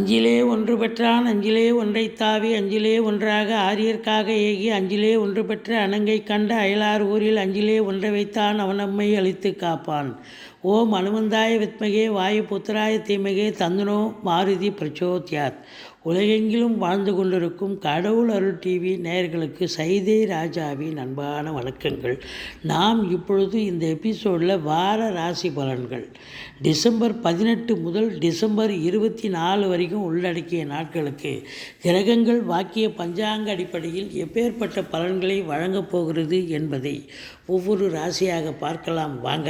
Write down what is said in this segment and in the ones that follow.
அஞ்சிலே ஒன்று பெற்றான் அஞ்சிலே ஒன்றைத் தாவி அஞ்சிலே ஒன்றாக ஆரியர்க்காக ஏகி அஞ்சிலே ஒன்று பெற்ற அணங்கை கண்ட அயலார் ஊரில் அஞ்சிலே ஒன்றை வைத்தான் அவன் நம்மை அழித்து காப்பான். ஓம் அனுமந்தாய வித்மகே வாயு புத்திராய தீமகே தந்தனோ மாருதி பிரச்சோத்யாத். உலகெங்கிலும் வாழ்ந்து கொண்டிருக்கும் கடவுள் அருள் டிவி நேயர்களுக்கு சைதை ராஜாவின் அன்பான வணக்கங்கள். நாம் இப்பொழுது இந்த எபிசோடில் வார ராசி பலன்கள் டிசம்பர் 18 முதல் டிசம்பர் 24 வரைக்கும் உள்ளடக்கிய நாட்களுக்கு கிரகங்கள் வாக்கிய பஞ்சாங்க அடிப்படையில் எப்பேற்பட்ட பலன்களை வழங்கப் போகிறது என்பதை ஒவ்வொரு ராசியாக பார்க்கலாம் வாங்க.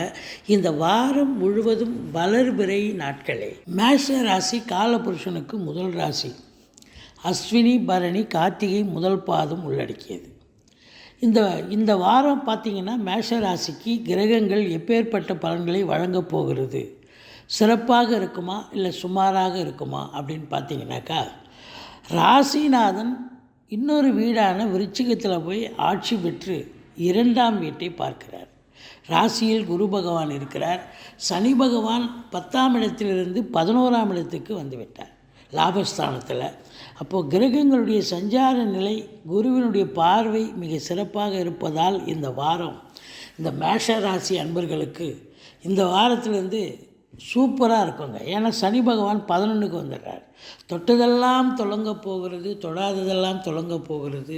இந்த வாரம் முழுவதும் வளர்பிறை நாட்களே. மேஷ ராசி காலபுருஷனுக்கு முதல் ராசி. அஸ்வினி பரணி கார்த்திகை முதல் பாதம் உள்ளடக்கியது. இந்த வாரம் பார்த்திங்கன்னா மேஷ ராசிக்கு கிரகங்கள் எப்பேற்பட்ட பலன்களை வழங்கப் போகிறது, சிறப்பாக இருக்குமா இல்லை சுமாராக இருக்குமா அப்படின்னு பார்த்தீங்கன்னாக்கா, ராசிநாதன் இன்னொரு வீடான விருச்சிகத்தில் போய் ஆட்சி பெற்று 2ஆம் வீட்டை பார்க்கிறார். ராசியில் குரு பகவான் இருக்கிறார். சனி பகவான் 10ஆம் இடத்திலிருந்து 11ஆம் இடத்துக்கு வந்துவிட்டார் லாபஸ்தானத்தில். அப்போது கிரகங்களுடைய சஞ்சார நிலை, குருவினுடைய பார்வை மிக சிறப்பாக இருப்பதால் இந்த வாரம் இந்த மேஷ ராசி அன்பர்களுக்கு இந்த வாரத்திலேருந்து சூப்பராக இருக்குங்க. ஏன்னா சனி பகவான் 11க்கு வந்துடுறார். தொட்டதெல்லாம் தொடங்க போகிறது, தொடாததெல்லாம் தொடங்க போகிறது.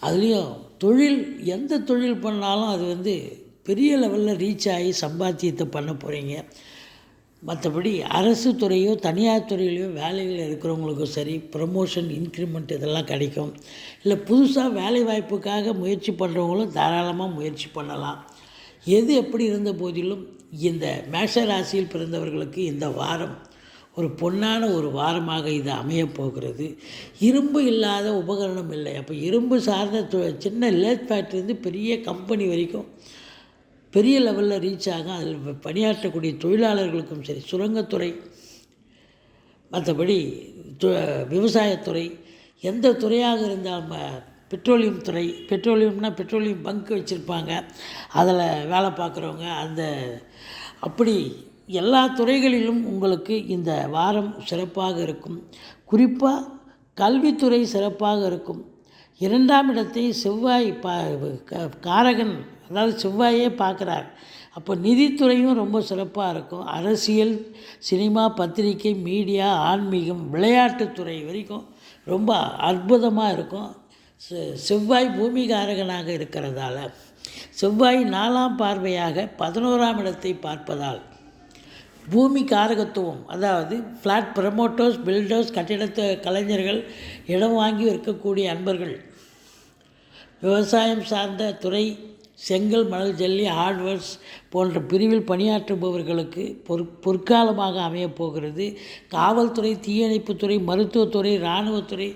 அதுலேயும் தொழில், எந்த தொழில் பண்ணாலும் அது பெரிய லெவலில் ரீச் ஆகி சம்பாத்தியத்தை பண்ண போகிறீங்க. மற்றபடி அரசு துறையோ தனியார் துறையிலையோ வேலையில் இருக்கிறவங்களுக்கும் சரி, ப்ரமோஷன், இன்க்ரிமெண்ட் இதெல்லாம் கிடைக்கும். இல்லை புதுசாக வேலை வாய்ப்புக்காக முயற்சி பண்ணுறவங்களும் தாராளமாக முயற்சி பண்ணலாம். எது எப்படி இருந்த போதிலும் இந்த மேஷ ராசியில் பிறந்தவர்களுக்கு இந்த வாரம் ஒரு பொன்னான ஒரு வாரமாக இது அமையப்போகிறது. இரும்பு இல்லாத உபகரணம் இல்லை. அப்போ இரும்பு சார்ந்த சின்ன லேத் ஃபேக்ட்ரிலேருந்து பெரிய கம்பெனி வரைக்கும் பெரிய லெவலில் ரீச் ஆகும். அதில் பணியாற்றக்கூடிய தொழிலாளர்களுக்கும் சரி, சுரங்கத்துறை, மற்றபடி விவசாயத்துறை, எந்த துறையாக இருந்தாலும், பெட்ரோலியம் துறை, பெட்ரோலியம் பங்க் வச்சுருப்பாங்க, அதில் வேலை பார்க்குறவங்க, அப்படி எல்லா துறைகளிலும் உங்களுக்கு இந்த வாரம் சிறப்பாக இருக்கும். குறிப்பாக கல்வித்துறை சிறப்பாக இருக்கும். 2ஆம் இடத்தை செவ்வாய் காரகன், அதாவது செவ்வாயே பார்க்குறார். அப்போ நிதித்துறையும் ரொம்ப சிறப்பாக இருக்கும். அரசியல், சினிமா, பத்திரிகை, மீடியா, ஆன்மீகம், விளையாட்டுத்துறை வரைக்கும் ரொம்ப அற்புதமாக இருக்கும். செவ்வாய் பூமிகாரகனாக இருக்கிறதால, செவ்வாய் 4ஆம் பார்வையாக 11ஆம் இடத்தை பார்ப்பதால் பூமி காரகத்துவம், அதாவது ஃப்ளாட் ப்ரமோட்டர்ஸ், பில்டர்ஸ், கட்டிடத்து கலைஞர்கள், இடம் வாங்கி இருக்கக்கூடிய அன்பர்கள், விவசாயம் சார்ந்த துறை, செங்கல், மணல், ஜல்லி, ஹார்ட்வேர்ஸ் போன்ற பிரிவில் பணியாற்றுபவர்களுக்கு பொற்காலமாக அமையப்போகிறது. காவல்துறை, தீயணைப்புத்துறை, மருத்துவத்துறை, இராணுவத்துறை,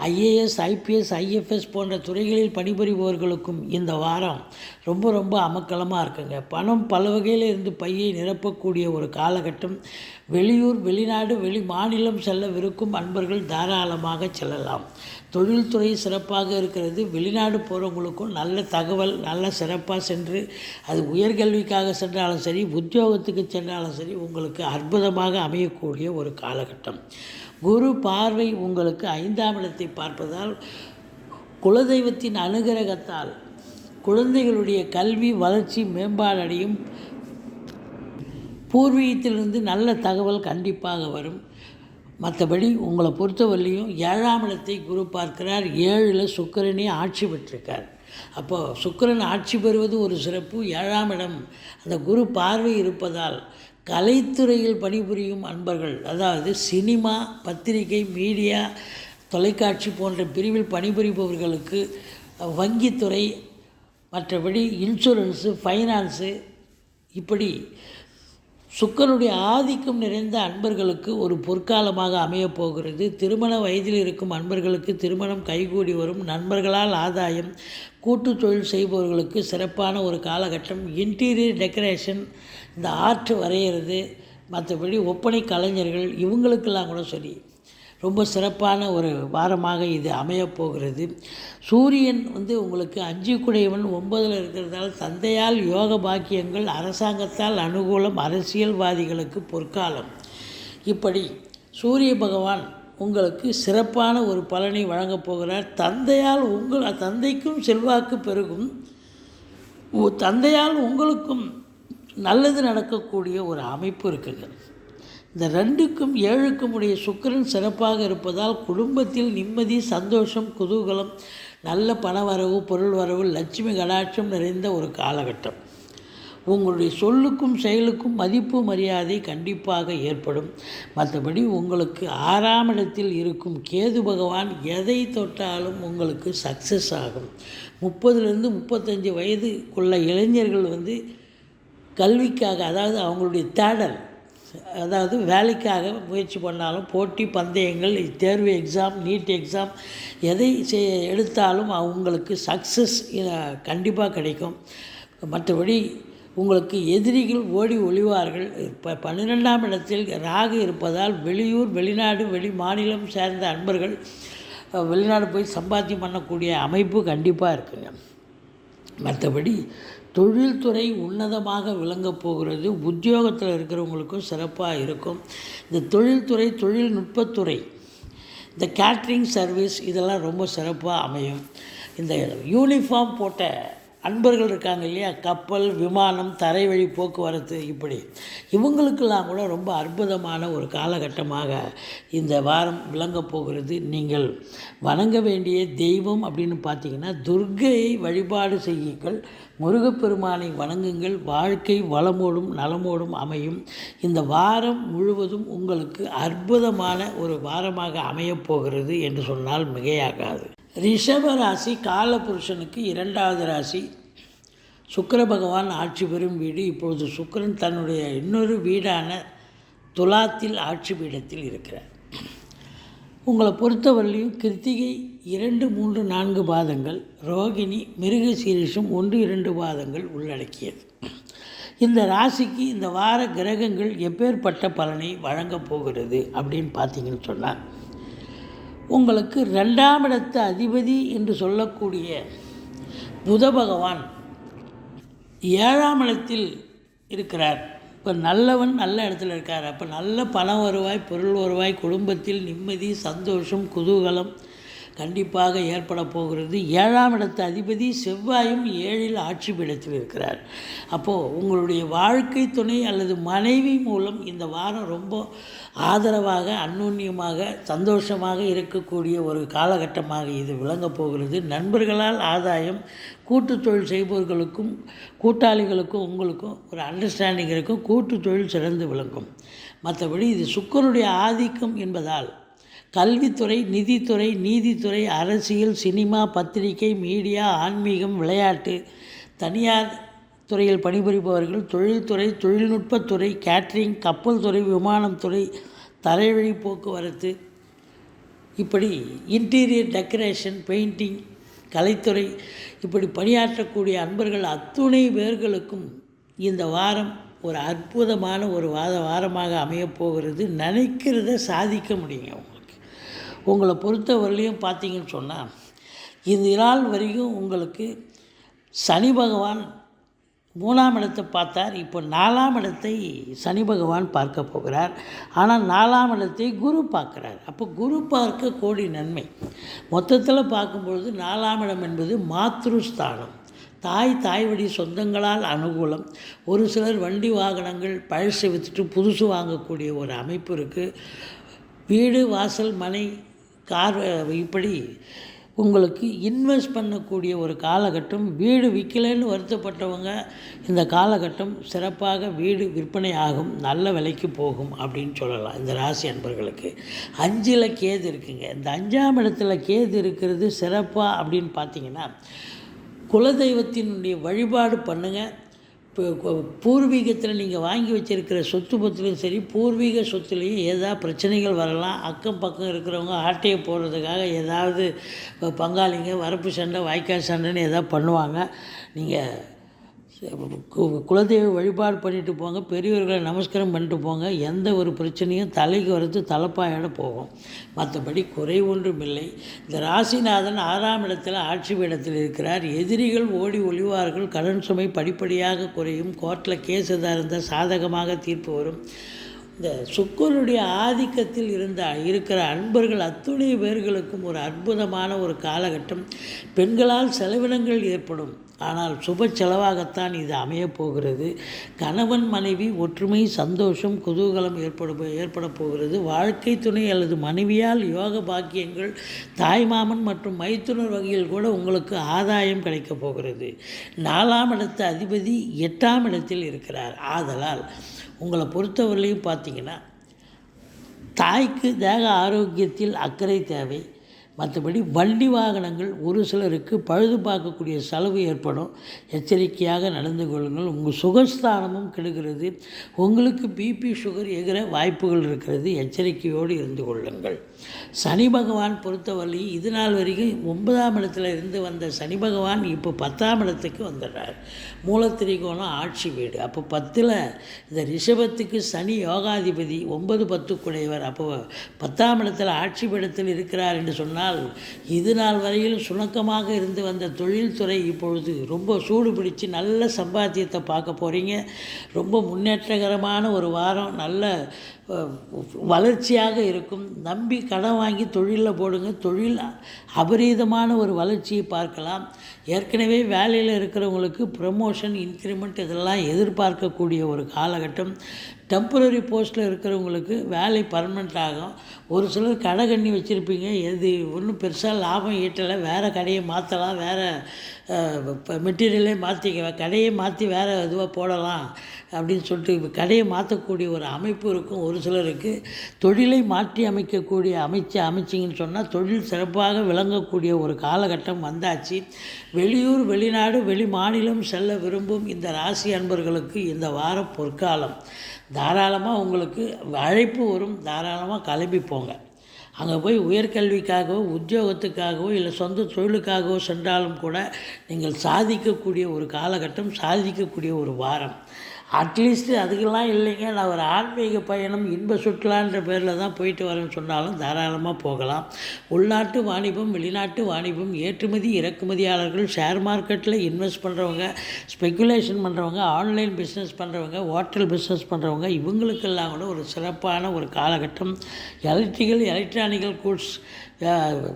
ஐஏஎஸ், ஐபிஎஸ், ஐஎஃப்எஸ் போன்ற துறைகளில் பணிபுரிபவர்களுக்கும் இந்த வாரம் ரொம்ப ரொம்ப அமக்கலமாக இருக்குங்க. பணம் பல வகையில் இருந்து பையை நிரப்பக்கூடிய ஒரு காலகட்டம். வெளியூர், வெளிநாடு, வெளி மாநிலம் செல்லவிருக்கும் அன்பர்கள் தாராளமாக செல்லலாம். தொழில்துறை சிறப்பாக இருக்கிறது. வெளிநாடு போகிறவங்களுக்கும் நல்ல தகவல், நல்ல சிறப்பாக சென்று, அது உயர்கல்விக்காக சென்றாலும் சரி, உத்தியோகத்துக்கு சென்றாலும் சரி, உங்களுக்கு அற்புதமாக அமையக்கூடிய ஒரு காலகட்டம். குரு பார்வை உங்களுக்கு 5ஆம் இடத்தை பார்ப்பதால் குலதெய்வத்தின் அனுகிரகத்தால் குழந்தைகளுடைய கல்வி வளர்ச்சி மேம்பாடு அடையும். பூர்வீகத்திலிருந்து நல்ல தகவல் கண்டிப்பாக வரும். மற்றபடி உங்களை பொறுத்தவரையிலையும் 7ஆம் இடத்தை குரு பார்க்கிறார். 7ல் சுக்கிரனே ஆட்சி பெற்றிருக்கார். அப்போது சுக்கிரன் ஆட்சி பெறுவது ஒரு சிறப்பு. 7ஆம் இடம் அந்த குரு பார்வை இருப்பதால் கலைத்துறையில் பணிபுரியும் அன்பர்கள், அதாவது சினிமா, பத்திரிகை, மீடியா, தொலைக்காட்சி போன்ற பிரிவில் பணிபுரிபவர்களுக்கு, வங்கித்துறை, மற்றபடி இன்சூரன்ஸு, ஃபைனான்ஸு, இப்படி சுக்கிரனுடைய ஆதிக்கம் நிறைந்த அன்பர்களுக்கு ஒரு பொற்காலமாக அமையப்போகிறது. திருமண வயதில் இருக்கும் அன்பர்களுக்கு திருமணம் கைகூடி வரும். நண்பர்களால் ஆதாயம். கூட்டு தொழில் செய்பவர்களுக்கு சிறப்பான ஒரு காலகட்டம். இன்டீரியர் டெக்கரேஷன், இந்த ஆர்ட் வரைகிறது, மற்றபடி ஒப்பனை கலைஞர்கள், இவங்களுக்கெல்லாம் கூட சரி ரொம்ப சிறப்பான ஒரு வாரமாக இது அமையப்போகிறது. சூரியன் உங்களுக்கு 5 குடையவன் 9ல் இருக்கிறதால தந்தையால் யோக பாக்கியங்கள், அரசாங்கத்தால் அனுகூலம், அரசியல்வாதிகளுக்கு பொற்காலம். இப்படி சூரிய பகவான் உங்களுக்கு சிறப்பான ஒரு பலனை வழங்கப் போகிறார். தந்தைக்கும் செல்வாக்கு பெருகும். தந்தையால் உங்களுக்கும் நல்லது நடக்கக்கூடிய ஒரு அமைப்பு இருக்குங்க. இந்த 2க்கும் 7க்கும் உடைய சுக்கிரன் சிறப்பாக இருப்பதால் குடும்பத்தில் நிம்மதி, சந்தோஷம், குதூகலம், நல்ல பணவரவு, பொருள் வரவு, லட்சுமி கடாட்சம் நிறைந்த ஒரு காலகட்டம். உங்களுடைய சொல்லுக்கும் செயலுக்கும் மதிப்பு மரியாதை கண்டிப்பாக ஏற்படும். மற்றபடி உங்களுக்கு 6ஆம் இடத்தில் இருக்கும் கேது பகவான் எதை தொட்டாலும் உங்களுக்கு சக்ஸஸ் ஆகும். 30லேருந்து 35 வயதுக்குள்ள இளைஞர்கள் கல்விக்காக, அதாவது அவங்களுடைய தேடல், அதாவது வேலைக்காக முயற்சி பண்ணாலும், போட்டி பந்தயங்கள், தேர்வு எக்ஸாம், நீட் எக்ஸாம் எதை எடுத்தாலும் அவங்களுக்கு சக்ஸஸ் கண்டிப்பாக கிடைக்கும். மற்றபடி உங்களுக்கு எதிரிகள் ஓடி ஒளிவார்கள். இப்போ 12ஆம் இடத்தில் ராகு இருப்பதால் வெளியூர், வெளிநாடு, வெளி மாநிலம் சேர்ந்த அன்பர்கள் வெளிநாடு போய் சம்பாத்தியம் பண்ணக்கூடிய அமைப்பு கண்டிப்பாக இருக்குங்க. மற்றபடி தொழில்துறை உன்னதமாக விளங்கப் போகிறது. உத்தியோகத்தில் இருக்கிறவங்களுக்கும் சிறப்பாக இருக்கும். இந்த தொழில்துறை, தொழில்நுட்பத்துறை, இந்த கேட்ரிங் சர்வீஸ் இதெல்லாம் ரொம்ப சிறப்பாக அமையும். இந்த யூனிஃபார்ம் போட்ட அன்பர்கள் இருக்காங்க இல்லையா, கப்பல், விமானம், தரைவழி போக்குவரத்து, இப்படி இவங்களுக்கெல்லாம் கூட ரொம்ப அற்புதமான ஒரு காலகட்டமாக இந்த வாரம் விளங்கப் போகிறது. நீங்கள் வணங்க வேண்டிய தெய்வம் அப்படின்னு பார்த்தீங்கன்னா துர்க்கையை வழிபாடு செய்யுங்கள். முருகப்பெருமானை வணங்குங்கள். வாழ்க்கை வளமோடும் நலமோடும் அமையும். இந்த வாரம் முழுவதும் உங்களுக்கு அற்புதமான ஒரு வாரமாக அமையப்போகிறது என்று சொன்னால் மிகையாகாது. ரிஷப ராசி காலபுருஷனுக்கு 2வது ராசி. சுக்கிர பகவான் ஆட்சி பெறும் வீடு. இப்பொழுது சுக்கிரன் தன்னுடைய இன்னொரு வீடான துலாத்தில் ஆட்சி பீடத்தில் இருக்கிறார். உங்களை பொறுத்தவரையிலையும் கிருத்திகை 2, 3, 4 பாதங்கள், ரோகிணி, மிருகசீரிஷம் 1, 2 பாதங்கள் உள்ளடக்கியது. இந்த ராசிக்கு இந்த வார கிரகங்கள் எப்பேற்பட்ட பலனை வழங்கப் போகிறது அப்படின்னு பார்த்தீங்கன்னு சொன்னால், உங்களுக்கு 2ஆம் இடத்து அதிபதி என்று சொல்லக்கூடிய புத பகவான் 7ஆம் இடத்தில் இருக்கிறார். இப்போ நல்லவன் நல்ல இடத்துல இருக்கார். அப்போ நல்ல பண வருவாய், பொருள் வருவாய், குடும்பத்தில் நிம்மதி, சந்தோஷம், குதூகலம் கண்டிப்பாக ஏற்பட போகிறது. 7ஆம் இடத்து அதிபதி செவ்வாயும் 7இல் ஆட்சி பீடத்தில் இருக்கிறார். அப்போது உங்களுடைய வாழ்க்கை துணை அல்லது மனைவி மூலம் இந்த வாரம் ரொம்ப ஆதரவாக, அந்யோன்யமாக, சந்தோஷமாக இருக்கக்கூடிய ஒரு காலகட்டமாக இது விளங்கப் போகிறது. நண்பர்களால் ஆதாயம், கூட்டு தொழில் செய்பவர்களுக்கும் கூட்டாளிகளுக்கும் உங்களுக்கும் ஒரு அண்டர்ஸ்டாண்டிங் இருக்கும். கூட்டு தொழில் சிறந்து விளங்கும். மற்றபடி இது சுக்கிரனுடைய ஆதிக்கம் என்பதால் கல்வித்துறை, நிதித்துறை, நீதித்துறை, அரசியல், சினிமா, பத்திரிகை, மீடியா, ஆன்மீகம், விளையாட்டு, தனியார் துறையில் பணிபுரிபவர்கள், தொழில்துறை, தொழில்நுட்பத்துறை, கேட்ரிங், கப்பல் துறை, விமானம் துறை, தரைவழி போக்குவரத்து, இப்படி இன்டீரியர் டெக்கரேஷன், பெயிண்டிங், கலைத்துறை, இப்படி பணியாற்றக்கூடிய அன்பர்கள் அத்துணை பேர்களுக்கும் இந்த வாரம் ஒரு அற்புதமான ஒரு வாரமாக அமையப்போகிறது. நினைக்கிறத சாதிக்க முடியுங்க. உங்களை பொறுத்தவரையிலையும் பார்த்தீங்கன்னு சொன்னால், இந்த நாள் வரைக்கும் உங்களுக்கு சனி பகவான் 3ஆம் இடத்தை பார்த்தார். இப்போ 4ஆம் இடத்தை சனி பகவான் பார்க்க போகிறார். ஆனால் 4ஆம் இடத்தை குரு பார்க்குறார். அப்போ குரு பார்க்க கோடி நன்மை. மொத்தத்தில் பார்க்கும்பொழுது 4ஆம் இடம் என்பது மாத்ருஸ்தானம். தாய் வழி சொந்தங்களால் அனுகூலம். ஒரு சிலர் வண்டி வாகனங்கள் பழசை விற்றுட்டு புதுசு வாங்கக்கூடிய ஒரு அமைப்பு இருக்குது. வீடு, வாசல், மனை, கார், இப்படி உங்களுக்கு இன்வெஸ்ட் பண்ணக்கூடிய ஒரு காலகட்டம். வீடு விற்கலைன்னு வருத்தப்பட்டவங்க இந்த காலகட்டம் சிறப்பாக வீடு விற்பனை ஆகும், நல்ல விலைக்கு போகும் அப்படின்னு சொல்லலாம். இந்த ராசி அன்பர்களுக்கு 5ல் கேது இருக்குங்க. இந்த 5ஆம் இடத்துல கேது இருக்கிறது சிறப்பாக அப்படின்னு பார்த்தீங்கன்னா, குலதெய்வத்தினுடைய வழிபாடு பண்ணுங்கள். இப்போ பூர்வீகத்தில் நீங்கள் வாங்கி வச்சுருக்கிற சொத்து பத்துலையும் சரி, பூர்வீக சொத்துலேயும் ஏதாவது பிரச்சனைகள் வரலாம். அக்கம் பக்கம் இருக்கிறவங்க ஆட்டையை போடுறதுக்காக ஏதாவது பங்காளிங்க வரப்பு சண்டை, வாய்க்கால் சண்டைன்னு ஏதாவது பண்ணுவாங்க. நீங்கள் குலதெய்வ வழிபாடு பண்ணிட்டு போங்க. பெரியவர்களை நமஸ்காரம் பண்ணிட்டு போங்க. எந்த ஒரு பிரச்சனையும் தலைக்கு வரது தலைப்பாயோட போகும். மற்றபடி குறை ஒன்றும் இல்லை. இந்த ராசிநாதன் 6ஆம் இடத்தில் ஆட்சி பீடத்தில் இருக்கிறார். எதிரிகள் ஓடி ஒளிவார்கள். கடன் சுமை படிப்படியாக குறையும். கோர்ட்டில் கேஸ் எதாக இருந்தால் சாதகமாக தீர்ப்பு வரும். இந்த சுக்கிரனுடைய ஆதிக்கத்தில் இருக்கிற அன்பர்கள் அத்துணை பேர்களுக்கும் ஒரு அற்புதமான ஒரு காலகட்டம். பெண்களால் செலவினங்கள் ஏற்படும், ஆனால் சுப செலவாகத்தான் இது அமையப் போகிறது. கணவன் மனைவி ஒற்றுமை, சந்தோஷம், குதூகலம் ஏற்பட போகிறது. வாழ்க்கை துணை அல்லது மனைவியால் யோக பாக்கியங்கள், தாய்மாமன் மற்றும் மைத்துனர் வகையில் கூட உங்களுக்கு ஆதாயம் கிடைக்கப் போகிறது. 4ஆம் இடத்து அதிபதி 8ஆம் இடத்தில் இருக்கிறார். ஆதலால் உங்களை பொறுத்தவரையிலையும் பார்த்தீங்கன்னா தாய்க்கு தேக ஆரோக்கியத்தில் அக்கறை தேவை. மற்றபடி வண்டி வாகனங்கள் ஒரு சிலருக்கு பழுது பார்க்கக்கூடிய செலவு ஏற்படும். எச்சரிக்கையாக நடந்து கொள்ளுங்கள். உங்கள் சுகஸ்தானமும் கெடுகிறது. உங்களுக்கு பிபி சுகர் எகிற வாய்ப்புகள் இருக்கிறது. எச்சரிக்கையோடு இருந்து கொள்ளுங்கள். சனி பகவான் பொறுத்தவரை இது நாள் வரைக்கும் 9ஆம் இடத்துல இருந்து வந்த சனி பகவான் இப்போ 10ஆம் இடத்துக்கு வந்துடுறார். மூலத்திரிகோணம் ஆட்சி வீடு. அப்போ 10ல் இந்த ரிஷபத்துக்கு சனி யோகாதிபதி 9, 10 குடையவர். அப்போ 10ஆம் இடத்தில் ஆட்சி பீடத்தில் இருக்கிறார் என்று சொன்னால் இது நாள் வரையில் சுணக்கமாக இருந்து வந்த தொழில்துறை இப்பொழுது ரொம்ப சூடு பிடிச்சு நல்ல சம்பாத்தியத்தை பார்க்க போகிறீங்க. ரொம்ப முன்னேற்றகரமான ஒரு வாரம், நல்ல வளர்ச்சியாக இருக்கும். நம்பி கடன் வாங்கி தொழிலில் போடுங்க. தொழில் அபரீதமான ஒரு வளர்ச்சியை பார்க்கலாம். ஏற்கனவே வேலையில் இருக்கிறவங்களுக்கு ப்ரமோஷன், இன்க்ரிமெண்ட் இதெல்லாம் எதிர்பார்க்கக்கூடிய ஒரு காலகட்டம். டெம்பரரி போஸ்ட்டில் இருக்கிறவங்களுக்கு வேலை பர்மனெண்ட் ஆகும். ஒரு சிலர் கடை கண்ணி வச்சுருப்பீங்க, எது ஒன்றும் பெருசாக லாபம் ஈட்டலை, வேறு கடையை மாற்றலாம், வேறு மெட்டீரியலே கடையை மாற்றி வேறு இதுவாக போடலாம் அப்படின்னு சொல்லிட்டு கடையை மாற்றக்கூடிய ஒரு அமைப்பு இருக்கும். ஒரு சிலருக்கு தொழிலை மாற்றி அமைச்சிங்கன்னு சொன்னால் தொழில் சிறப்பாக விளங்கக்கூடிய ஒரு காலகட்டம் வந்தாச்சு. வெளியூர், வெளிநாடு, வெளி மாநிலம் செல்ல விரும்பும் இந்த ராசி அன்பர்களுக்கு இந்த வாரம் பொற்காலம். தாராளமாக உங்களுக்கு அழைப்பு வரும். தாராளமாக கிளம்பி போங்க. அங்கே போய் உயர்கல்விக்காகவோ, உத்தியோகத்துக்காகவோ, இல்லை சொந்த தொழிலுக்காகவோ சென்றாலும் கூட நீங்கள் சாதிக்கக்கூடிய ஒரு காலகட்டம், சாதிக்கக்கூடிய ஒரு வாரம். அட்லீஸ்ட்டு அதுக்கெல்லாம் இல்லைங்க, நான் ஒரு ஆன்மீக பயணம், இன்ப சுற்றுலான்ற பேரில் தான் போயிட்டு வரேன்னு சொன்னாலும் தாராளமாக போகலாம். உள்நாட்டு வாணிபம், வெளிநாட்டு வாணிபம், ஏற்றுமதி இறக்குமதியாளர்கள், ஷேர் மார்க்கெட்டில் இன்வெஸ்ட் பண்ணுறவங்க, ஸ்பெக்குலேஷன் பண்ணுறவங்க, ஆன்லைன் பிஸ்னஸ் பண்ணுறவங்க, ஹோட்டல் பிஸ்னஸ் பண்ணுறவங்க, இவங்களுக்கெல்லாம் கூட ஒரு சிறப்பான ஒரு காலகட்டம். எலக்ட்ரானிக்கல் கூட்ஸ்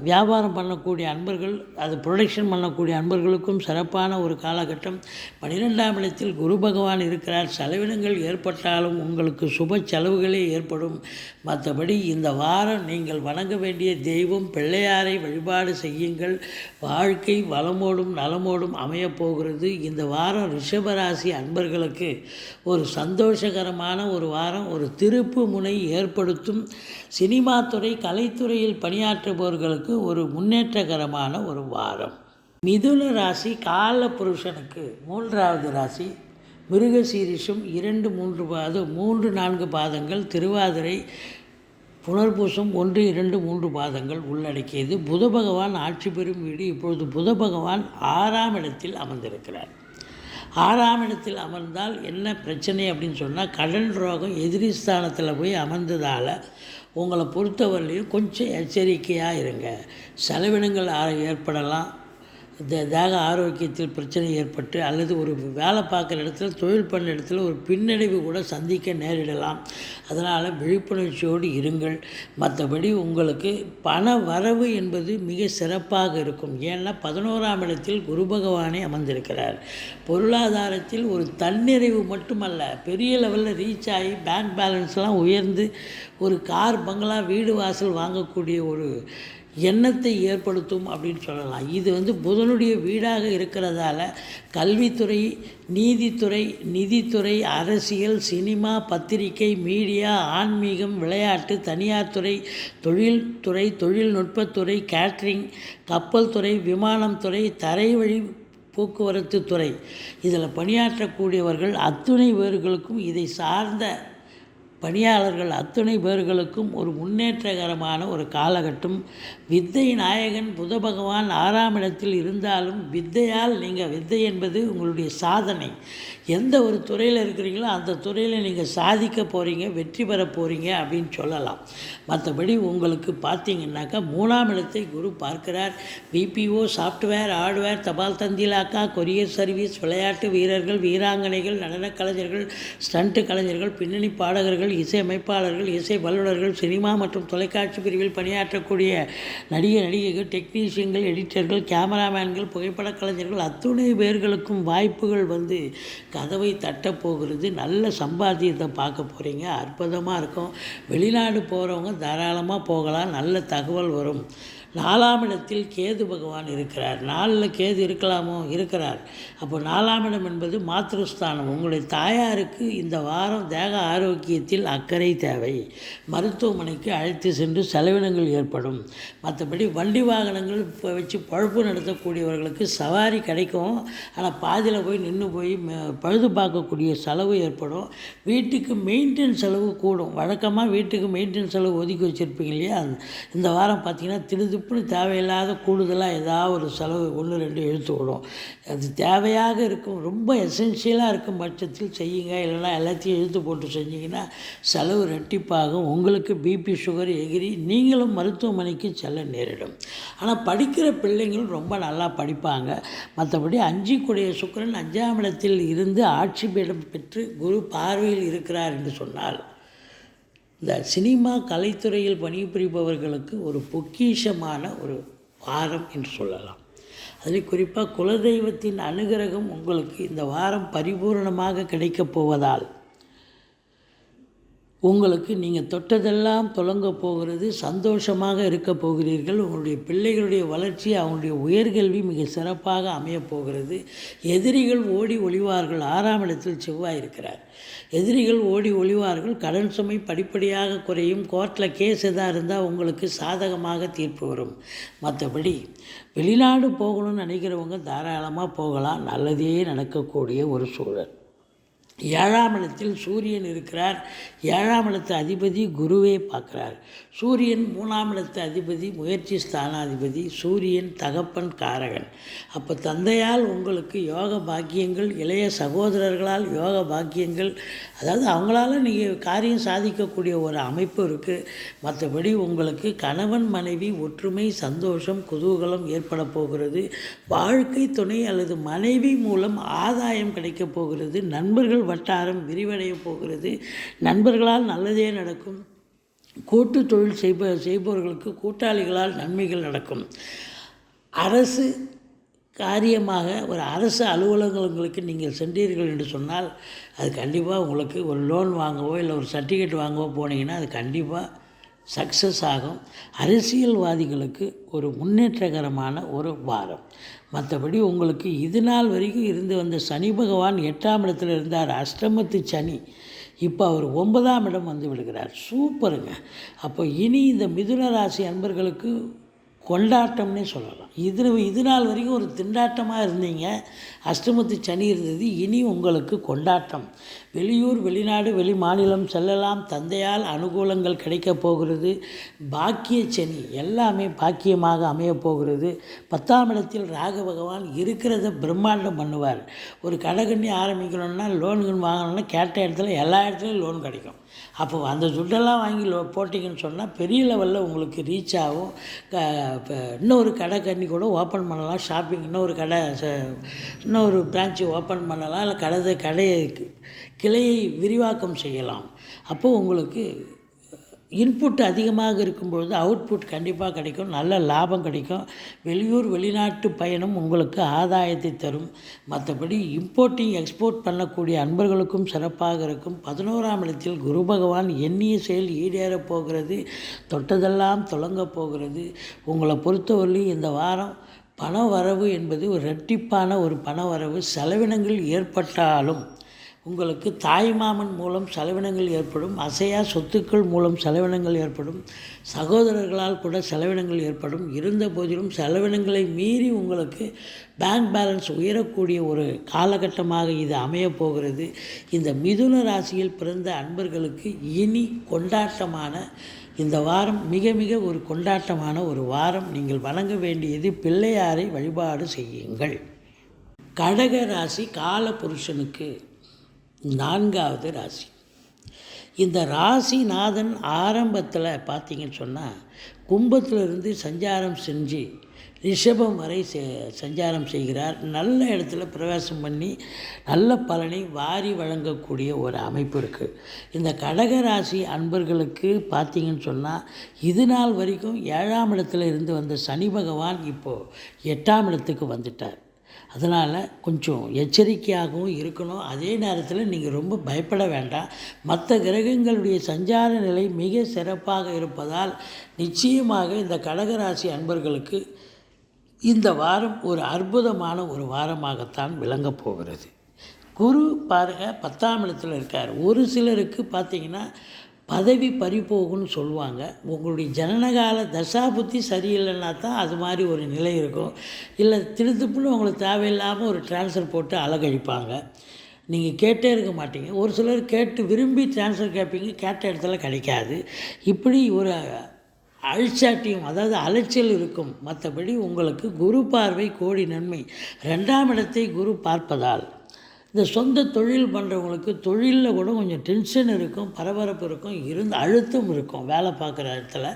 வியாபாரம் பண்ணக்கூடிய அன்பர்கள், அது ப்ரொடக்ஷன் பண்ணக்கூடிய அன்பர்களுக்கும் சிறப்பான ஒரு காலகட்டம். 12ஆம் இடத்தில் குரு பகவான் இருக்கிறார். செலவினங்கள் ஏற்பட்டாலும் உங்களுக்கு சுப செலவுகளே ஏற்படும். மற்றபடி இந்த வாரம் நீங்கள் வணங்க வேண்டிய தெய்வம் பிள்ளையாரை வழிபாடு செய்யுங்கள். வாழ்க்கை வளமோடும் நலமோடும் அமையப்போகிறது. இந்த வாரம் ரிஷபராசி அன்பர்களுக்கு ஒரு சந்தோஷகரமான ஒரு வாரம், ஒரு திருப்பு முனை ஏற்படுத்தும். சினிமா துறை, கலைத்துறையில் பணியாற்றுபவர்களுக்கு ஒரு முன்னேற்றகரமான ஒரு வாரம். மிதுன ராசி கால புருஷனுக்கு 3வது ராசி. மிருகசீரிஷம் 2, 3, 4 பாதங்கள், திருவாதிரை, புனர்பூசம் 1, 2, 3 பாதங்கள் உள்ளடக்கியது. புத பகவான் ஆட்சி பெறும் வீடு. இப்பொழுது புத பகவான் 6ஆம் இடத்தில் அமர்ந்திருக்கிறார். 6ஆம் இடத்தில் அமர்ந்தால் என்ன பிரச்சனை அப்படின்னு சொன்னால், கடன் ரோகம் எதிரி ஸ்தானத்தில் போய் அமர்ந்ததால் உங்களை பொறுத்தவரையிலையும் கொஞ்சம் எச்சரிக்கையாக இருங்க. செலவினங்கள் ஏற்படலாம். தேக ஆரோக்கியத்தில் பிரச்சனை ஏற்பட்டு, அல்லது ஒரு வேலை பார்க்குற இடத்துல, தொழில் பண்ணுற இடத்துல ஒரு பின்னடைவு கூட சந்திக்க நேரிடலாம். அதனால் விழிப்புணர்ச்சியோடு இருங்கள். மற்றபடி உங்களுக்கு பண வரவு என்பது மிக சிறப்பாக இருக்கும். ஏன்னா 11ஆம் இடத்தில் குரு பகவானே அமர்ந்திருக்கிறார். பொருளாதாரத்தில் ஒரு தன்னிறைவு மட்டுமல்ல, பெரிய லெவலில் ரீச் ஆகி பேங்க் பேலன்ஸ்லாம் உயர்ந்து ஒரு கார், பங்களா, வீடு வாசல் வாங்கக்கூடிய ஒரு எண்ணத்தை ஏற்படுத்தும் அப்படின்னு சொல்லலாம். இது புதனுடைய வீடாக இருக்கிறதால கல்வித்துறை, நீதித்துறை, நிதித்துறை, அரசியல், சினிமா, பத்திரிகை, மீடியா, ஆன்மீகம், விளையாட்டு, தனியார் துறை, தொழில்துறை, தொழில்நுட்பத்துறை, கேட்ரிங், கப்பல் துறை, விமானம் துறை, தரைவழி போக்குவரத்து துறை, இதில் பணியாற்றக்கூடியவர்கள் அத்துணை பேர்களுக்கும், இதை சார்ந்த பணியாளர்கள் அத்துணை பேர்களுக்கும் ஒரு முன்னேற்றகரமான ஒரு காலகட்டம். வித்தை நாயகன் புத பகவான் 6ஆம் இடத்தில் இருந்தாலும் வித்தை என்பது உங்களுடைய சாதனை. எந்த ஒரு துறையில் இருக்கிறீங்களோ அந்த துறையில் நீங்கள் சாதிக்க போகிறீங்க, வெற்றி பெற போகிறீங்க அப்படின்னு சொல்லலாம். மற்றபடி உங்களுக்கு பார்த்தீங்கன்னாக்கா 3ஆம் இடத்தை குரு பார்க்கிறார். பிபிஓ, சாஃப்ட்வேர், ஹார்ட்வேர், தபால் தந்திலாக்கா, கொரியர் சர்வீஸ், விளையாட்டு வீரர்கள், வீராங்கனைகள், நடனக் கலைஞர்கள், ஸ்டண்ட் கலைஞர்கள், பின்னணி பாடகர்கள், இசையமைப்பாளர்கள், இசை வல்லுநர்கள், சினிமா மற்றும் தொலைக்காட்சி பிரிவில் பணியாற்றக்கூடிய நடிகைகள், டெக்னீஷியன்கள், எடிட்டர்கள், கேமராமேன்கள், புகைப்படக் கலைஞர்கள் அத்துணை பேர்களுக்கும் வாய்ப்புகள் வந்து கதவை தட்டப்போகிறது. நல்ல சம்பாத்தியத்தை பார்க்க போகிறீங்க. அற்புதமாக இருக்கும். வெளிநாடு போகிறவங்க தாராளமாக போகலாம். நல்ல தகவல் வரும். 4ஆம் இடத்தில் கேது பகவான் இருக்கிறார். 4ல் கேது இருக்கலாமோ? இருக்கிறார். அப்போ 4ஆம் இடம் என்பது மாத்ருஸ்தானம். உங்களுடைய தாயாருக்கு இந்த வாரம் தேக ஆரோக்கியத்தில் அக்கறை தேவை. மருத்துவமனைக்கு அழைத்து சென்று செலவினங்கள் ஏற்படும். மற்றபடி வண்டி வாகனங்கள் வச்சு பழுப்பு நடத்தக்கூடியவர்களுக்கு சவாரி கிடைக்கும். ஆனால் பாதியில் போய் நின்று போய் பழுது பார்க்கக்கூடிய செலவு ஏற்படும். வீட்டுக்கு மெயின்டெனன்ஸ் செலவு கூடும். வழக்கமாக வீட்டுக்கு மெயின்டெனன்ஸ் செலவு ஒதுக்கி வச்சுருப்பீங்க இல்லையா? இந்த வாரம் பார்த்திங்கன்னா திடுதிப்புன்னு தேவையில்லாத கூடுதலாக ஏதாவது ஒரு செலவு 1, 2 இழுத்து விடும். அது தேவையாக இருக்கும், ரொம்ப எசென்ஷியலாக இருக்கும் பட்சத்தில் செய்யுங்க. இல்லைனா எல்லாத்தையும் இழுத்து போட்டு செஞ்சிங்கன்னா செலவு ரெட்டிப்பாகும். உங்களுக்கு பிபி சுகர் எகிரி நீங்களும் மருத்துவமனைக்கு செல்ல நேரிடும். ஆனால் படிக்கிற பிள்ளைங்களும் ரொம்ப நல்லா படிப்பாங்க. மற்றபடி 5 சுக்கிரன் 5ஆம் இடத்தில் இருந்து ஆட்சி பீடம் பெற்று குரு பார்வையில் இருக்கிறார் என்று சொன்னால் இந்த சினிமா கலைத்துறையில் பணிபுரிபவர்களுக்கு ஒரு பொக்கிஷமான ஒரு வாரம் என்று சொல்லலாம். அதில் குறிப்பாக குலதெய்வத்தின் அனுகிரகம் உங்களுக்கு இந்த வாரம் பரிபூர்ணமாக கிடைக்கப் போவதால் உங்களுக்கு நீங்கள் தொட்டதெல்லாம் தொடங்க போகிறது. சந்தோஷமாக இருக்க போகிறீர்கள். உங்களுடைய பிள்ளைகளுடைய வளர்ச்சி, அவங்களுடைய உயர்கல்வி மிக சிறப்பாக அமையப் போகிறது. எதிரிகள் ஓடி ஒளிவார்கள். 6ஆம் இடத்தில் செவ்வாய் இருக்கிறார். எதிரிகள் ஓடி ஒளிவார்கள். கடன் சுமை படிப்படியாக குறையும். கோர்ட்டில் கேஸ் எதாக இருந்தால் உங்களுக்கு சாதகமாக தீர்ப்பு வரும். மற்றபடி வெளிநாடு போகணும்னு நினைக்கிறவங்க தாராளமாக போகலாம். நல்லதே நடக்கக்கூடிய ஒரு சூழல். 7ஆம் இடத்தில் சூரியன் இருக்கிறார். 7ஆம் இடத்து அதிபதி குருவே பார்க்குறார். சூரியன் 3ஆம் இடத்து அதிபதி, முயற்சி ஸ்தானாதிபதி. சூரியன் தகப்பன் காரகன். அப்போ தந்தையால் உங்களுக்கு யோக பாக்கியங்கள், இளைய சகோதரர்களால் யோக பாக்கியங்கள், அதாவது அவங்களால நீங்கள் காரியம் சாதிக்கக்கூடிய ஒரு அமைப்பு இருக்குது. மற்றபடி உங்களுக்கு கணவன் மனைவி ஒற்றுமை, சந்தோஷம், குதூகலம் ஏற்பட போகிறது. வாழ்க்கை துணை அல்லது மனைவி மூலம் ஆதாயம் கிடைக்கப் போகிறது. நண்பர்கள் வட்டாரம் விரிவடைய போகிறது. நண்பர்களால் நல்லதே நடக்கும். கூட்டு தொழில் செய்பவர்களுக்கு கூட்டாளிகளால் நன்மைகள் நடக்கும். அரசு காரியமாக ஒரு அரசு அலுவலகங்களுக்கு நீங்கள் சென்றீர்கள் என்று சொன்னால் அது கண்டிப்பாக உங்களுக்கு ஒரு லோன் வாங்கவோ இல்லை ஒரு சர்டிஃபிகேட் வாங்கவோ போனீங்கன்னா அது கண்டிப்பாக சக்ஸஸ் ஆகும். அரசியல்வாதிகளுக்கு ஒரு முன்னேற்றகரமான ஒரு வாரம். மற்றபடி உங்களுக்கு இது நாள் வரைக்கும் இருந்து வந்த சனி பகவான் 8ஆம் இடத்துல இருந்தார். அஷ்டமத்து சனி. இப்போ அவர் 9ஆம் இடம் வந்து விடுகிறார். சூப்பருங்க. அப்போ இனி இந்த மிதுன ராசி அன்பர்களுக்கு கொண்டாட்டம்னே சொல்லலாம். இது நாள் வரைக்கும் ஒரு திண்டாட்டமாக இருந்தீங்க. அஷ்டமத்து சனி இருந்தது. இனி உங்களுக்கு கொண்டாட்டம். வெளியூர், வெளிநாடு, வெளி மாநிலம் செல்லலாம். தந்தையால் அனுகூலங்கள் கிடைக்கப் போகிறது. பாக்கிய சனி எல்லாமே பாக்கியமாக அமையப் போகிறது. 10ஆம் இடத்தில் ராகு பகவான் இருக்கிறத பிரம்மாண்டம் பண்ணுவார். ஒரு கடைக்கண்ணி ஆரம்பிக்கணும்னா லோன்கள் வாங்கணும்னா கேட்ட இடத்துல எல்லா இடத்துலையும் லோன் கிடைக்கும். அப்போ அந்த துட்டெல்லாம் வாங்கி போட்டிங்கன்னு சொன்னால் பெரிய லெவலில் உங்களுக்கு ரீச் ஆகும். இன்னொரு கடை கண்ணி கூட ஓப்பன் பண்ணலாம். ஷாப்பிங் இன்னொரு பிரான்ச்சு ஓப்பன் பண்ணலாம். இல்லை கடையை கிளையை விரிவாக்கம் செய்யலாம். அப்போது உங்களுக்கு இன்புட் அதிகமாக இருக்கும்பொழுது அவுட்புட் கண்டிப்பாக கிடைக்கும். நல்ல லாபம் கிடைக்கும். வெளியூர், வெளிநாட்டு பயணம் உங்களுக்கு ஆதாயத்தை தரும். மற்றபடி இம்போர்ட்டிங், எக்ஸ்போர்ட் பண்ணக்கூடிய அன்பர்களுக்கும் சிறப்பாக இருக்கும். 11ஆம் இடத்தில் குரு பகவான் எண்ணிய செயல் ஈடேறப் போகிறது. தொட்டதெல்லாம் தொடங்கப் போகிறது. உங்களை பொறுத்தவரையிலும் இந்த வாரம் பண வரவு என்பது ஒரு இரட்டிப்பான ஒரு பண வரவு. செலவினங்கள் ஏற்பட்டாலும் உங்களுக்கு தாய்மாமன் மூலம் செலவினங்கள் ஏற்படும். அசையா சொத்துக்கள் மூலம் செலவினங்கள் ஏற்படும். சகோதரர்களால் கூட செலவினங்கள் ஏற்படும். இருந்த போதிலும் செலவினங்களை மீறி உங்களுக்கு பேங்க் பேலன்ஸ் உயரக்கூடிய ஒரு காலகட்டமாக இது அமையப் போகிறது. இந்த மிதுன ராசியில் பிறந்த அன்பர்களுக்கு இனி கொண்டாட்டமான இந்த வாரம் மிக மிக ஒரு கொண்டாட்டமான ஒரு வாரம். நீங்கள் வணங்க வேண்டியது பிள்ளையாரை வழிபாடு செய்யுங்கள். கடக ராசி கால புருஷனுக்கு 4வது ராசி. இந்த ராசிநாதன் ஆரம்பத்தில் பார்த்தீங்கன்னு சொன்னால் கும்பத்திலிருந்து சஞ்சாரம் செஞ்சு ரிஷபம் வரை சஞ்சாரம் செய்கிறார். நல்ல இடத்துல பிரவேசம் பண்ணி நல்ல பலனை வாரி வழங்கக்கூடிய ஒரு அமைப்பு இருக்குது. இந்த கடகராசி அன்பர்களுக்கு பார்த்தீங்கன்னு சொன்னால் இது நாள் வரைக்கும் 7ஆம் இடத்துல இருந்து வந்த சனி பகவான் இப்போது 8ஆம் இடத்துக்கு வந்துட்டார். அதனால் கொஞ்சம் எச்சரிக்கையாகவும் இருக்கணும். அதே நேரத்தில் நீங்கள் ரொம்ப பயப்பட வேண்டாம். மற்ற கிரகங்களுடைய சஞ்சார நிலை மிக சிறப்பாக இருப்பதால் நிச்சயமாக இந்த கடகராசி அன்பர்களுக்கு இந்த வாரம் ஒரு அற்புதமான ஒரு வாரமாகத்தான் விளங்கப் போகிறது. குரு பாருங்கள் 10ஆம் இடத்துல இருக்கார். ஒரு சிலருக்கு பார்த்திங்கன்னா பதவி பறிபோகும்னு சொல்லுவாங்க. உங்களுடைய ஜனனகால தசாபுத்தி சரியில்லைன்னா தான் அது மாதிரி ஒரு நிலை இருக்கும். இல்லை திருத்துப்புன்னு உங்களுக்கு தேவையில்லாமல் ஒரு ட்ரான்ஸ்ஃபர் போட்டு அலகழிப்பாங்க. நீங்கள் கேட்டே இருக்க மாட்டீங்க. ஒரு சிலர் கேட்டு விரும்பி ட்ரான்ஸ்ஃபர் கேட்பீங்க, கேட்ட இடத்துல கிடைக்காது. இப்படி ஒரு அழிச்சாட்டியும் அதாவது அலைச்சல் இருக்கும். மற்றபடி உங்களுக்கு குரு பார்வை கோடி நன்மை. 2ஆம் இடத்தை குரு பார்ப்பதால் இந்த சொந்த தொழில் பண்ணுறவங்களுக்கு தொழிலில் கூட கொஞ்சம் டென்ஷன் இருக்கும், பரபரப்பு இருக்கும், அழுத்தம் இருக்கும். வேலை பார்க்குற இடத்துல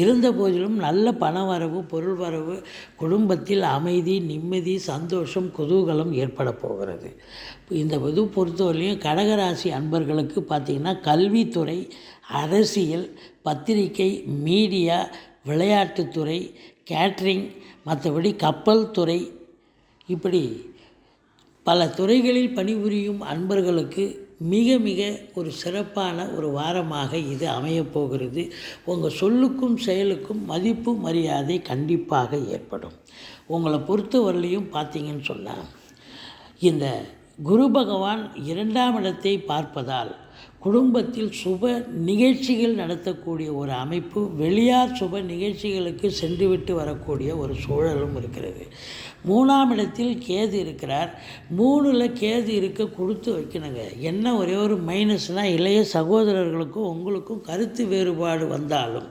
இருந்த போதிலும் நல்ல பண வரவு, பொருள் வரவு, குடும்பத்தில் அமைதி, நிம்மதி, சந்தோஷம், குதூகலம் ஏற்பட போகிறது. இந்த இது பொறுத்தவரையிலையும் கடகராசி அன்பர்களுக்கு பார்த்திங்கன்னா கல்வித்துறை, அரசியல், பத்திரிகை, மீடியா, விளையாட்டுத்துறை, கேட்ரிங், மற்றபடி கப்பல் துறை, இப்படி பல துறைகளில் பணிபுரியும் அன்பர்களுக்கு மிக மிக ஒரு சிறப்பான ஒரு வாரமாக இது அமையப்போகிறது. உங்கள் சொல்லுக்கும் செயலுக்கும் மதிப்பு மரியாதை கண்டிப்பாக ஏற்படும். உங்களை பொறுத்தவரையிலையும் பார்த்தீங்கன்னு சொன்னால் இந்த குரு பகவான் 2ஆம் இடத்தை பார்ப்பதால் குடும்பத்தில் சுப நிகழ்ச்சிகள் நடத்தக்கூடிய ஒரு அமைப்பு, வெளியார் சுப நிகழ்ச்சிகளுக்கு சென்றுவிட்டு வரக்கூடிய ஒரு சூழலும் இருக்கிறது. 3ஆம் இடத்தில் கேது இருக்கிறார். 3ல் கேது இருக்க கொடுத்து வைக்கணுங்க. என்ன ஒரே ஒரு மைனஸ்னால் இளைய சகோதரர்களுக்கும் உங்களுக்கும் கருத்து வேறுபாடு வந்தாலும்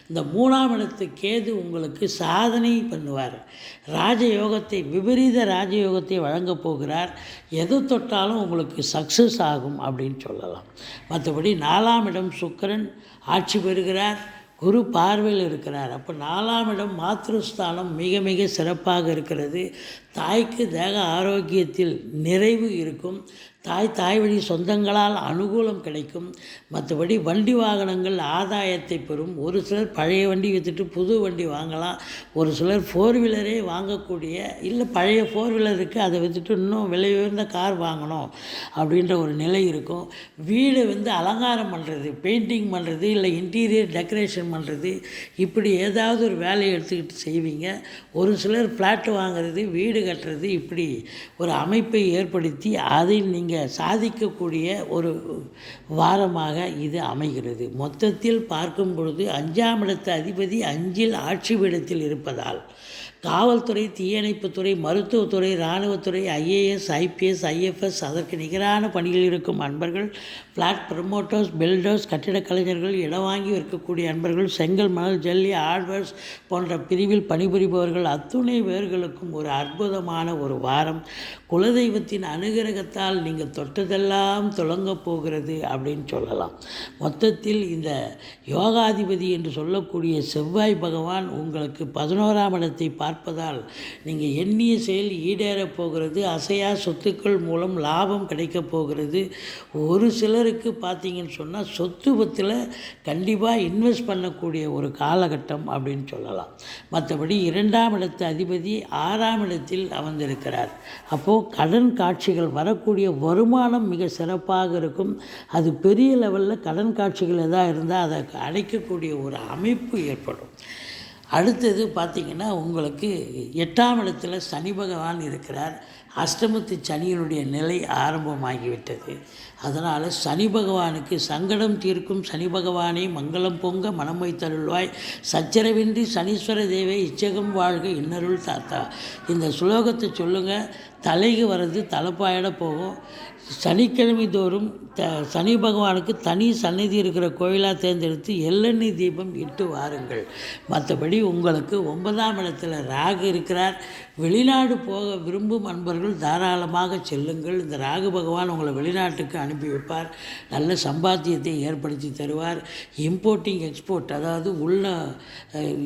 இந்த 3ஆம் இடத்து கேது உங்களுக்கு சாதனை பண்ணுவார். ராஜயோகத்தை, விபரீத ராஜயோகத்தை வழங்கப் போகிறார். எது தொட்டாலும் உங்களுக்கு சக்ஸஸ் ஆகும் அப்படின்னு சொல்லலாம். மற்றபடி 4ஆம் இடம் சுக்கிரன் ஆட்சி பெறுகிறார். குரு பார்வையில் இருக்கிறார். அப்போ 4ஆம் இடம் மாத்ருஸ்தானம் மிக மிக சிறப்பாக இருக்கிறது. தாய்க்கு தேக ஆரோக்கியத்தில் நிறைவு இருக்கும். தாய் வழி சொந்தங்களால் அனுகூலம் கிடைக்கும். மற்றபடி வண்டி வாகனங்கள் ஆதாயத்தை பெறும். ஒரு சிலர் பழைய வண்டி விற்றுட்டு புது வண்டி வாங்கலாம். ஒரு சிலர் 4 வீலரே வாங்கக்கூடிய, இல்லை பழைய 4 வீலர் இருக்குது அதை விற்றுட்டு இன்னும் விலை உயர்ந்த கார் வாங்கணும் அப்படின்ற ஒரு நிலை இருக்கும். வீடு அலங்காரம் பண்ணுறது, பெயிண்டிங் பண்ணுறது, இல்லை இன்டீரியர் டெக்கரேஷன் பண்ணுறது, இப்படி ஏதாவது ஒரு வேலையை எடுத்துக்கிட்டு செய்வீங்க. ஒரு சிலர் ஃப்ளாட்டு வாங்கிறது, வீடு கட்டுறது, இப்படி ஒரு அமைப்பை ஏற்படுத்தி அதில் நீங்கள் சாதிக்கக்கூடிய ஒரு வாரமாக இது அமைகிறது. மொத்தத்தில் பார்க்கும் பொழுது 5ஆம் இடத்து அதிபதி 5இல் ஆட்சி பீடத்தில் இருப்பதால் காவல்துறை, தீயணைப்புத்துறை, மருத்துவத்துறை, இராணுவத்துறை, ஐஏஎஸ், ஐபிஎஸ், ஐஎஃப்எஸ், அதற்கு நிகரான பணியில் இருக்கும் அன்பர்கள், ஃப்ளாட் ப்ரமோட்டர்ஸ், பில்டர்ஸ், கட்டிடக் கலைஞர்கள், இடம் வாங்கி விற்கக்கூடிய அன்பர்கள், செங்கல், மணல், ஜல்லி, ஹார்ட்வேர்ஸ் போன்ற பிரிவில் பணிபுரிபவர்கள் அத்துணை பேர்களுக்கும் ஒரு அற்புதமான ஒரு வாரம். குலதெய்வத்தின் அனுகிரகத்தால் நீங்கள் தொட்டதெல்லாம் தொடங்கப் போகிறது அப்படின்னு சொல்லலாம். மொத்தத்தில் இந்த யோகாதிபதி என்று சொல்லக்கூடிய செவ்வாய் பகவான் உங்களுக்கு 11ஆம் இடத்தை பார்ப்பதால் நீங்கள் எண்ணிய செயல் ஈடேறப் போகிறது. அசையா சொத்துக்கள் மூலம் லாபம் கிடைக்கப் போகிறது. ஒரு சிலருக்கு பார்த்தீங்கன்னு சொன்னால் சொத்து பத்தில் கண்டிப்பாக இன்வெஸ்ட் பண்ணக்கூடிய ஒரு காலகட்டம் அப்படின்னு சொல்லலாம். மற்றபடி 2ஆம் இடத்து அதிபதி 6ஆம் இடத்தில் அமர்ந்திருக்கிறார். அப்போது கடன் காட்சிகள் வரக்கூடிய வருமானம் மிக சிறப்பாக இருக்கும். அது பெரிய லெவலில் கடன் காட்சிகள் எதாவது இருந்தால் அதை அடைக்கக்கூடிய ஒரு அமைப்பு ஏற்படும். அடுத்தது பார்த்திங்கன்னா உங்களுக்கு 8ஆம் இடத்துல சனி பகவான் இருக்கிறார். அஷ்டமத்து சனியினுடைய நிலை ஆரம்பமாகிவிட்டது. அதனால் சனி பகவானுக்கு சங்கடம் தீர்க்கும் சனி பகவானே மங்களம் பொங்க மனம் வைத்தருள்வாய், சச்சரவின்றி சனீஸ்வர தேவை இச்சகம் வாழ்க இன்னருள் தாத்தா. இந்த சுலோகத்தை சொல்லுங்கள். தலைக்கு வர்றது தலைப்பாயிட போகும். சனிக்கிழமை தோறும் சனி பகவானுக்கு தனி சந்நிதி இருக்கிற கோயிலாக தேர்ந்தெடுத்து எள்ளெண்ணெய் தீபம் இட்டு வாருங்கள். மற்றபடி உங்களுக்கு 9ஆம் இடத்துல ராகு இருக்கிறார். வெளிநாடு போக விரும்பும் அன்பர்கள் தாராளமாக செல்லுங்கள். இந்த ராகு பகவான் உங்களை வெளிநாட்டுக்கு அனுப்பி வைப்பார். நல்ல சம்பாத்தியத்தை ஏற்படுத்தி தருவார். இம்போர்ட்டிங் எக்ஸ்போர்ட், அதாவது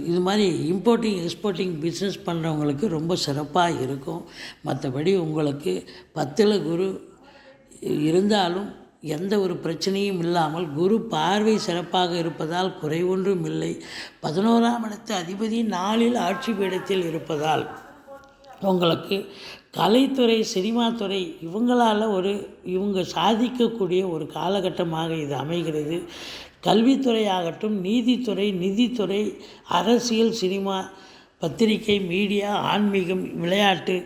இது மாதிரி இம்போர்ட்டிங் எக்ஸ்போர்ட்டிங் பிஸ்னஸ் பண்ணுறவங்களுக்கு ரொம்ப சிறப்பாக இருக்கும். மற்றபடி உங்களுக்கு 10ல் குரு இருந்தாலும் எந்த ஒரு பிரச்சனையும் இல்லாமல் குரு பார்வை சிறப்பாக இருப்பதால் குறை ஒன்றும் இல்லை. 11ஆம் இடத்து அதிபதி 4ல் ஆட்சி பீடத்தில் இருப்பதால் உங்களுக்கு கலைத்துறை, சினிமாத்துறை இவங்க சாதிக்கக்கூடிய ஒரு காலகட்டமாக இது அமைகிறது. கல்வித்துறையாகட்டும், நீதித்துறை, நிதித்துறை, அரசியல், சினிமா, பத்திரிகை, மீடியா, ஆன்மீகம், விளையாட்டு,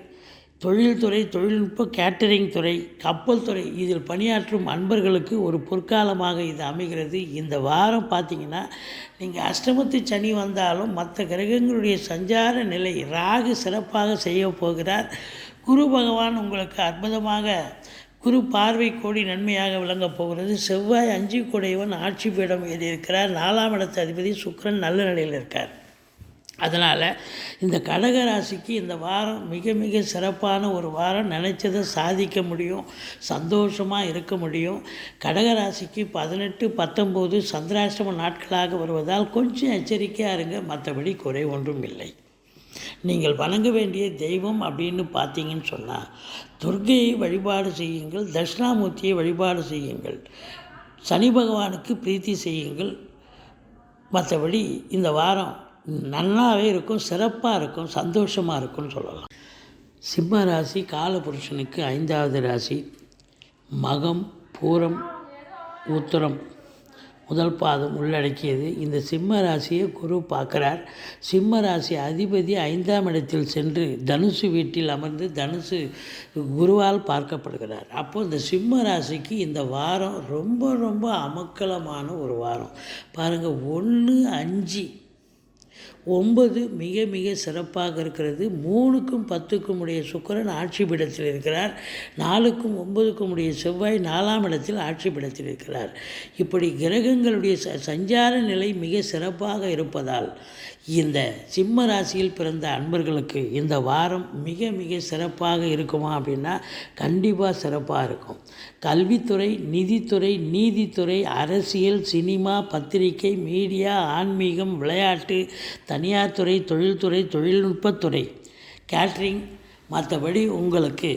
தொழில்துறை, தொழில்நுட்ப, கேட்டரிங் துறை, கப்பல் துறை இதில் பணியாற்றும் அன்பர்களுக்கு ஒரு பொற்காலமாக இது அமைகிறது. இந்த வாரம் பார்த்திங்கன்னா நீங்கள் அஷ்டமத்து சனி வந்தாலும் மற்ற கிரகங்களுடைய சஞ்சார நிலை ராகு சிறப்பாக செய்ய போகிறார். குரு பகவான் உங்களுக்கு அற்புதமாக குரு பார்வை கோடி நன்மையாக விளங்கப் போகிறது. செவ்வாய் 5 கூடையவன் ஆட்சி பீடம் ஏறியிருக்கிறார். 4ஆம் இடத்து அதிபதி சுக்கிரன் நல்ல நிலையில் இருக்கார். அதனால் இந்த கடக ராசிக்கு இந்த வாரம் மிக மிக சிறப்பான ஒரு வாரம். நினச்சதை சாதிக்க முடியும், சந்தோஷமாக இருக்க முடியும். கடக ராசிக்கு 18, 19 சந்திராஷ்டம நாட்களாக வருவதால் கொஞ்சம் எச்சரிக்கையாக இருங்க. மற்றபடி குறை ஒன்றும் இல்லை. நீங்கள் வணங்க வேண்டிய தெய்வம் அப்படின்னு பார்த்தீங்கன்னு சொன்னால் துர்க்கையை வழிபாடு செய்யுங்கள், தட்சிணாமூர்த்தியை வழிபாடு செய்யுங்கள், சனி பகவானுக்கு பிரீத்தி செய்யுங்கள். மற்றபடி இந்த வாரம் நல்லாவே இருக்கும், சிறப்பாக இருக்கும், சந்தோஷமாக இருக்கும்னு சொல்லலாம். சிம்ம ராசி காலபுருஷனுக்கு 5வது ராசி. மகம், பூரம், உத்திரம் முதல் பாதம் உள்ளடக்கியது. இந்த சிம்ம ராசியை குரு பார்க்குறார். சிம்ம ராசி அதிபதி 5ஆம் இடத்தில் சென்று தனுசு வீட்டில் அமர்ந்து தனுசு குருவால் பார்க்கப்படுகிறார். அப்போது இந்த சிம்ம ராசிக்கு இந்த வாரம் ரொம்ப ரொம்ப அமக்கலமான ஒரு வாரம். பாருங்கள், 1, 5, 9 மிக மிக சிறப்பாக இருக்கிறது. 3க்கும் 10க்கும் உடைய சுக்கிரன் ஆட்சி பீடத்தில் இருக்கிறார். 4க்கும் 9க்கும் உடைய செவ்வாய் 4ஆம் இடத்தில் ஆட்சி பீடத்தில் இருக்கிறார். இப்படி கிரகங்களுடைய சஞ்சார நிலை மிக சிறப்பாக இருப்பதால் இந்த சிம்ம ராசியில் பிறந்த அன்பர்களுக்கு இந்த வாரம் மிக மிக சிறப்பாக இருக்குமா அப்படின்னா கண்டிப்பாக சிறப்பாக இருக்கும். கல்வித்துறை, நிதித்துறை, நீதித்துறை, அரசியல், சினிமா, பத்திரிகை, மீடியா, ஆன்மீகம், விளையாட்டு, தனியார் துறை, தொழில்துறை, தொழில்நுட்பத்துறை, கேட்ரிங், மற்றபடி உங்களுக்கு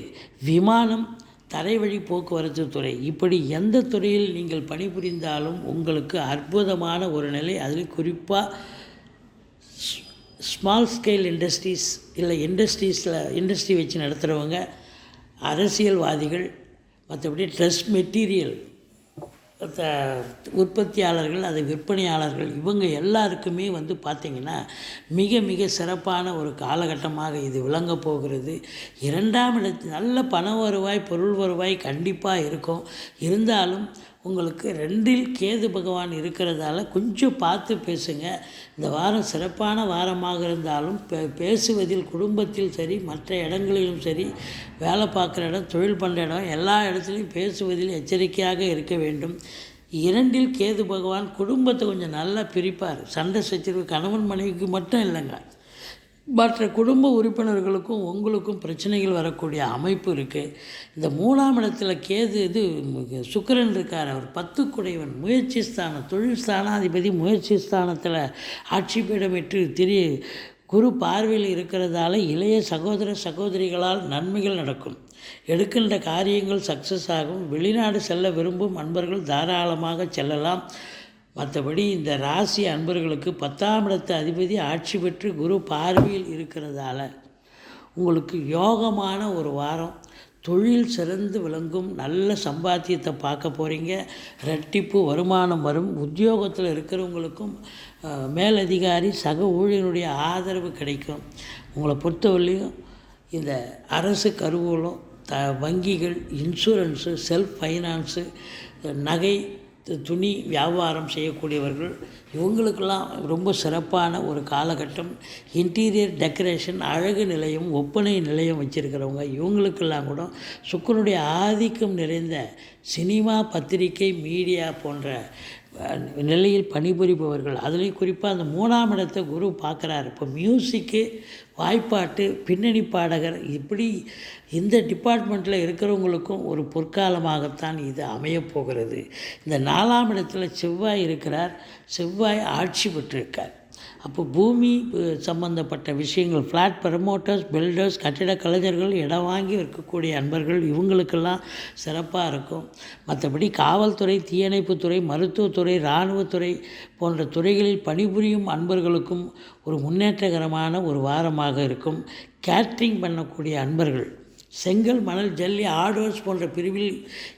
விமானம், தரைவழி போக்குவரத்து துறை, இப்படி எந்த துறையில் நீங்கள் பணிபுரிந்தாலும் உங்களுக்கு அற்புதமான ஒரு நிலை. அதில் குறிப்பாக ஸ்மால் ஸ்கேல் இண்டஸ்ட்ரீஸ் இல்லை இண்டஸ்ட்ரி வச்சு நடத்துகிறவங்க, அரசியல்வாதிகள், மற்றபடி ட்ரெஸ் மெட்டீரியல் உற்பத்தியாளர்கள், அது விற்பனையாளர்கள், இவங்க எல்லாருக்குமே பார்த்திங்கன்னா மிக மிக சிறப்பான ஒரு காலகட்டமாக இது விளங்கப் போகிறது. 2ஆம் இடத்தில் நல்ல பண வருவாய், பொருள் வருவாய் கண்டிப்பாக இருக்கும். இருந்தாலும் உங்களுக்கு 2ல் கேது பகவான் இருக்கிறதால கொஞ்சம் பார்த்து பேசுங்க. இந்த வாரம் சிறப்பான வாரமாக இருந்தாலும் பேசுவதில் குடும்பத்தில் சரி, மற்ற இடங்களிலும் சரி, வேலை பார்க்குற இடம், தொழில் பண்ணுற இடம், எல்லா இடத்துலையும் பேசுவதில் எச்சரிக்கையாக இருக்க வேண்டும். 2ல் கேது பகவான் குடும்பத்தை கொஞ்சம் நல்லா பிரிப்பார். சண்டை சச்சரவு கணவன் மனைவிக்கு மட்டும் இல்லைங்க, மற்ற குடும்ப உறுப்பினர்களுக்கும் உங்களுக்கும் பிரச்சனைகள் வரக்கூடிய அமைப்பு இருக்குது. இந்த 3ஆம் இடத்துல கேது சுக்கிரன் இருக்கார். அவர் 10 குடைவன், முயற்சி ஸ்தானம், தொழில் ஸ்தானாதிபதி முயற்சி ஸ்தானத்தில் ஆட்சி பீடமிட்டு குரு பார்வையில் இருக்கிறதால இளைய சகோதர சகோதரிகளால் நன்மைகள் நடக்கும். எடுக்கின்ற காரியங்கள் சக்ஸஸ் ஆகும். வெளிநாடு செல்ல விரும்பும் அன்பர்கள் தாராளமாக செல்லலாம். மற்றபடி இந்த ராசி அன்பர்களுக்கு 10ஆம் இடத்து அதிபதி ஆட்சி பெற்று குரு பார்வையில் இருக்கிறதால உங்களுக்கு யோகமான ஒரு வாரம். தொழில் சிறந்து விளங்கும், நல்ல சம்பாத்தியத்தை பார்க்க போகிறீங்க. ரெட்டிப்பு வருமானம் வரும். உத்தியோகத்தில் இருக்கிறவங்களுக்கும் மேலதிகாரி, சக ஊழியனுடைய ஆதரவு கிடைக்கும். உங்களை பொறுத்தவரையிலையும் இந்த அரசு கருவூலம், வங்கிகள், இன்சூரன்ஸு, செல்ஃப் ஃபைனான்ஸு, நகை, துணி வியாபாரம் செய்யக்கூடியவர்கள், இவங்களுக்கெல்லாம் ரொம்ப சிறப்பான ஒரு காலகட்டம். இன்டீரியர் டெக்கரேஷன், அழகு நிலையம், ஒப்பனை நிலையம் வச்சுருக்கிறவங்க, இவங்களுக்கெல்லாம் கூட சுக்கிரனுடைய ஆதிக்கம் நிறைந்த சினிமா, பத்திரிகை, மீடியா போன்ற நிலையில் பணிபுரிபவர்கள், அதுலேயும் குறிப்பாக அந்த 3ஆம் இடத்தை குரு பார்க்குறாரு. இப்போ மியூசிக்கு, வாய்ப்பாட்டு, பின்னணி பாடகர், இப்படி இந்த டிபார்ட்மெண்ட்டில் இருக்கிறவங்களுக்கும் ஒரு பொற்காலமாகத்தான் இது அமையப்போகிறது. இந்த 4ஆம் இடத்துல செவ்வாய் இருக்கிறார். செவ்வாய் ஆட்சி பெற்றிருக்கார். அப்போ பூமி சம்பந்தப்பட்ட விஷயங்கள், ஃப்ளாட் ப்ரமோட்டர்ஸ், பில்டர்ஸ், கட்டிட கலைஞர்கள், இடம் வாங்கி இருக்கக்கூடிய அன்பர்கள், இவங்களுக்கெல்லாம் சிறப்பாக இருக்கும். மற்றபடி காவல்துறை, தீயணைப்புத்துறை, மருத்துவத்துறை, இராணுவத்துறை போன்ற துறைகளில் பணிபுரியும் அன்பர்களுக்கும் ஒரு முன்னேற்றகரமான ஒரு வாரமாக இருக்கும். கேட்ரிங் பண்ணக்கூடிய அன்பர்கள், செங்கல், மணல், ஜல்லி, ஆர்டர்ஸ் போன்ற பிரிவில்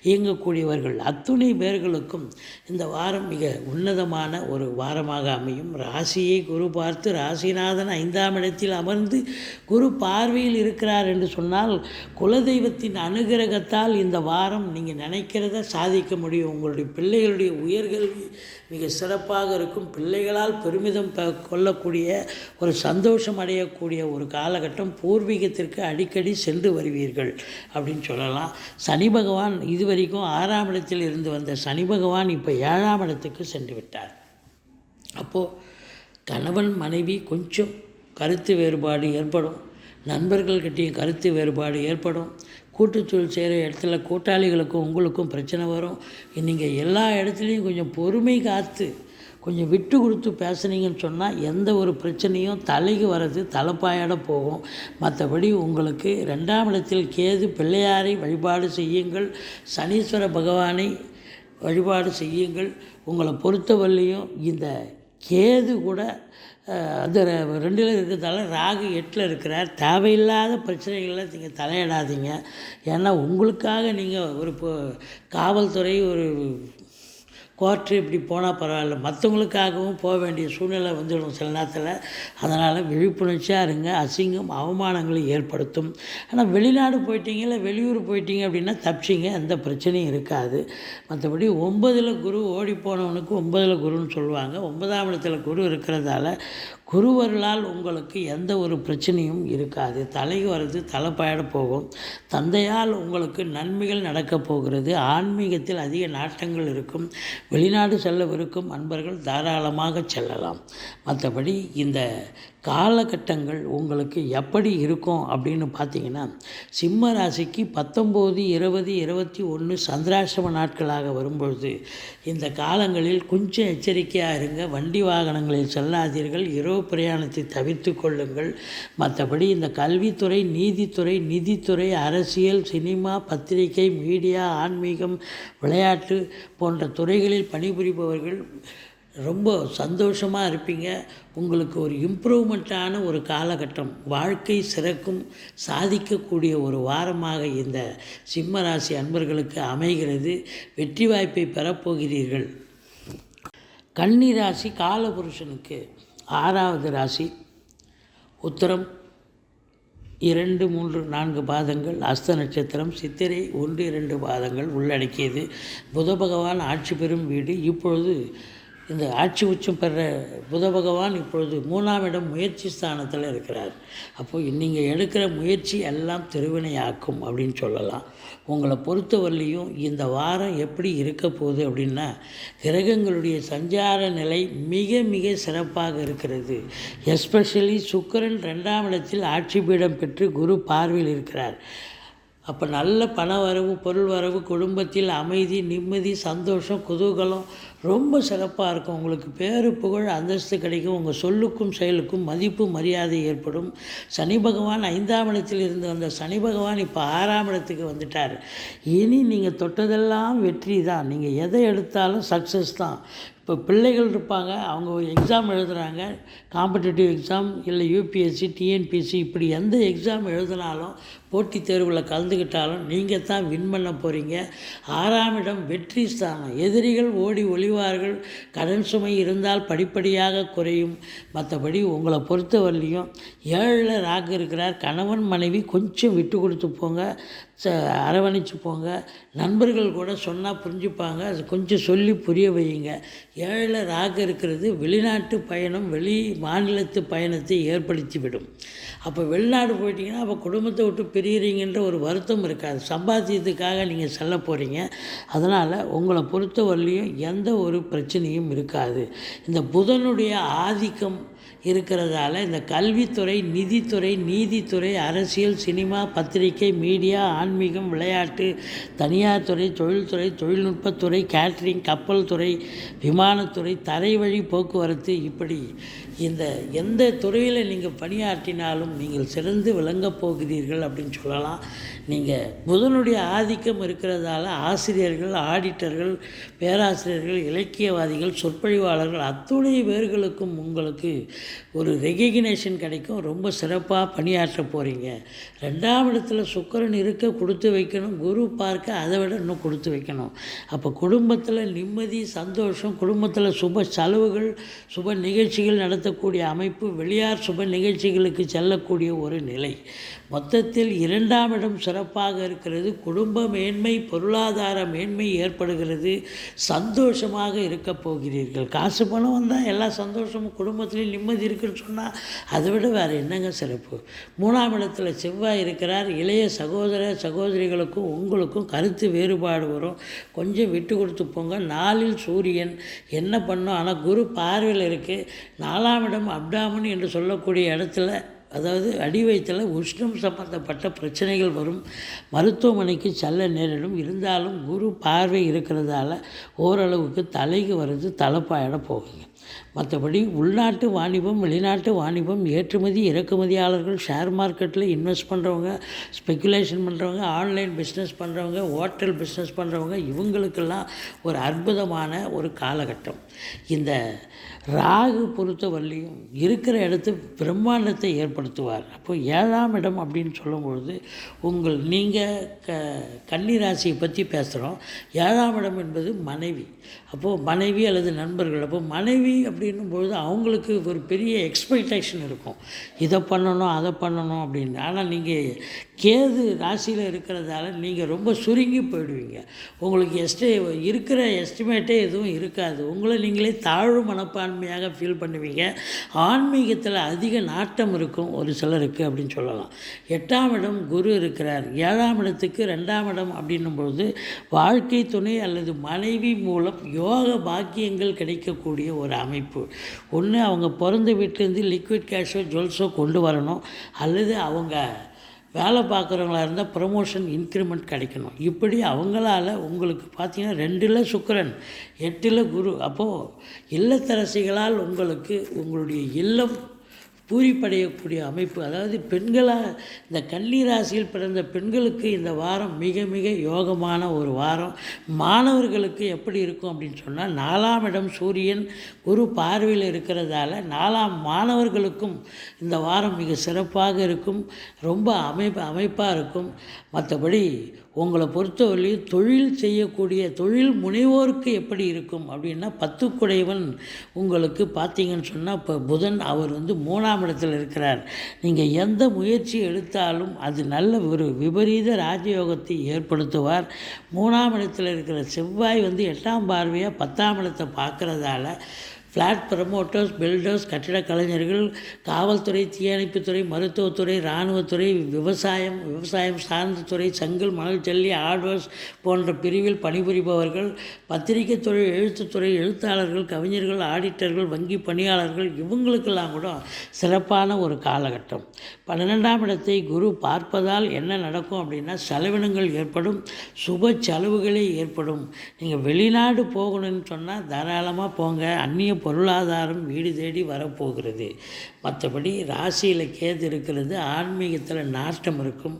இயங்கக்கூடியவர்கள் அத்துணை பேர்களுக்கும் இந்த வாரம் மிக உன்னதமான ஒரு வாரமாக அமையும். ராசியை குரு பார்த்து, ராசிநாதன் 5ஆம் இடத்தில் அமர்ந்து குரு பார்வையில் இருக்கிறார் என்று சொன்னால், குலதெய்வத்தின் அனுகிரகத்தால் இந்த வாரம் நீங்கள் நினைக்கிறத சாதிக்க முடியும். உங்களுடைய பிள்ளைகளுடைய உயர்கல்வி மிக சிறப்பாக இருக்கும். பிள்ளைகளால் பெருமிதம் கொள்ளக்கூடிய, ஒரு சந்தோஷம் அடையக்கூடிய ஒரு காலகட்டம். பூர்வீகத்திற்கு அடிக்கடி சென்று வருவீர்கள் அப்படின்னு சொல்லலாம். சனி பகவான் இதுவரைக்கும் 6ஆம் இடத்தில் இருந்து வந்த சனி பகவான் இப்போ 7ஆம் இடத்துக்கு சென்று விட்டார். அப்போது கணவன் மனைவி கொஞ்சம் கருத்து வேறுபாடு ஏற்படும். நண்பர்கள்கிட்டையும் கருத்து வேறுபாடு ஏற்படும். கூட்டுத்தொழில் செய்கிற இடத்துல கூட்டாளிகளுக்கும் உங்களுக்கும் பிரச்சனை வரும். நீங்கள் எல்லா இடத்துலையும் கொஞ்சம் பொறுமை காத்து கொஞ்சம் விட்டு கொடுத்து பேசுனீங்கன்னு சொன்னால் எந்த ஒரு பிரச்சனையும் தலைக்கு வர்றது தலைப்பாயோட போகும். மற்றபடி உங்களுக்கு 2ஆம் இடத்தில் கேது, பிள்ளையாரை வழிபாடு செய்யுங்கள். சனீஸ்வர பகவானை வழிபாடு செய்யுங்கள். உங்களை பொறுத்தவரையிலையும் இந்த கேது கூட அது 2ல் இருக்கிறதால ராகு 8ல் இருக்கிறார். தேவையில்லாத பிரச்சனைகளில் நீங்கள் தலையிடாதீங்க. ஏன்னா உங்களுக்காக நீங்கள் ஒரு காவல்துறை, ஒரு கோர்ட்டு இப்படி போனால் பரவாயில்ல, மற்றவங்களுக்காகவும் போக வேண்டிய சூழ்நிலை வந்துடும் சில நேரத்தில். அதனால் விழிப்புணர்ச்சியாக இருங்க. அசிங்கம், அவமானங்களை ஏற்படுத்தும். ஆனால் வெளிநாடு போயிட்டீங்க, இல்லை வெளியூர் போயிட்டீங்க அப்படின்னா தப்பிச்சிங்க, எந்த பிரச்சனையும் இருக்காது. மற்றபடி 9ல் குரு, ஓடி போனவனுக்கு 9ல் குருன்னு சொல்லுவாங்க. 9ஆம் இடத்துல குரு இருக்கிறதால குருவர்களால் உங்களுக்கு எந்த ஒரு பிரச்சனையும் இருக்காது. தலைக்கு வர்றது தலைப்பாயிட போகும். தந்தையால் உங்களுக்கு நன்மைகள் நடக்கப் போகிறது. ஆன்மீகத்தில் அதிக நாட்டங்கள் இருக்கும். வெளிநாடு செல்லவிருக்கும் அன்பர்கள் தாராளமாக செல்லலாம். மற்றபடி இந்த காலகட்டங்கள் உங்களுக்கு எப்படி இருக்கும் அப்படின்னு பார்த்தீங்கன்னா, சிம்ம ராசிக்கு 19, 20, 21 சந்திராசிரம நாட்களாக வரும்பொழுது இந்த காலங்களில் கொஞ்சம் எச்சரிக்கையாக இருங்க. வண்டி வாகனங்களில் செல்லாதீர்கள். இரவு பிரயாணத்தை தவிர்த்து கொள்ளுங்கள். மற்றபடி இந்த கல்வித்துறை, நீதித்துறை, நிதித்துறை, அரசியல், சினிமா, பத்திரிகை, மீடியா, ஆன்மீகம், விளையாட்டு போன்ற துறைகளில் பணிபுரிபவர்கள் ரொம்ப சந்தோஷமாக இருப்பீங்க. உங்களுக்கு ஒரு இம்ப்ரூவ்மெண்ட்டான ஒரு காலகட்டம், வாழ்க்கை சிறக்கும், சாதிக்கக்கூடிய ஒரு வாரமாக இந்த சிம்ம ராசி அன்பர்களுக்கு அமைகிறது. வெற்றி வாய்ப்பை பெறப்போகிறீர்கள். கன்னி ராசி காலபுருஷனுக்கு 6வது ராசி. உத்திரம் 2, 3, 4 பாதங்கள், அஸ்த நட்சத்திரம், சித்திரை 1, 2 பாதங்கள் உள்ளடக்கியது. புத பகவான் ஆட்சி பெறும் வீடு. இப்பொழுது இந்த ஆட்சி உச்சம் பெற புத பகவான் இப்பொழுது 3ஆம் இடம் முயற்சி ஸ்தானத்தில் இருக்கிறார். அப்போது நீங்கள் எடுக்கிற முயற்சி எல்லாம் திருவினையாக்கும் அப்படின்னு சொல்லலாம். உங்களை பொறுத்தவரையிலையும் இந்த வாரம் எப்படி இருக்க போகுது அப்படின்னா, கிரகங்களுடைய சஞ்சார நிலை மிக மிக சிறப்பாக இருக்கிறது. எஸ்பெஷலி சுக்கிரன் 2ஆம் இடத்தில் ஆட்சி பீடம் பெற்று குரு பார்வையில் இருக்கிறார். அப்போ நல்ல பண வரவு, பொருள் வரவு, குடும்பத்தில் அமைதி, நிம்மதி, சந்தோஷம், குதூகலம் ரொம்ப சிறப்பாக இருக்கும். உங்களுக்கு பேரு, புகழ், அந்தஸ்து கிடைக்கும். உங்கள் சொல்லுக்கும் செயலுக்கும் மதிப்பு, மரியாதை ஏற்படும். சனி பகவான் 5ஆம் இடத்தில் இருந்து வந்த சனி பகவான் இப்போ 6ஆம் இடத்துக்கு வந்துட்டார். இனி நீங்கள் தொட்டதெல்லாம் வெற்றி தான். நீங்கள் எதை எடுத்தாலும் சக்ஸஸ் தான். இப்போ பிள்ளைகள் இருப்பாங்க, அவங்க ஒரு எக்ஸாம் எழுதுகிறாங்க, காம்படிட்டிவ் எக்ஸாம், இல்லை யூபிஎஸ்சி, டிஎன்பிஎஸ்சி, இப்படி எந்த எக்ஸாம் எழுதினாலும், போட்டித் தேர்வில் கலந்துக்கிட்டாலும் நீங்கள் தான் வின் பண்ண போகிறீங்க. 6ஆம் இடம் வெற்றி ஸ்தானம். எதிரிகள் ஓடி ஒளிவார்கள். கடன் சுமை இருந்தால் படிப்படியாக குறையும். மற்றபடி உங்களை பொறுத்தவரையிலையும் 7ல் ராகு இருக்கிறார். கணவன் மனைவி கொஞ்சம் விட்டு கொடுத்து போங்க. அரவணைச்சு போங்க. நண்பர்கள் கூட சொன்னால் புரிஞ்சுப்பாங்க. அது கொஞ்சம் சொல்லி புரிய வையுங்க. 7ல் ராகு இருக்கிறது வெளிநாட்டு பயணம், வெளி மாநிலத்து பயணத்தை ஏற்படுத்திவிடும். அப்போ வெளிநாடு போயிட்டீங்கன்னா அப்போ குடும்பத்தை விட்டு பிரியிறீங்கன்ற ஒரு வருத்தம் இருக்காது. சம்பாத்தியத்துக்காக நீங்கள் செல்ல போகிறீங்க. அதனால் உங்களை பொறுத்தவரையிலையும் எந்த ஒரு பிரச்சனையும் இருக்காது. இந்த புதனுடைய ஆதிக்கம் இருக்கிறதால இந்த கல்வித்துறை, நிதித்துறை, நீதித்துறை, அரசியல், சினிமா, பத்திரிகை, மீடியா, ஆன்மீகம், விளையாட்டு, தனியார் துறை, தொழில்துறை, தொழில்நுட்பத்துறை, கேட்ரிங், கப்பல் துறை, விமானத்துறை, தரைவழி போக்குவரத்து, இப்படி இந்த எந்த துறையில் நீங்கள் பணியாற்றினாலும் நீங்கள் சிறந்து விளங்கப் போகிறீர்கள் அப்படின்னு சொல்லலாம். நீங்கள் புதனுடைய ஆதிக்கம் இருக்கிறதால ஆசிரியர்கள், ஆடிட்டர்கள், பேராசிரியர்கள், இலக்கியவாதிகள், சொற்பொழிவாளர்கள் அத்துணை பேர்களுக்கும் உங்களுக்கு ஒரு ரெகக்னேஷன் கிடைக்கும். ரொம்ப சிறப்பாக பணியாற்ற போகிறீங்க. 2ஆம் இடத்துல சுக்கிரன் இருக்க கொடுத்து வைக்கணும். குரு பார்க்க அதை விட இன்னும் கொடுத்து வைக்கணும். அப்போ குடும்பத்தில் நிம்மதி, சந்தோஷம், குடும்பத்தில் சுப செலவுகள், சுப நிகழ்ச்சிகள் நடத்தக்கூடிய அமைப்பு, வெளியார் சுப நிகழ்ச்சிகளுக்கு செல்லக்கூடிய ஒரு நிலை. மொத்தத்தில் 2ஆம் இடம் சிறப்பாக இருக்கிறது. குடும்ப மேன்மை, பொருளாதார மேன்மை ஏற்படுகிறது. சந்தோஷமாக இருக்க போகிறீர்கள். காசு பணம் வந்தால் எல்லா சந்தோஷமும், குடும்பத்துலேயும் நிம்மதி இருக்குன்னு சொன்னால் அதை விட வேறு என்னங்க சிறப்பு. 3ஆம் இடத்துல செவ்வாய் இருக்கிறார். இளைய சகோதர சகோதரிகளுக்கும் உங்களுக்கும் கருத்து வேறுபாடு வரும். கொஞ்சம் விட்டு கொடுத்து போங்க. 4ல் சூரியன் என்ன பண்ணும், ஆனால் குரு பார்வையில் இருக்குது. 4ஆம் இடம் அப்டாமன் என்று சொல்லக்கூடிய இடத்துல, அதாவது அடி வயிற்றில் உஷ்ணம் சம்பந்தப்பட்ட பிரச்சனைகள் வரும். மருத்துவமனைக்கு செல்ல நேரிடும். இருந்தாலும் குரு பார்வை இருக்கிறதால ஓரளவுக்கு தலைக்கு வருது, தலைப்பாயிட போகுங்க. மற்றபடி உள்நாட்டு வாணிபம், வெளிநாட்டு வாணிபம், ஏற்றுமதி இறக்குமதியாளர்கள், ஷேர் மார்க்கெட்டில் இன்வெஸ்ட் பண்ணுறவங்க, ஸ்பெக்குலேஷன் பண்ணுறவங்க, ஆன்லைன் பிஸ்னஸ் பண்ணுறவங்க, ஹோட்டல் பிஸ்னஸ் பண்ணுறவங்க, இவங்களுக்கெல்லாம் ஒரு அற்புதமான ஒரு காலகட்டம். இந்த ராகு பொறுத்தவரையிலையும் இருக்கிற இடத்து பிரம்மாண்டத்தை ஏற்படுத்துவார். அப்போ 7ஆம் இடம் அப்படின்னு சொல்லும்பொழுது நீங்கள் கன்னி ராசியை பற்றி பேசுகிறோம். 7ஆம் இடம் என்பது மனைவி. அப்போது மனைவி அல்லது நண்பர்கள். அப்போ மனைவி அப்படின்னும்பொழுது அவங்களுக்கு ஒரு பெரிய எக்ஸ்பெக்டேஷன் இருக்கும், இதை பண்ணணும் அதை பண்ணணும் அப்படின்னு. ஆனால் நீங்கள் கேது ராசியில் இருக்கிறதால நீங்கள் ரொம்ப சுருங்கி போயிடுவீங்க. உங்களுக்கு இருக்கிற எஸ்டிமேட்டே எதுவும் இருக்காது. உங்களை நீங்களே தாழ்வு மனப்பான்மையாக ஃபீல் பண்ணுவீங்க. ஆன்மீகத்தில் அதிக நாட்டம் இருக்கும் ஒரு சிலருக்கு அப்படின்னு சொல்லலாம். 8ஆம் இடம் குரு இருக்கிறார். 7ஆம் இடத்துக்கு 2ஆம் இடம் அப்படின்னும்பொழுது வாழ்க்கை துணை அல்லது மனைவி மூலம் யோக பாக்கியங்கள் கிடைக்கக்கூடிய ஒரு அமைப்பு. ஒன்று அவங்க பிறந்த வீட்டிலேருந்து லிக்விட் கேஷோ ஜுவல்ஸோ கொண்டு வரணும், அல்லது அவங்க வேலை பார்க்குறவங்களா இருந்தால் ப்ரமோஷன், இன்க்ரிமெண்ட் கிடைக்கணும். இப்படி அவங்களால உங்களுக்கு பார்த்தீங்கன்னா 2ல் சுக்கிரன், 8ல் குரு. அப்போது இல்லத்தரசிகளால் உங்களுக்கு உங்களுடைய இல்லம் பூரிப்படையக்கூடிய அமைப்பு. அதாவது பெண்களாக இந்த கன்னி ராசியில் பிறந்த பெண்களுக்கு இந்த வாரம் மிக மிக யோகமான ஒரு வாரம். மாணவர்களுக்கு எப்படி இருக்கும் அப்படின்னு சொன்னால் 4ஆம் இடம் சூரியன் குரு பார்வையில் இருக்கிறதால 4ஆம் மாணவர்களுக்கும் இந்த வாரம் மிக சிறப்பாக இருக்கும். ரொம்ப அமைப்பாக இருக்கும். மற்றபடி உங்களை பொறுத்தவரையிலும் தொழில் செய்யக்கூடிய தொழில் முனைவோருக்கு எப்படி இருக்கும் அப்படின்னா 10 குடையவன் உங்களுக்கு பார்த்தீங்கன்னு சொன்னால் இப்போ புதன் அவர் 3ஆம் இடத்தில் இருக்கிறார். நீங்கள் எந்த முயற்சி எடுத்தாலும் அது நல்ல ஒரு விபரீத ராஜயோகத்தை ஏற்படுத்துவார். 3ஆம் இடத்தில் இருக்கிற செவ்வாய் 8ஆம் பார்வையாக 10ஆம் இடத்தை பார்க்குறதால ஃப்ளாட் ப்ரமோட்டர்ஸ், பில்டர்ஸ், கட்டிட கலைஞர்கள், காவல்துறை, தீயணைப்புத்துறை, மருத்துவத்துறை, இராணுவத்துறை, விவசாயம் சார்ந்த துறை, செங்கல், மணல், ஜல்லி, ஆர்ட்வர்ஸ் போன்ற பிரிவில் பணிபுரிபவர்கள், பத்திரிகை துறை, எழுத்துத்துறை, எழுத்தாளர்கள், கவிஞர்கள், ஆடிட்டர்கள், வங்கி பணியாளர்கள், இவங்களுக்கெல்லாம் கூட சிறப்பான ஒரு காலகட்டம். 12ஆம் இடத்தை குரு பார்ப்பதால் என்ன நடக்கும் அப்படின்னா செலவினங்கள் ஏற்படும், சுப செலவுகளே ஏற்படும். நீங்கள் வெளிநாடு போகணும்னு சொன்னால் தாராளமாக போங்க. அந்நிய பொருளாதாரம் வீடு தேடி வரப்போகிறது. மற்றபடி ராசியில் கேது இருக்கிறது. ஆன்மீகத்தில் நாட்டம் இருக்கும்.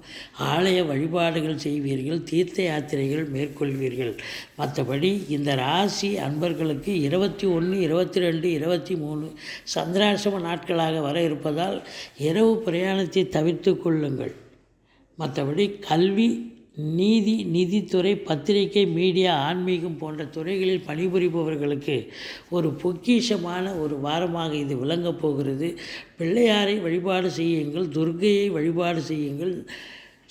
ஆலய வழிபாடுகள் செய்வீர்கள், தீர்த்த யாத்திரைகள் மேற்கொள்வீர்கள். மற்றபடி இந்த ராசி அன்பர்களுக்கு 21, 22, 23 சந்திராசிரம நாட்களாக வர இருப்பதால் இரவு பிரயாணத்தை தவிர்த்து கொள்ளுங்கள். மற்றபடி கல்வி, நிதித்துறை, பத்திரிகை, மீடியா, ஆன்மீகம் போன்ற துறைகளில் பணிபுரிபவர்களுக்கு ஒரு பொக்கிஷமான ஒரு வாரமாக இது விளங்கப் போகிறது. பிள்ளையாரை வழிபாடு செய்யுங்கள், துர்க்கையை வழிபாடு செய்யுங்கள்.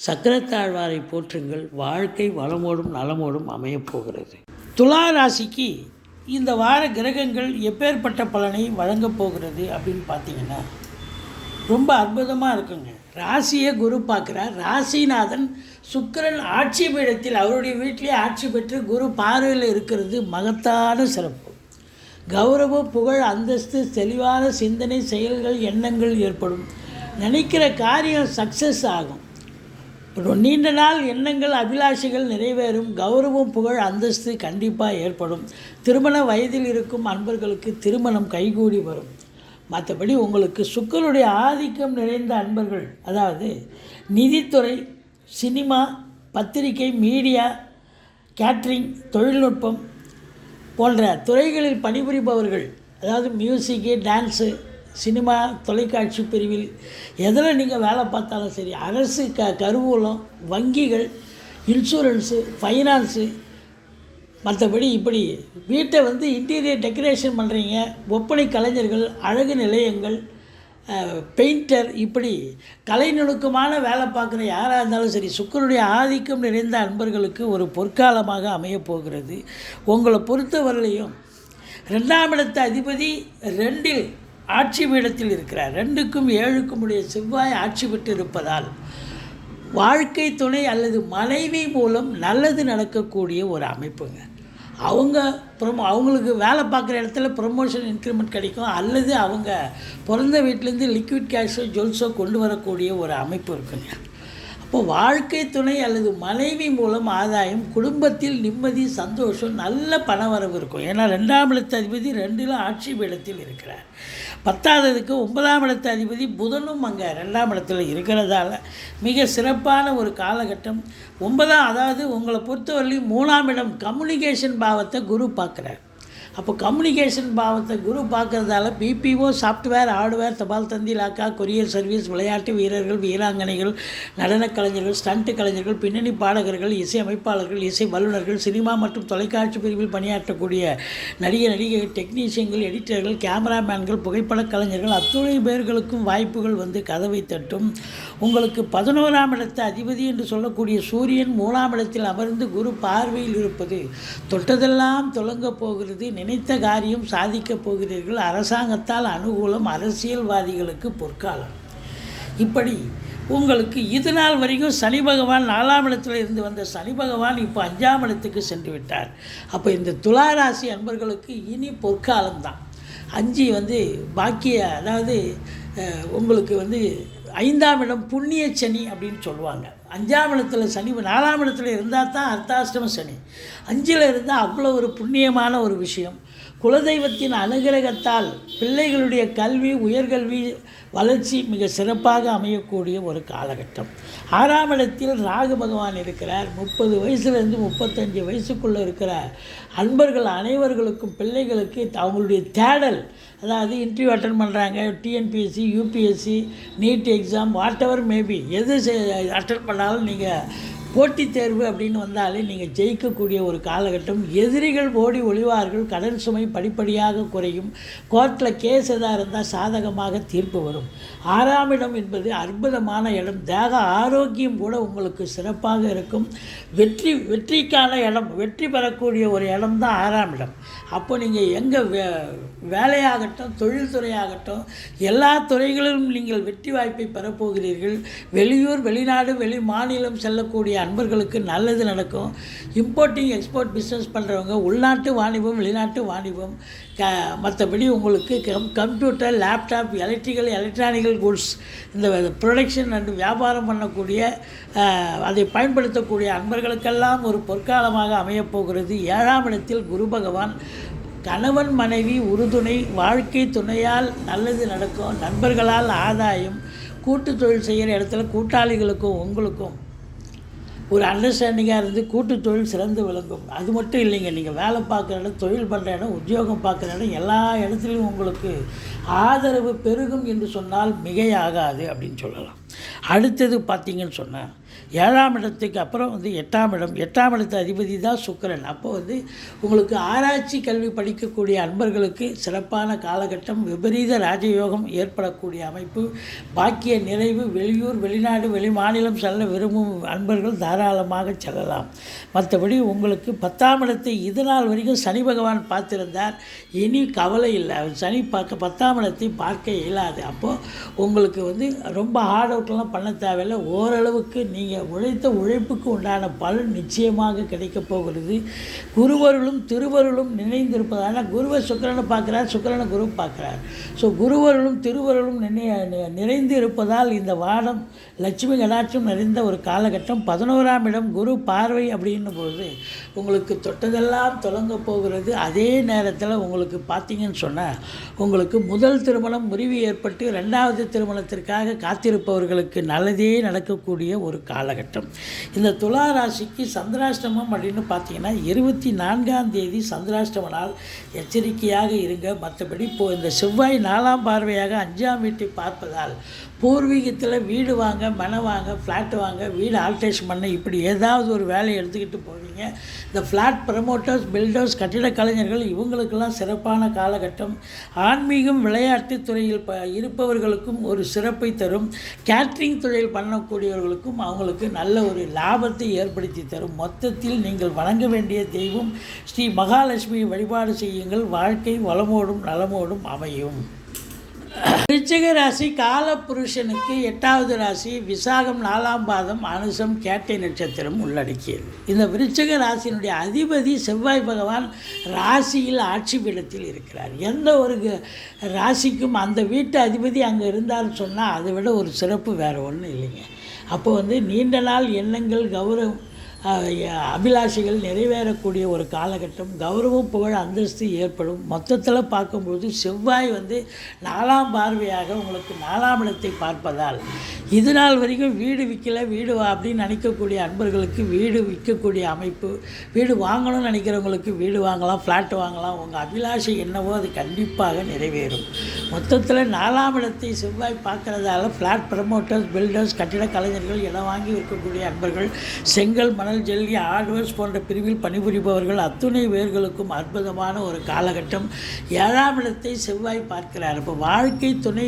சக்கரத்தாழ்வாரை போற்றுங்கள், வாழ்க்கை வளமோடும் நலமோடும் அமையப்போகிறது. துலா ராசிக்கு இந்த வார கிரகங்கள் எப்பேற்பட்ட பலனை வழங்கப் போகிறது அப்படின்னு பார்த்தீங்கன்னா ரொம்ப அற்புதமாக இருக்குங்க. ராசியை குரு பார்க்குறார். ராசிநாதன் சுக்கிரன் ஆட்சி பீடத்தில் அவருடைய வீட்டிலே ஆட்சி பெற்று குரு பார்வையில் இருக்கிறது மகத்தான சிறப்பு. கௌரவம், புகழ், அந்தஸ்து, தெளிவான சிந்தனை, செயல்கள், எண்ணங்கள் ஏற்படும். நினைக்கிற காரியம் சக்ஸஸ் ஆகும். நீண்ட நாள் எண்ணங்கள், அபிலாஷைகள் நிறைவேறும். கௌரவம், புகழ், அந்தஸ்து கண்டிப்பாக ஏற்படும். திருமண வயதில் இருக்கும் அன்பர்களுக்கு திருமணம் கைகூடி வரும். மற்றபடி உங்களுக்கு சுக்கிரனுடைய ஆதிக்கம் நிறைந்த அன்பர்கள், அதாவது நிதித்துறை, சினிமா, பத்திரிகை, மீடியா, கேட்ரிங், தொழில்நுட்பம் போன்ற துறைகளில் பணிபுரிபவர்கள், அதாவது மியூசிக்கு, டான்ஸு, சினிமா, தொலைக்காட்சி பிரிவில் எதில் நீங்கள் வேலை பார்த்தாலும் சரி, அரசு கருவூலம், வங்கிகள், இன்சூரன்ஸு, ஃபைனான்ஸு, மற்றபடி இப்படி வீட்டை இன்டீரியர் டெக்கரேஷன் பண்ணுறீங்க, ஒப்பனை கலைஞர்கள், அழகு நிலையங்கள், பெயிண்டர், இப்படி கலைநுணுக்கமான வேலை பார்க்குற யாராக இருந்தாலும் சரி, சுக்கிரனுடைய ஆதிக்கம் நிறைந்த அன்பர்களுக்கு ஒரு பொற்காலமாக அமையப்போகிறது. உங்களை பொறுத்தவரையிலையும் 2ஆம் இடத்து அதிபதி 2இல் ஆட்சி பீடத்தில் இருக்கிறார். 2க்கும் 7க்கும் உடைய செவ்வாய் ஆட்சி பெற்று இருப்பதால் வாழ்க்கை துணை அல்லது மனைவி மூலம் நல்லது நடக்கக்கூடிய ஒரு அமைப்புங்க. அவங்களுக்கு வேலை பார்க்குற இடத்துல ப்ரொமோஷன், இன்க்ரிமெண்ட் கிடைக்கும், அல்லது அவங்க பிறந்த வீட்டிலேருந்து லிக்விட் கேஷோ ஜுவல்ஸோ கொண்டு வரக்கூடிய ஒரு அமைப்பு இருக்குங்க. அப்போ வாழ்க்கை துணை அல்லது மனைவி மூலம் ஆதாயம், குடும்பத்தில் நிம்மதி, சந்தோஷம், நல்ல பணவரவு இருக்கும். ஏன்னா 2ஆம் இடத்து அதிபதி 2இல் ஆட்சி பீடத்தில் இருக்கிறார். 10ஆவதுக்கு 9ஆம் இடத்து அதிபதி புதனும் அங்கே 2ஆம் இடத்துல இருக்கிறதால மிக சிறப்பான ஒரு காலகட்டம். 9ஆம், அதாவது உங்களை பொறுத்தவரையிலும் 3ஆம் இடம் கம்யூனிகேஷன் பாவத்தை குரு பார்க்குறார். அப்போ கம்யூனிகேஷன் பாவத்தை குரு பார்க்குறதால பிபிஓ, சாஃப்ட்வேர், ஹார்ட்வேர், தபால் தந்தி, லாக்கா, கொரியர் சர்வீஸ், விளையாட்டு வீரர்கள், வீராங்கனைகள், நடன கலைஞர்கள், ஸ்டண்ட் கலைஞர்கள், பின்னணி பாடகர்கள், இசை அமைப்பாளர்கள், இசை வல்லுநர்கள், சினிமா மற்றும் தொலைக்காட்சி பிரிவில் பணியாற்றக்கூடிய நடிகர்கள், டெக்னீஷியன்கள், எடிட்டர்கள், கேமராமேன்கள், புகைப்பட கலைஞர்கள், அத்துணை பேர்களுக்கும் வாய்ப்புகள் கதவை தட்டும். உங்களுக்கு 11ஆம் இடத்து அதிபதி என்று சொல்லக்கூடிய சூரியன் 3ஆம் இடத்தில் அமர்ந்து குரு பார்வையில் இருப்பது தொட்டதெல்லாம் தொடங்கப் போகிறது. நினைத்த காரியம் சாதிக்கப் போகிறீர்கள். அரசாங்கத்தால் அனுகூலம், அரசியல்வாதிகளுக்கு பொற்காலம். இப்படி உங்களுக்கு இது நாள் வரைக்கும் சனி பகவான் 4ஆம் இடத்துல இருந்து வந்த சனி பகவான் இப்போ 5ஆம் இடத்துக்கு சென்று விட்டார். அப்போ இந்த துலா ராசி அன்பர்களுக்கு இனி பொற்காலம்தான். 5 பாக்கிய, அதாவது உங்களுக்கு 5ஆம் இடம் புண்ணிய சனி அப்படின்னு சொல்லுவாங்க. 5ஆம் இடத்துல சனி 4ஆம் இடத்துல இருந்தால் தான் அர்த்தாஷ்டம சனி. 5இல் இருந்தால் அவ்வளோ ஒரு புண்ணியமான ஒரு விஷயம். குலதெய்வத்தின் அனுகிரகத்தால் பிள்ளைகளுடைய கல்வி, உயர்கல்வி, வளர்ச்சி மிக சிறப்பாக அமையக்கூடிய ஒரு காலகட்டம். 6ஆம் இடத்தில் ராகு பகவான் இருக்கிறார். 30 வயசுலேருந்து 35 வயசுக்குள்ளே இருக்கிற அன்பர்கள் அனைவர்களுக்கும் பிள்ளைகளுக்கு அவங்களுடைய தேடல், அதாவது இன்டர்வியூ அட்டன் பண்ணுறாங்க, TNPSC, UPSC, NEET exam, whatever maybe, எது அட்டன் பண்ணாலும் நீங்கள் போட்டித் தேர்வு அப்படின்னு வந்தாலே நீங்கள் ஜெயிக்கக்கூடிய ஒரு காலகட்டம். எதிரிகள் ஓடி ஒளிவார்கள். கடன் சுமை படிப்படியாக குறையும். கோர்ட்டில் கேஸ் எதாக இருந்தால் சாதகமாக தீர்ப்பு வரும். 6ஆம் இடம் என்பது அற்புதமான இடம். தேக ஆரோக்கியம் கூட உங்களுக்கு சிறப்பாக இருக்கும். வெற்றிக்கான இடம், வெற்றி பெறக்கூடிய ஒரு இடம் தான் 6ஆம் இடம். அப்போ நீங்கள் எங்கே வேலையாகட்டும், தொழில்துறையாகட்டும், எல்லா துறைகளிலும் நீங்கள் வெற்றி வாய்ப்பை பெறப்போகிறீர்கள். வெளியூர், வெளிநாடு, வெளி மாநிலம் செல்லக்கூடிய அன்பர்களுக்கு நல்லது நடக்கும். இம்போர்ட்டிங் எக்ஸ்போர்ட் பிஸ்னஸ் பண்ணுறவங்க, உள்நாட்டு வாணிபம், வெளிநாட்டு வாணிபம், மற்றபடி உங்களுக்கு கம்ப்யூட்டர், லேப்டாப், எலக்ட்ரானிக்கல் குட்ஸ், இந்த ப்ரொடக்ஷன் அண்ட் வியாபாரம் பண்ணக்கூடிய, அதை பயன்படுத்தக்கூடிய அன்பர்களுக்கெல்லாம் ஒரு பொற்காலமாக அமையப்போகிறது. 7ஆம் இடத்தில் குரு பகவான். கணவன் மனைவி உறுதுணை, வாழ்க்கை துணையால் நல்லது நடக்கும். நண்பர்களால் ஆதாயம். கூட்டு தொழில் செய்கிற இடத்துல கூட்டாளிகளுக்கும் உங்களுக்கும் ஒரு அண்டர்ஸ்டாண்டிங்காக இருந்து கூட்டு தொழில் சிறந்து விளங்கும். அது மட்டும் இல்லைங்க, நீங்கள் வேலை பார்க்குற இடம், தொழில் பண்ணுற இடம், உத்தியோகம் பார்க்குற இடம், எல்லா இடத்துலையும் உங்களுக்கு ஆதரவு பெருகும் என்று சொன்னால் மிகையாகாது அப்படின்னு சொல்லலாம். அடுத்தது பார்த்திங்கன்னு சொன்னால் 7ஆம் இடத்துக்கு அப்புறம் வந்து 8ஆம் இடம், 8ஆம் இடத்து அதிபதி தான் சுக்கிரன். அப்போ வந்து உங்களுக்கு ஆராய்ச்சி கல்வி படிக்கக்கூடிய அன்பர்களுக்கு சிறப்பான காலகட்டம், விபரீத ராஜயோகம் ஏற்படக்கூடிய அமைப்பு, பாக்கிய நிறைவு, வெளியூர் வெளிநாடு வெளி மாநிலம் செல்ல விரும்பும் அன்பர்கள் தாராளமாக செல்லலாம். மற்றபடி உங்களுக்கு 10ஆம் இடத்தை இது நாள் வரைக்கும் சனி பகவான் பார்த்திருந்தார். இனி கவலை இல்லை, சனி 10ஆம் இடத்தை பார்க்க இயலாது. அப்போது உங்களுக்கு வந்து ரொம்ப ஹார்ட் அவுட்லாம் பண்ண தேவையில்லை. ஓரளவுக்கு நீங்கள் உழைத்த உழைப்புக்கு உண்டான பலன் நிச்சயமாக கிடைக்கப் போகிறது. குருவருளும் திருவருளும் நினைந்திருப்பதால் குருவை சுக்கிரனை பார்க்குறார், சுக்கிரனை குரு பார்க்குறார். ஸோ குருவருளும் திருவருளும் நிறைந்து இருப்பதால் இந்த வாரம் லட்சுமி கடாட்சம் நிறைந்த ஒரு காலகட்டம். 11ஆம் இடம் குரு பார்வை அப்படின்னும் பொழுது உங்களுக்கு தொட்டதெல்லாம் தொடங்க போகிறது. அதே நேரத்தில் உங்களுக்கு பார்த்தீங்கன்னு சொன்னால் உங்களுக்கு முதல் திருமணம் முறிவு ஏற்பட்டு 2வது திருமணத்திற்காக காத்திருப்பவர்களுக்கு நல்லதே நடக்கக்கூடிய ஒரு காலகட்டம். இந்த துலா ராசிக்கு சந்திராஷ்டமம் அப்படின்னு பார்த்தீங்கன்னா 24ஆம் தேதி சந்திராஷ்டம நாள். எச்சரிக்கையாக இருங்க. மற்றபடி இப்போது இந்த செவ்வாய் 4ஆம் பார்வையாக 5ஆம் வீட்டை பார்ப்பதால் பூர்வீகத்தில் வீடு வாங்க, மனை வாங்க, ஃப்ளாட்டு வாங்க, வீடு ஆல்ட்ரேஷன் பண்ண, இப்படி ஏதாவது ஒரு வேலையை எடுத்துக்கிட்டு போவீங்க. இந்த ஃப்ளாட் ப்ரமோட்டர்ஸ், பில்டர்ஸ், கட்டிட கலைஞர்கள் இவங்களுக்கெல்லாம் சிறப்பான காலகட்டம். ஆன்மீகம் விளையாட்டு துறையில் இருப்பவர்களுக்கும் ஒரு சிறப்பை தரும். கேட்ரிங் தொழில் பண்ணக்கூடியவர்களுக்கும் அவங்களுக்கு நல்ல ஒரு லாபத்தை ஏற்படுத்தி தரும். மொத்தத்தில் நீங்கள் வணங்க வேண்டிய தெய்வம் ஸ்ரீ மகாலட்சுமி வழிபாடு செய்யுங்கள். வாழ்க்கை வளமோடும் நலமோடும் அமையும். விருச்சிக ராசி காலபுருஷனுக்கு 8வது ராசி, விசாகம் 4ஆம் பாதம், அனுசம் கேட்டை நட்சத்திரம் உள்ளடக்கியது. இந்த விருச்சிக ராசியினுடைய அதிபதி செவ்வாய் பகவான் ராசியில் ஆட்சி பீடத்தில் இருக்கிறார். எந்த ஒரு ராசிக்கும் அந்த வீட்டு அதிபதி அங்கே இருந்தார்னு சொன்னால் அதை விட ஒரு சிறப்பு வேறு ஒன்றும் இல்லைங்க. அப்போ வந்து நீண்ட நாள் எண்ணங்கள், கௌரவம், அபிலாஷைகள் நிறைவேறக்கூடிய ஒரு காலகட்டம். கௌரவம், புகழ், அந்தஸ்து ஏற்படும். மொத்தத்தில் பார்க்கும்போது செவ்வாய் வந்து 4ஆம் பார்வையாக உங்களுக்கு 4ஆம் இடத்தை பார்ப்பதால் இது நாள் வரைக்கும் வீடு விற்கலை, வீடு அப்படின்னு நினைக்கக்கூடிய அன்பர்களுக்கு வீடு விற்கக்கூடிய அமைப்பு, வீடு வாங்கணும்னு நினைக்கிறவங்களுக்கு வீடு வாங்கலாம், ஃப்ளாட் வாங்கலாம். உங்கள் அபிலாஷை என்னவோ அது கண்டிப்பாக நிறைவேறும். மொத்தத்தில் 4ஆம் இடத்தை செவ்வாய் பார்க்குறதால ஃப்ளாட் ப்ரமோட்டர்ஸ், பில்டர்ஸ், கட்டிட கலைஞர்கள், இடம் வாங்கி இருக்கக்கூடிய அன்பர்கள், செங்கல், மணல், ஜல்லி, ஹார்ட்வேர்ஸ் போன்ற பிரிவில் பணிபுரிபவர்கள் அத்துணை பேர்களுக்கும் அற்புதமான ஒரு காலகட்டம். 7ஆம் இடத்தை செவ்வாய் பார்க்கிறார். இப்போ வாழ்க்கை துணை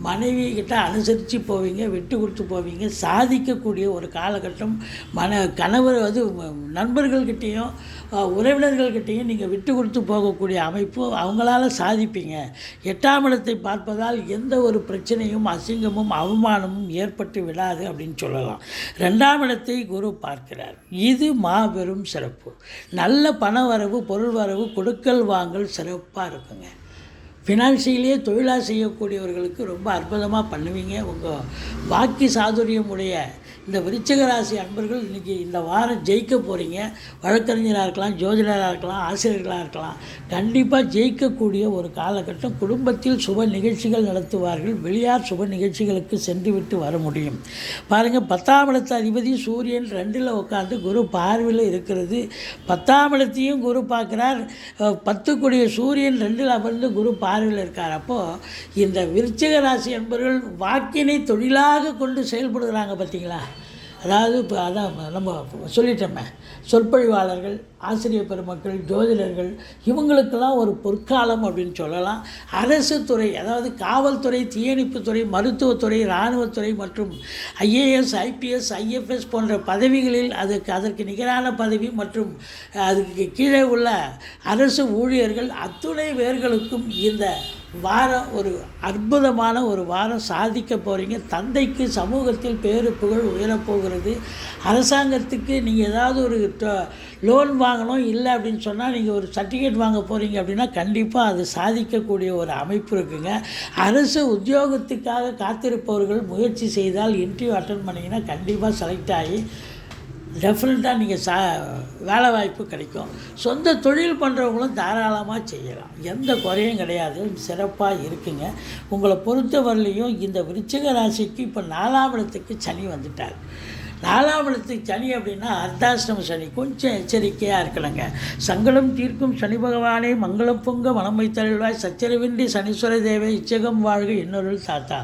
மனைவி கிட்ட அனுசரித்து போவீங்க, விட்டு கொடுத்து போவீங்க, சாதிக்கக்கூடிய ஒரு காலகட்டம். கணவர் அது நண்பர்கள்கிட்டையும் உறவினர்கள்கிட்டையும் நீங்கள் விட்டு கொடுத்து போகக்கூடிய அமைப்பு, அவங்களால சாதிப்பீங்க. 8ஆம் இடத்தை பார்ப்பதால் எந்த ஒரு பிரச்சனையும், அசிங்கமும், அவமானமும் ஏற்பட்டு விடாது அப்படின்னு சொல்லலாம். 2ஆம் இடத்தை குரு பார்க்கிறார். இது மாபெரும் சிறப்பு. நல்ல பண வரவு, பொருள் வரவு, கொடுக்கல் வாங்கல் சிறப்பாக இருக்குங்க. ஃபினான்ஷியலியே தொழிலாக செய்யக்கூடியவர்களுக்கு ரொம்ப அற்புதமாக பண்ணுவீங்க. உங்கள் வாக்கி சாதுரியம் உடைய இந்த விருச்சிக ராசி அன்பர்கள் இன்றைக்கி இந்த வாரம் ஜெயிக்க போகிறீங்க. வழக்கறிஞராக இருக்கலாம், ஜோதிடராக இருக்கலாம், ஆசிரியர்களாக இருக்கலாம். கண்டிப்பாக ஜெயிக்கக்கூடிய ஒரு காலகட்டம். குடும்பத்தில் சுப நிகழ்ச்சிகள் நடத்துவார்கள். வெளியார் சுப நிகழ்ச்சிகளுக்கு சென்று விட்டு வர முடியும். பாருங்கள், 10ஆம் இடத்து அதிபதி சூரியன் 2ல் உட்காந்து குரு பார்வையில் இருக்கிறது. 10ஆம் இடத்தையும் குரு பார்க்குறார். 10 கூடிய சூரியன் 2ல் அமர்ந்து குரு பார்வையில் இருக்கார். அப்போது இந்த விருச்சிக ராசி அன்பர்கள் வாக்கினை தொழிலாக கொண்டு செயல்படுகிறாங்க. பார்த்தீங்களா? அதாவது இப்போ அதான் நம்ம சொல்லிட்டோமே, சொற்பொழிவாளர்கள், ஆசிரியர் பெருமக்கள், ஜோதிடர்கள் இவங்களுக்கெல்லாம் ஒரு பொற்காலம் அப்படின்னு சொல்லலாம். அரசு துறை, அதாவது காவல்துறை, தீயணைப்புத்துறை, மருத்துவத்துறை, இராணுவத்துறை மற்றும் IAS, IPS, IFS போன்ற பதவிகளில் அதற்கு நிகரான பதவி மற்றும் அதுக்கு கீழே உள்ள அரசு ஊழியர்கள் அத்துணை பேர்களுக்கும் இந்த வாரம் ஒரு அற்புதமான ஒரு வாரம். சாதிக்க போகிறீங்க. தந்தைக்கு சமூகத்தில் பேரு புகழ் உயரப்போகிறது. அரசாங்கத்துக்கு நீங்கள் ஏதாவது ஒரு லோன் வாங்கணும் இல்லை அப்படின்னு சொன்னால் நீங்கள் ஒரு சர்டிஃபிகேட் வாங்க போகிறீங்க அப்படின்னா கண்டிப்பாக அது சாதிக்கக்கூடிய ஒரு அமைப்பு இருக்குங்க. அரசு உத்தியோகத்துக்காக காத்திருப்பவர்கள் முயற்சி செய்தால் இன்டர்வியூ அட்டன் பண்ணிங்கன்னா கண்டிப்பாக செலக்ட் ஆகி டெஃபினட்டாக நீங்கள் வேலை வாய்ப்பு கிடைக்கும். சொந்த தொழில் பண்ணுறவங்களும் தாராளமாக செய்யலாம். எந்த குறையும் கிடையாது. சிறப்பாக இருக்குங்க. உங்களை பொறுத்தவரையிலையும் இந்த விருச்சிக ராசிக்கு இப்போ 4ஆம் இடத்துக்கு சனி வந்துட்டார். 4ஆம் இடத்துக்கு சனி அப்படின்னா அர்த்தாஷ்டம சனி. கொஞ்சம் எச்சரிக்கையாக இருக்கணுங்க. சங்கடம் தீர்க்கும் சனி பகவானே, மங்களம் பொங்க மனம் வைத்தருள்வாய், சச்சரவின்றி சனீஸ்வர தேவை, இச்சகம் வாழ்க இன்னொருள் தாத்தா.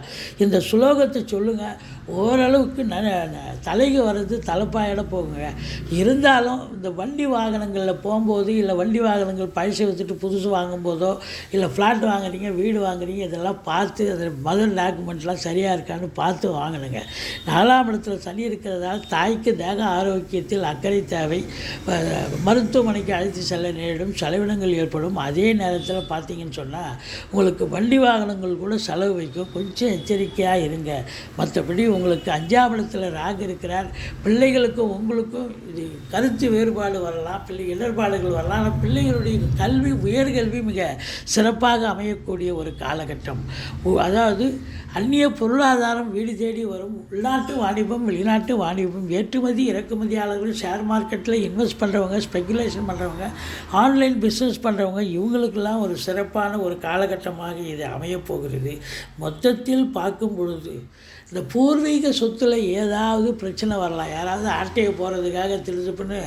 இந்த சுலோகத்தை சொல்லுங்கள். ஓரளவுக்கு தலைக்கு வர்றது தலைப்பாயோட போகுங்க. இருந்தாலும் இந்த வண்டி வாகனங்களில் போகும்போது, இல்லை வண்டி வாகனங்கள் பழசை விற்றுட்டு புதுசு வாங்கும்போதோ, இல்லை ஃப்ளாட் வாங்குறீங்க, வீடு வாங்குறீங்க, இதெல்லாம் பார்த்து அதில் மதர் டாக்குமெண்ட்லாம் சரியாக இருக்கான்னு பார்த்து வாங்கணுங்க. 4ஆம் இடத்துல சனி இருக்கிறதால தாய்க்கு தேக ஆரோக்கியத்தில் அக்கறை தேவை. மருத்துவமனைக்கு அழைத்து செல்ல நேரிடும், செலவினங்கள் ஏற்படும். அதே நேரத்தில் பார்த்தீங்கன்னு சொன்னால் உங்களுக்கு வண்டி வாகனங்கள் கூட செலவு வைக்கும். கொஞ்சம் எச்சரிக்கையாக இருங்க. மற்றபடி உங்களுக்கு 5ஆம் இடத்துல ராகு இருக்கிறார். பிள்ளைகளுக்கும் உங்களுக்கும் இது கருத்து வேறுபாடு வரலாம், இடர்பாடுகள் வரலாம். ஆனால் பிள்ளைகளுடைய கல்வி, உயர்கல்வி மிக சிறப்பாக அமையக்கூடிய ஒரு காலகட்டம். அதாவது அந்நிய பொருளாதாரம் வீடு தேடி வரும். உள்நாட்டு வாணிபம், வெளிநாட்டு வாணிபம், ஏற்றுமதி இறக்குமதியாளர்கள், ஷேர் மார்க்கெட்டில் இன்வெஸ்ட் பண்ணுறவங்க, ஸ்பெக்குலேஷன் பண்ணுறவங்க, ஆன்லைன் பிஸ்னஸ் பண்ணுறவங்க, இவங்களுக்கெல்லாம் ஒரு சிறப்பான ஒரு காலகட்டமாக இது அமையப்போகிறது. மொத்தத்தில் பார்க்கும் பொழுது இந்த பூர்வீக சொத்தில் ஏதாவது பிரச்சனை வரலாம். யாராவது ஆட்டையை போகிறதுக்காக திருப்பண்ணு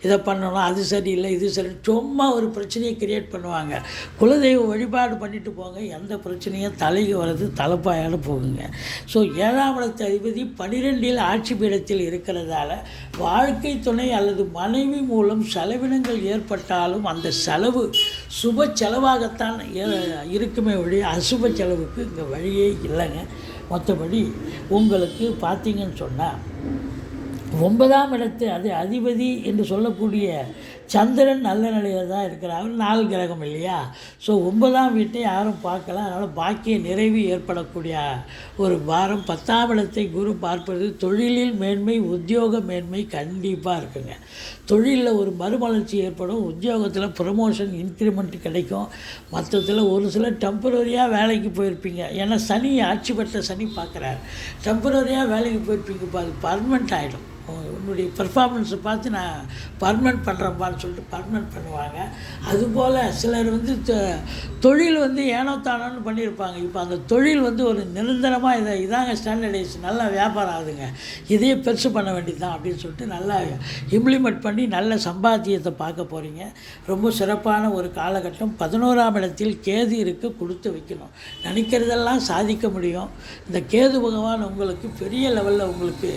இதை பண்ணணும், அது சரியில்லை, இது சரி, சும்மா ஒரு பிரச்சனையை கிரியேட் பண்ணுவாங்க. குலதெய்வ வழிபாடு பண்ணிட்டு போங்க. எந்த பிரச்சனையும் தலைக்கு வர்றது தலைப்பாயோட போகுங்க. ஸோ 7ஆம் இடத்து அதிபதி 12இல் ஆட்சி பீடத்தில் இருக்கிறதால வாழ்க்கை துணை அல்லது மனைவி மூலம் செலவினங்கள் ஏற்பட்டாலும் அந்த செலவு சுப செலவாகத்தான் இருக்குமே ஒழிய அசுப செலவுக்கு இங்கே வழியே இல்லைங்க. மற்றபடி உங்களுக்கு பார்த்தீங்கன்னு சொன்னால் 9ஆம் இடத்து அதிபதி என்று சொல்லக்கூடிய சந்திரன் நல்ல நிலையில் தான் இருக்கிறார். 4 கிரகம் இல்லையா? ஸோ 9ஆம் வீட்டை யாரும் பார்க்கல. அதனால் பாக்கிய நிறைவு ஏற்படக்கூடிய ஒரு வாரம். 10ஆம் இடத்தை குரு பார்ப்பது தொழிலில் மேன்மை, உத்தியோக மேன்மை கண்டிப்பாக இருக்குங்க. தொழிலில் ஒரு மறுமலர்ச்சி ஏற்படும். உத்தியோகத்தில் ப்ரமோஷன், இன்க்ரிமெண்ட் கிடைக்கும். மற்றத்தில் ஒரு சிலர் டெம்பரரியாக வேலைக்கு போயிருப்பீங்க. ஏன்னா சனி ஆட்சி பெற்ற சனி பார்க்குறாரு. டெம்பரரியாக வேலைக்கு போயிருப்பீங்க, அது பர்மனெண்ட் ஆகிடும். உன்னுடைய பெர்ஃபார்மன்ஸை பார்த்து நான் பர்மனெண்ட் பண்ணுறப்பான்னு சொல்லிட்டு பர்மனெண்ட் பண்ணுவாங்க. அதுபோல் சிலர் தொழில் ஏனோ தானோன்னு பண்ணியிருப்பாங்க. இப்போ அந்த தொழில் ஒரு நிரந்தரமாக இதாங்க ஸ்டாண்டர்டைஸ், நல்லா வியாபாரம் ஆகுதுங்க, இதையே பெருசு பண்ண வேண்டியது தான் அப்படின்னு சொல்லிட்டு நல்லா இம்ப்ளிமெண்ட் பண்ணி நல்ல சம்பாத்தியத்தை பார்க்க போகிறீங்க. ரொம்ப சிறப்பான ஒரு காலகட்டம். 11ஆம் இடத்தில் கேது இருக்க கொடுத்து வைக்கணும். நினைக்கிறதெல்லாம் சாதிக்க முடியும். இந்த கேது பகவான் உங்களுக்கு பெரிய லெவலில் உங்களுக்கு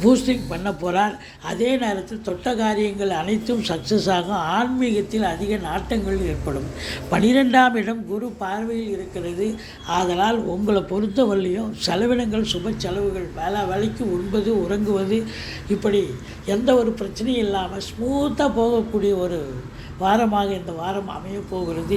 பூஸ்டிங் பண்ண போகிறார். அதே நேரத்தில் தொட்ட காரியங்கள் அனைத்தும் சக்ஸஸ் ஆகும். ஆன்மீகத்தில் அதிக நாட்டங்கள் ஏற்படும். 12ஆம் இடம் குரு பார்வையில் இருக்கிறது. ஆதலால் உங்களை பொறுத்தவரையிலையும் செலவினங்கள், சுப செலவுகள், வேலைக்கு உண்பது, உறங்குவது, இப்படி எந்த ஒரு பிரச்சனையும் இல்லாமல் ஸ்மூத்தாக போகக்கூடிய ஒரு வாரமாக இந்த வாரம் அமையப்போகிறது.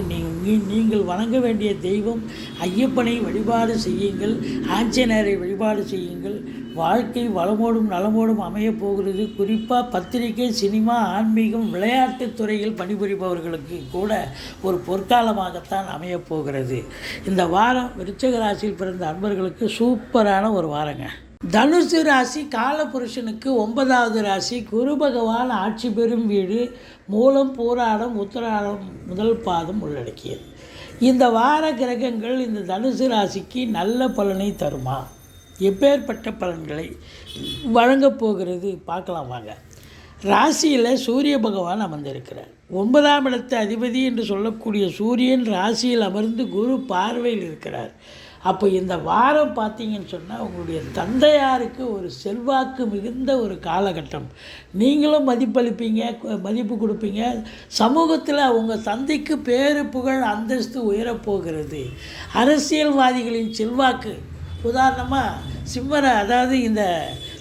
நீங்கள் வணங்க வேண்டிய தெய்வம் ஐயப்பனை வழிபாடு செய்யுங்கள், ஆஞ்சநேயரை வழிபாடு செய்யுங்கள். வாழ்க்கை வளமோடும் நலமோடும் அமையப்போகிறது. குறிப்பாக பத்திரிகை, சினிமா, ஆன்மீகம், விளையாட்டுத் துறையில் பணிபுரிபவர்களுக்கு கூட ஒரு பொற்காலமாகத்தான் அமையப்போகிறது. இந்த வாரம் விருச்சிக ராசியில் பிறந்த அன்பர்களுக்கு சூப்பரான ஒரு வாரங்க. தனுசு ராசி காலபுருஷனுக்கு 9வது ராசி. குரு பகவான் ஆட்சி பெறும் வீடு. மூலம், பூராடம், உத்திராடம் முதல் பாதம் உள்ளடக்கியது. இந்த வார கிரகங்கள் இந்த தனுசு ராசிக்கு நல்ல பலனை தருமா? எப்பேற்பட்ட பலன்களை வழங்கப் போகிறது பார்க்கலாம் வாங்க. ராசியில் சூரிய பகவான் அமர்ந்திருக்கிறார். 9ஆம் இடத்து அதிபதி என்று சொல்லக்கூடிய சூரியன் ராசியில் அமர்ந்து குரு பார்வையில் இருக்கிறார். அப்போ இந்த வாரம் பார்த்தீங்கன்னு சொன்னால் உங்களுடைய தந்தையாருக்கு ஒரு செல்வாக்கு மிகுந்த ஒரு காலகட்டம். நீங்களும் மதிப்பளிப்பீங்க, மதிப்பு கொடுப்பீங்க. சமூகத்தில் உங்கள் தந்தைக்கு பேரு, புகழ், அந்தஸ்து உயரப்போகிறது. அரசியல்வாதிகளின் செல்வாக்கு, உதாரணமாக அதாவது இந்த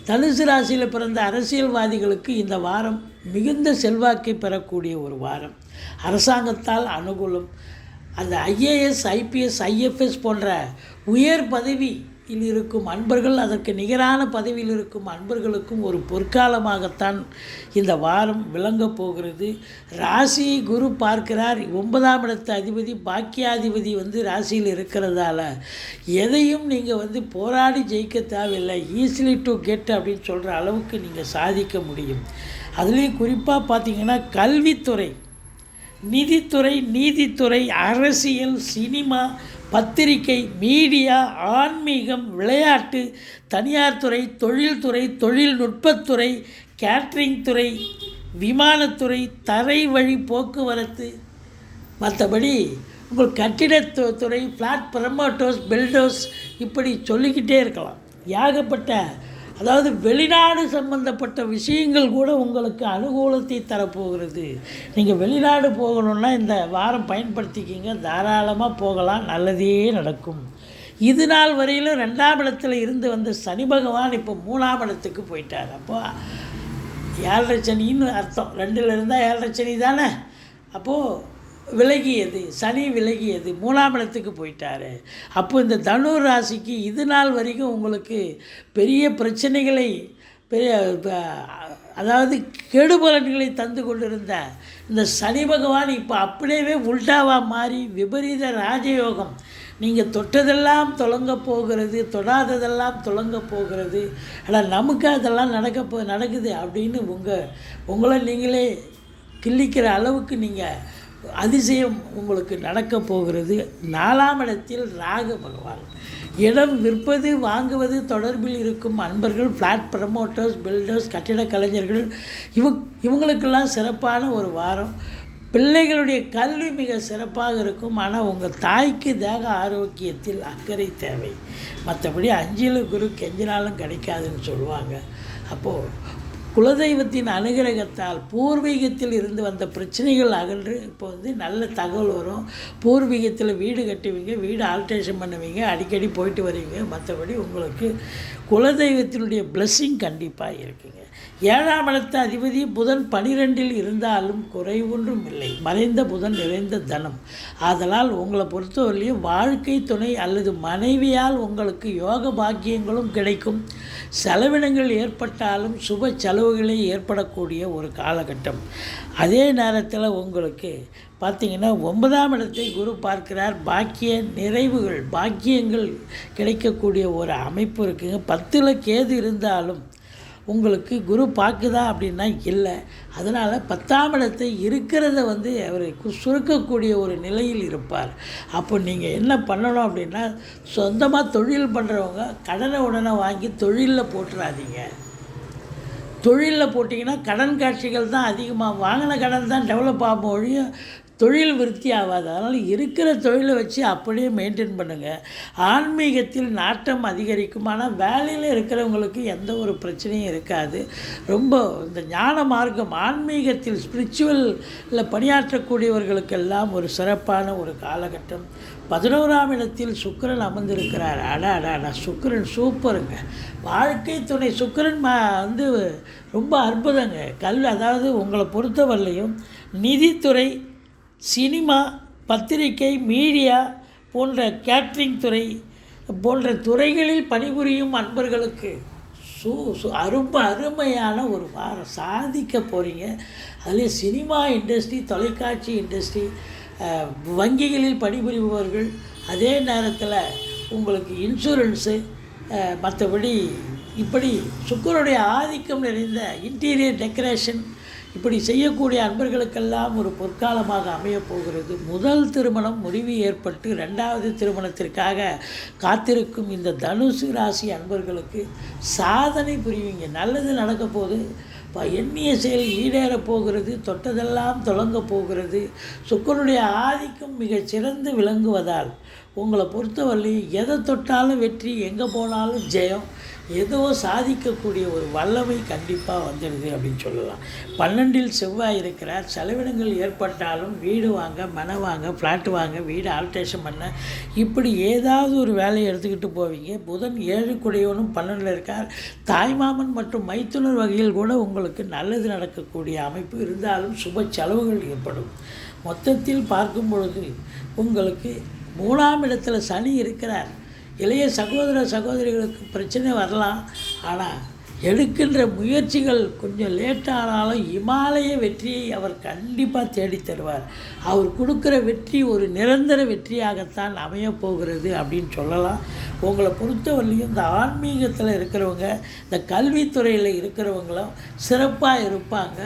தனுசு ராசியில் பிறந்த அரசியல்வாதிகளுக்கு இந்த வாரம் மிகுந்த செல்வாக்கை பெறக்கூடிய ஒரு வாரம். அரசாங்கத்தால் அனுகூலம். அந்த IAS, IPS, IFS போன்ற உயர் பதவியில் இருக்கும் அன்பர்கள், அதற்கு நிகரான பதவியில் இருக்கும் அன்பர்களுக்கும் ஒரு பொற்காலமாகத்தான் இந்த வாரம் விளங்கப் போகிறது. ராசி குரு பார்க்கிறார். 9ஆம் இடத்து அதிபதி பாக்கியாதிபதி ராசியில் இருக்கிறதால எதையும் நீங்கள் போராடி ஜெயிக்க தேவையில்லை. ஈஸிலி டு கெட் அப்படின்னு சொல்கிற அளவுக்கு நீங்கள் சாதிக்க முடியும். அதுலேயும் குறிப்பாக பார்த்தீங்கன்னா கல்வித்துறை, நிதித்துறை, நீதித்துறை, அரசியல், சினிமா, பத்திரிகை, மீடியா, ஆன்மீகம், விளையாட்டு, தனியார் துறை, தொழில்துறை, தொழில்நுட்பத்துறை, கேட்ரிங் துறை, விமானத்துறை, தரை வழி போக்குவரத்து, மற்றபடி உங்கள் கட்டிடத்துறை, ஃப்ளாட் ப்ரமோட்டர்ஸ், பில்டர்ஸ், இப்படி சொல்லிக்கிட்டே இருக்கலாம். ஏகப்பட்ட அதாவது வெளிநாடு சம்பந்தப்பட்ட விஷயங்கள் கூட உங்களுக்கு அனுகூலத்தை தரப்போகிறது. நீங்கள் வெளிநாடு போகணுன்னா இந்த வாரம் பயன்படுத்திக்கிங்க, தாராளமாக போகலாம், நல்லதே நடக்கும். இது நாள் வரையிலும் 2ஆம் இடத்துல இருந்து வந்த சனி பகவான் இப்போ 3ஆம் இடத்துக்கு போயிட்டார். அப்போ 7.5 சனின்னு அர்த்தம். 2ல் இருந்தால் 7.5 சனி தானே. அப்போது விலகியது, சனி விலகியது, 3ஆம் இடத்துக்கு போயிட்டார். அப்போ இந்த தனுர் ராசிக்கு இது நாள் வரைக்கும் உங்களுக்கு பெரிய பிரச்சனைகளை, பெரிய அதாவது கெடுபலன்களை தந்து கொண்டிருந்த இந்த சனி பகவான் இப்போ அப்படியே உல்டாவாக மாறி விபரீத ராஜயோகம். நீங்கள் தொட்டதெல்லாம் தொடங்க போகிறது, தொடாததெல்லாம் தொடங்க போகிறது. ஆனால் நமக்கு அதெல்லாம் நடக்குது அப்படின்னு உங்களை நீங்களே கிள்ளிக்கிற அளவுக்கு நீங்கள் அதிசயம் உங்களுக்கு நடக்க போகிறது. 4ஆம் இடத்தில் ராகு பகவான். இடம் விற்பது வாங்குவது தொடர்பில் இருக்கும் அன்பர்கள், ஃப்ளாட் ப்ரமோட்டர்ஸ், பில்டர்ஸ், கட்டிட கலைஞர்கள், இவங்களுக்கெல்லாம் சிறப்பான ஒரு வாரம். பிள்ளைகளுடைய கல்வி மிக சிறப்பாக இருக்கும். ஆனால் உங்கள் தாய்க்கு தேக ஆரோக்கியத்தில் அக்கறை தேவை. மற்றபடி 5ல் குரு கெஞ்சினாலும் கிடைக்காதுன்னு சொல்லுவாங்க. அப்போது குலதெய்வத்தின் அனுகிரகத்தால் பூர்வீகத்தில் இருந்து வந்த பிரச்சனைகள் அகன்று இப்போ நல்ல தகவல் வரும். பூர்வீகத்தில் வீடு கட்டுவீங்க, வீடு ஆல்ட்ரேஷன் பண்ணுவீங்க, அடிக்கடி போயிட்டு வருவீங்க. மற்றபடி உங்களுக்கு குலதெய்வத்தினுடைய பிளெஸ்ஸிங் கண்டிப்பாக இருக்குங்க. 7ஆம் இடத்து அதிபதி புதன் 12ல் இருந்தாலும் குறை ஒன்றும் இல்லை. மறைந்த புதன் நிறைந்த தனம். ஆதலால் உங்களை பொறுத்தவரையிலையும் வாழ்க்கை துணை அல்லது மனைவியால் உங்களுக்கு யோக பாக்கியங்களும் கிடைக்கும். செலவினங்கள் ஏற்பட்டாலும் சுப செலவுகளே ஏற்படக்கூடிய ஒரு காலகட்டம். அதே நேரத்தில் உங்களுக்கு பார்த்திங்கன்னா 9ஆம் இடத்தை குரு பார்க்கிறார். பாக்கிய நிறைவுகள், பாக்கியங்கள் கிடைக்கக்கூடிய ஒரு அமைப்பு இருக்குங்க. 10ல் கேது இருந்தாலும் உங்களுக்கு குரு பார்க்குதா அப்படின்னா இல்லை. அதனால் 10ஆம் இடத்தை இருக்கிறத அவர் சுருக்கக்கூடிய ஒரு நிலையில் இருப்பார். அப்போ நீங்கள் என்ன பண்ணணும் அப்படின்னா, சொந்தமாக தொழில் பண்ணுறவங்க கடனை உடனே வாங்கி தொழிலில் போட்டுறாதீங்க. தொழிலில் போட்டிங்கன்னா கடன் காட்சிகள் தான் அதிகமாக, வாங்கின கடன் தான் டெவலப் ஆகும் ஒழிய தொழில் விருத்தி ஆகாது. அதனால் இருக்கிற தொழிலை வச்சு அப்படியே மெயின்டைன் பண்ணுங்கள். ஆன்மீகத்தில் நாட்டம் அதிகரிக்கும். ஆனால் வேலையில் இருக்கிறவங்களுக்கு எந்த ஒரு பிரச்சனையும் இருக்காது. ரொம்ப இந்த ஞான மார்க்கம், ஆன்மீகத்தில் ஸ்பிரிச்சுவலில் பணியாற்றக்கூடியவர்களுக்கெல்லாம் ஒரு சிறப்பான ஒரு காலகட்டம். 11ஆம் இடத்தில் சுக்கிரன் அமர்ந்திருக்கிறார். அடா சுக்கிரன் சூப்பருங்க. வாழ்க்கை துணை சுக்கிரன் ரொம்ப அற்புதங்க. அதாவது உங்களை பொறுத்தவரையிலையும் நிதித்துறை, சினிமா, பத்திரிகை, மீடியா போன்ற கேட்ரிங் துறை போன்ற துறைகளில் பணிபுரியும் அன்பர்களுக்கு ரொம்ப அருமையான ஒரு வாரம். சாதிக்க போகிறீங்க. அதில் சினிமா இண்டஸ்ட்ரி, தொலைக்காட்சி இண்டஸ்ட்ரி, வங்கிகளில் பணிபுரிபவர்கள், அதே நேரத்தில் உங்களுக்கு இன்சூரன்ஸு, மற்றபடி இப்படி சுக்கிரனுடைய ஆதிக்கம் நிறைந்த இன்டீரியர் டெக்கரேஷன் இப்படி செய்யக்கூடிய அன்பர்களுக்கெல்லாம் ஒரு பொற்காலமாக அமையப்போகிறது. முதல் திருமணம் முடிவு ஏற்பட்டு 2வது திருமணத்திற்காக காத்திருக்கும் இந்த தனுசு ராசி அன்பர்களுக்கு சாதனை புரிவீங்க. நல்லது நடக்க போகுது. எண்ணிய செயல் ஈடேறப் போகிறது. தொட்டதெல்லாம் தொடங்க போகிறது. சுக்கிரனுடைய ஆதிக்கம் மிகச் சிறந்து விளங்குவதால் உங்களை பொறுத்தவரையிலையும் எதை தொட்டாலும் வெற்றி, எங்கே போனாலும் ஜெயம், ஏதோ சாதிக்கக்கூடிய ஒரு வல்லமை கண்டிப்பாக வந்துடுது அப்படின்னு சொல்லலாம். 12ல் செவ்வாய் இருக்கிறார். செலவினங்கள் ஏற்பட்டாலும் வீடு வாங்க, மனை வாங்க, ஃப்ளாட்டு வாங்க, வீடு ஆல்ட்ரேஷன் பண்ண, இப்படி ஏதாவது ஒரு வேலையை எடுத்துக்கிட்டு போவீங்க. புதன் 7 குடையவனும் 12ல் இருக்கார். தாய்மாமன் மற்றும் மைத்துனர் வகையில் கூட உங்களுக்கு நல்லது நடக்கக்கூடிய அமைப்பு இருந்தாலும் சுப செலவுகள் ஏற்படும். மொத்தத்தில் பார்க்கும் பொழுது உங்களுக்கு 3ஆம் இடத்துல சனி இருக்கிறார். இளைய சகோதர சகோதரிகளுக்கு பிரச்சனை வரலாம். ஆனால் எடுக்கின்ற முயற்சிகள் கொஞ்சம் லேட்டானாலும் இமாலய வெற்றியை அவர் கண்டிப்பாக தேடித் தருவார். அவர் கொடுக்குற வெற்றி ஒரு நிரந்தர வெற்றியாகத்தான் அமையப்போகிறது அப்படின்னு சொல்லலாம். உங்களை பொறுத்தவரையிலையும் இந்த ஆன்மீகத்தில் இருக்கிறவங்க, இந்த கல்வித்துறையில் இருக்கிறவங்களும் சிறப்பாக இருப்பாங்க.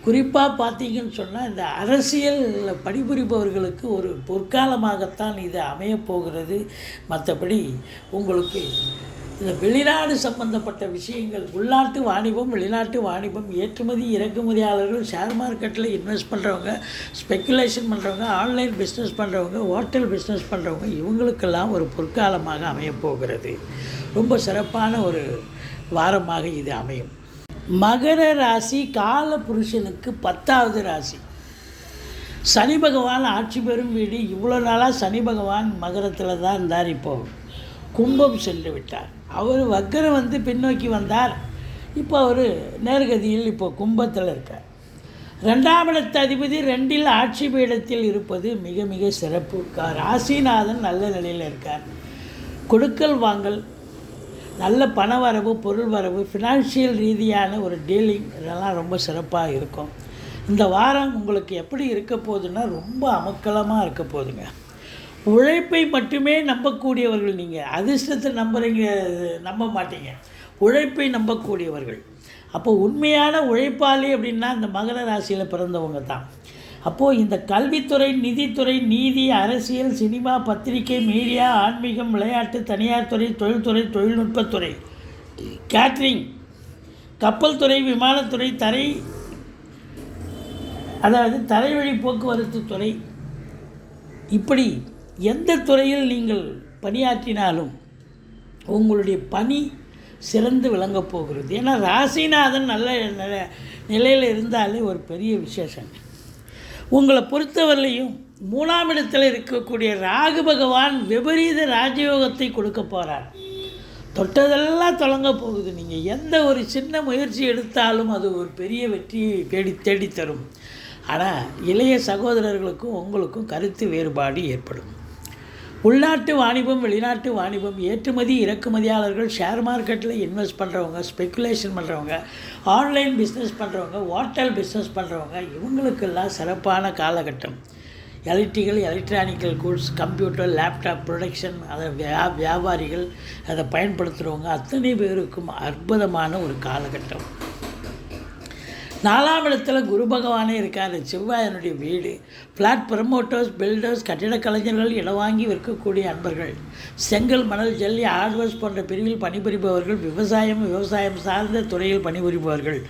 குறிப்பாக பார்த்தீங்கன்னு சொன்னால் இந்த அரசியலில் பணிபுரிபவர்களுக்கு ஒரு பொற்காலமாகத்தான் இது அமையப்போகிறது. மற்றபடி உங்களுக்கு இந்த வெளிநாடு சம்பந்தப்பட்ட விஷயங்கள், உள்நாட்டு வாணிபம், வெளிநாட்டு வாணிபம், ஏற்றுமதி இறக்குமதியாளர்கள், ஷேர் மார்க்கெட்டில் இன்வெஸ்ட் பண்ணுறவங்க, ஸ்பெக்குலேஷன் பண்ணுறவங்க, ஆன்லைன் பிஸ்னஸ் பண்ணுறவங்க, ஹோட்டல் பிஸ்னஸ் பண்ணுறவங்க, இவங்களுக்கெல்லாம் ஒரு பொற்காலமாக அமையப்போகிறது. ரொம்ப சிறப்பான ஒரு வாரமாக இது அமையும். மகர ராசி கால புருஷனுக்கு 10வது ராசி. சனி பகவான் ஆட்சி பெறும் வீடு. இவ்வளோ நாளாக சனி பகவான் மகரத்தில் தான் இருந்தார். இப்போது கும்பம் சென்று விட்டார். அவர் வக்கரம் வந்து பின்னோக்கி வந்தார். இப்போ அவர் நேர்கதியில் இப்போ கும்பத்தில் இருக்கார். 2ஆம் இடத்து அதிபதி 2இல் ஆட்சி பீடத்தில் இருப்பது மிக மிக சிறப்பு. ராசிநாதன் நல்ல நிலையில் இருக்கார். கொடுக்கல் வாங்கல், நல்ல பண வரவு, பொருள் வரவு, ஃபினான்ஷியல் ரீதியான ஒரு டீலிங், இதெல்லாம் ரொம்ப சிறப்பாக இருக்கும். இந்த வாரம் உங்களுக்கு எப்படி இருக்க போகுதுன்னா ரொம்ப அமக்கலமாக இருக்க போகுதுங்க. உழைப்பை மட்டுமே நம்பக்கூடியவர்கள் நீங்கள். அதிர்ஷ்டத்தை நம்ப மாட்டீங்க, உழைப்பை நம்பக்கூடியவர்கள். அப்போ உண்மையான உழைப்பாளி அப்படின்னா இந்த மகர ராசியில் பிறந்தவங்க தான். அப்போது இந்த கல்வித்துறை, நிதித்துறை, நீதி, அரசியல், சினிமா, பத்திரிகை, மீடியா, ஆன்மீகம், விளையாட்டு, தனியார் துறை, தொழில்துறை, தொழில்நுட்பத்துறை, கேட்ரிங், கப்பல் துறை, விமானத்துறை, தரைவழி போக்குவரத்து துறை, இப்படி எந்த துறையில் நீங்கள் பணியாற்றினாலும் உங்களுடைய பணி சிறந்து விளங்கப் போகிறது. ஏன்னா ராசிநாதன் நல்ல நிலையில் இருந்தாலே ஒரு பெரிய விசேஷம். உங்களை பொறுத்தவரையிலையும் 3ஆம் இடத்தில் இருக்கக்கூடிய ராகு பகவான் விபரீத ராஜயோகத்தை கொடுக்க போகிறார். தொட்டதெல்லாம் தொடங்க போகுது. நீங்கள் எந்த ஒரு சின்ன முயற்சி எடுத்தாலும் அது ஒரு பெரிய வெற்றியை தேடித்தரும். ஆனால் இளைய சகோதரர்களுக்கும் உங்களுக்கும் கருத்து வேறுபாடு ஏற்படும். உள்நாட்டு வாணிபம், வெளிநாட்டு வாணிபம், ஏற்றுமதி இறக்குமதியாளர்கள், ஷேர் மார்க்கெட்டில் இன்வெஸ்ட் பண்ணுறவங்க, ஸ்பெக்குலேஷன் பண்ணுறவங்க, ஆன்லைன் பிஸ்னஸ் பண்ணுறவங்க, ஹோட்டல் பிஸ்னஸ் பண்ணுறவங்க, இவங்களுக்கெல்லாம் சிறப்பான காலகட்டம். Electronical goods, computer, laptop production, அதை வியாபாரிகள், அதை பயன்படுத்துகிறவங்க அத்தனை பேருக்கும் அற்புதமான ஒரு காலகட்டம். 4ஆம் இடத்துல குரு பகவானே இருக்கார். செவ்வாயனுடைய வீடு. ஃப்ளாட் ப்ரமோட்டர்ஸ், பில்டர்ஸ், கட்டிடக் கலைஞர்கள், இடம் வாங்கி விற்கக்கூடிய அன்பர்கள், செங்கல், மணல், ஜல்லி, ஹார்ட்வேர்ஸ் போன்ற பிரிவில் பணிபுரிபவர்கள், விவசாயம் சார்ந்த துறையில் பணிபுரிபவர்கள்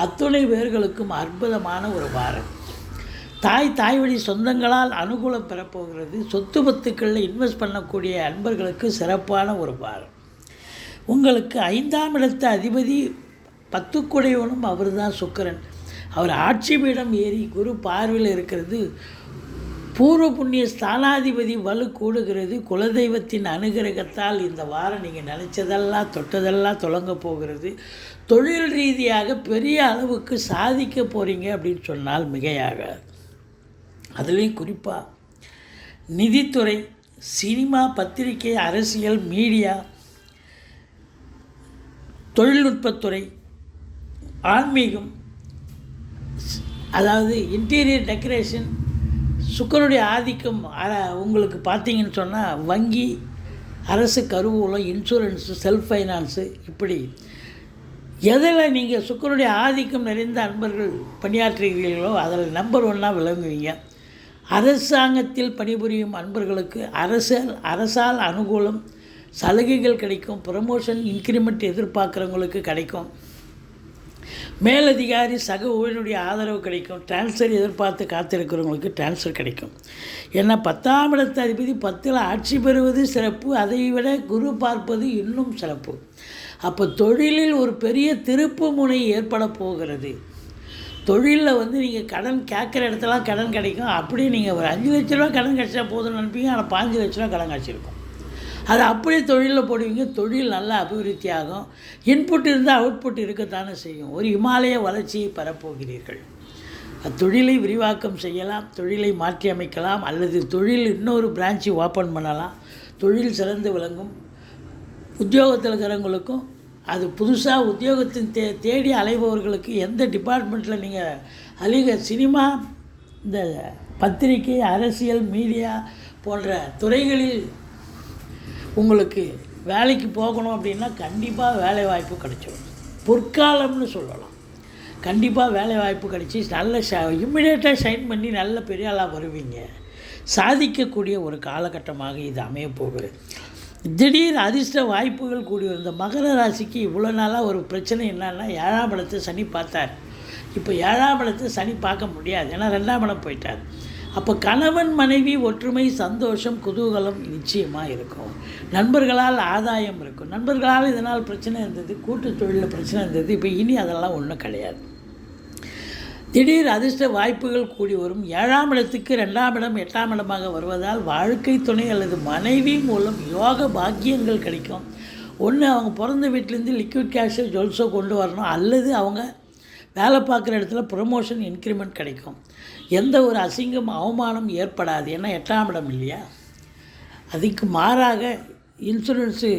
அத்துணை பேர்களுக்கும் அற்புதமான ஒரு வாரம். தாய் வழி சொந்தங்களால் அனுகூலம் பெறப்போகிறது. சொத்து பத்துக்களில் இன்வெஸ்ட் பண்ணக்கூடிய அன்பர்களுக்கு சிறப்பான ஒரு வாரம். உங்களுக்கு 5ஆம் இடத்து அதிபதி 10க்குடையவனும் அவர் தான் சுக்கிரன். அவர் ஆட்சி பீடம் ஏறி குரு பார்வையில் இருக்கிறது. பூர்வ புண்ணிய ஸ்தானாதிபதி வலு கூடுகிறது. குலதெய்வத்தின் அனுகிரகத்தால் இந்த வாரம் நீங்கள் நினச்சதெல்லாம் தொட்டதெல்லாம் தொடங்க போகிறது. தொழில் ரீதியாக பெரிய அளவுக்கு சாதிக்க போகிறீங்க அப்படின்னு சொன்னால் மிகையாகாது. அதுலேயும் குறிப்பாக நிதித்துறை, சினிமா, பத்திரிகை, அரசியல், மீடியா, தொழில்நுட்பத்துறை, ஆன்மீகம், அதாவது இன்டீரியர் டெக்கரேஷன், சுக்கிரனுடைய ஆதிக்கம் உங்களுக்கு பார்த்தீங்கன்னு சொன்னால் வங்கி, அரசு கருவூலம், இன்சூரன்ஸு, செல்ஃப் ஃபைனான்ஸு, இப்படி எதில் நீங்கள் சுக்கிரனுடைய ஆதிக்கம் நிறைந்த அன்பர்கள் பணியாற்றுகிறீர்களோ அதில் நம்பர் 1 விளங்குவீங்க. அரசாங்கத்தில் பணிபுரியும் அன்பர்களுக்கு அரசால் அனுகூலம், சலுகைகள் கிடைக்கும். ப்ரமோஷன், இன்க்ரிமெண்ட் எதிர்பார்க்குறவங்களுக்கு கிடைக்கும். மேலதிகாரி, சக ஊழியனுடைய ஆதரவு கிடைக்கும். டிரான்ஸ்ஃபர் எதிர்பார்த்து காத்திருக்கிறவங்களுக்கு டிரான்ஸ்ஃபர் கிடைக்கும். ஏன்னா 10ஆம் இடத்து அதிபதி 10இல் ஆட்சி பெறுவது சிறப்பு. அதை விட குரு பார்ப்பது இன்னும் சிறப்பு. அப்போ தொழிலில் ஒரு பெரிய திருப்பு முனை ஏற்பட போகிறது. தொழிலில் நீங்கள் கடன் கேட்குற இடத்துலாம் கடன் கிடைக்கும். அப்படியே நீங்கள் ஒரு 5 லட்ச ரூபா கடன் கிடச்சா போதும்னு நினைப்பீங்க. ஆனால் 5 லட்ச ரூபா கடன் கிடச்சிருக்கும். அது அப்படியே தொழிலில் போடுவீங்க. தொழில் நல்லா அபிவிருத்தி ஆகும். இன்புட் இருந்தால் அவுட்புட் இருக்கத்தானே செய்யும். ஒரு இமாலய வளர்ச்சியை பெறப்போகிறீர்கள். தொழிலை விரிவாக்கம் செய்யலாம், தொழிலை மாற்றி அமைக்கலாம், அல்லது தொழில் இன்னொரு பிரான்ச்சு ஓப்பன் பண்ணலாம். தொழில் சிறந்து விளங்கும். உத்தியோகத்தில் இருக்கிறவங்களுக்கும் அது புதுசாக உத்தியோகத்தின் தேடி அலைபவர்களுக்கு எந்த டிபார்ட்மெண்ட்டில் நீங்கள் சினிமா, இந்த பத்திரிகை, அரசியல், மீடியா போன்ற துறைகளில் உங்களுக்கு வேலைக்கு போகணும் அப்படின்னா கண்டிப்பாக வேலை வாய்ப்பு கிடைச்சிடும். பொற்காலம்னு சொல்லலாம். கண்டிப்பாக வேலை வாய்ப்பு கிடைச்சி நல்ல இம்மிடியேட்டாக ஷைன் பண்ணி நல்ல பெரிய ஆளாக வருவீங்க. சாதிக்கக்கூடிய ஒரு காலகட்டமாக இது அமையப்போகுது. திடீர் அதிர்ஷ்ட வாய்ப்புகள் கூடி வந்த மகர ராசிக்கு இவ்வளோ நாளாக ஒரு பிரச்சனை என்னன்னா 7ஆம் இடத்தை சனி பார்த்தார். இப்போ 7ஆம் இடத்தை சனி பார்க்க முடியாது. ஏன்னா 2ஆம் இடம் போயிட்டார். அப்போ கணவன் மனைவி ஒற்றுமை, சந்தோஷம், குதூகலம் நிச்சயமாக இருக்கும். நண்பர்களால் ஆதாயம் இருக்கும். நண்பர்களால் இதனால் பிரச்சனை இருந்தது, கூட்டு தொழிலில் பிரச்சனை இருந்தது, இப்போ இனி அதெல்லாம் ஒன்றும் கிடையாது. திடீர் அதிர்ஷ்ட வாய்ப்புகள் கூடி வரும். 7ஆம் இடத்துக்கு 2ஆம் இடம் 8ஆம் இடமாக வருவதால் வாழ்க்கை துணை அல்லது மனைவி மூலம் யோக பாக்கியங்கள் கிடைக்கும். ஒன்று அவங்க பிறந்த வீட்டிலேருந்து லிக்விட் கேஷோ ஜுவல்ஸோ கொண்டு வரணும், அல்லது அவங்க வேலை பார்க்குற இடத்துல ப்ரொமோஷன் இன்க்ரிமெண்ட் கிடைக்கும். எந்த ஒரு அசிங்கம் அவமானம் ஏற்படாது. ஏன்னா 8ஆம் இடம் இல்லையா. அதுக்கு மாறாக இன்சூரன்ஸு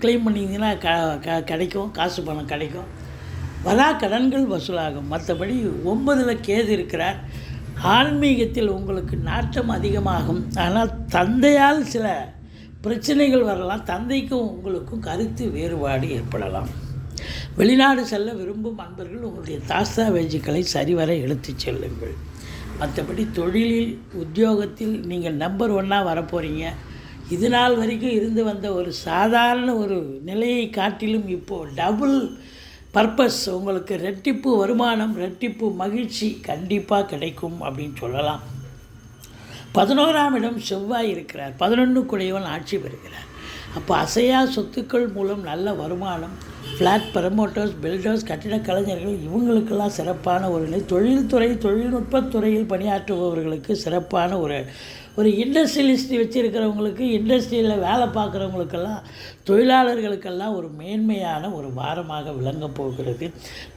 க்ளைம் பண்ணிங்கன்னா கிடைக்கும், காசு பணம் கிடைக்கும், வரா கடன்கள் வசூலாகும். மற்றபடி 9ல் கேது இருக்கிறார். ஆன்மீகத்தில் உங்களுக்கு நாட்டம் அதிகமாகும். ஆனால் தந்தையால் சில பிரச்சனைகள் வரலாம். தந்தைக்கும் உங்களுக்கும் கருத்து வேறுபாடு ஏற்படலாம். வெளிநாடு செல்ல விரும்பும் அன்பர்கள் உங்களுடைய தாஸ்தாவேஜுக்களை சரிவர எடுத்துச் செல்லுங்கள். மற்றபடி தொழிலில் உத்தியோகத்தில் நீங்கள் நம்பர் 1ஆக வரப்போகிறீங்க. இது நாள் வரைக்கும் இருந்து வந்த ஒரு சாதாரண ஒரு நிலையை காட்டிலும் இப்போது டபுள் பர்பஸ், உங்களுக்கு ரெட்டிப்பு வருமானம், ரெட்டிப்பு மகிழ்ச்சி கண்டிப்பாக கிடைக்கும் அப்படின்னு சொல்லலாம். 11ஆம் இடம் செவ்வாய் இருக்கிறார். 11 குடையவன் ஆட்சி பெறுகிறார். அப்போ அசையா சொத்துக்கள் மூலம் நல்ல வருமானம், ஃப்ளாட் ப்ரமோட்டர்ஸ், பில்டர்ஸ், கட்டிடக் கலைஞர்கள் இவங்களுக்கெல்லாம் சிறப்பான ஒரு நிலை. தொழில்துறை, தொழில்நுட்பத்துறையில் பணியாற்றுபவர்களுக்கு சிறப்பான ஒரு இண்டஸ்ட்ரியலிஸ்ட் வச்சுருக்கிறவங்களுக்கு, இண்டஸ்ட்ரியில் வேலை பார்க்குறவங்களுக்கெல்லாம், தொழிலாளர்களுக்கெல்லாம் ஒரு மேன்மையான ஒரு வாரமாக விளங்கப் போகிறது.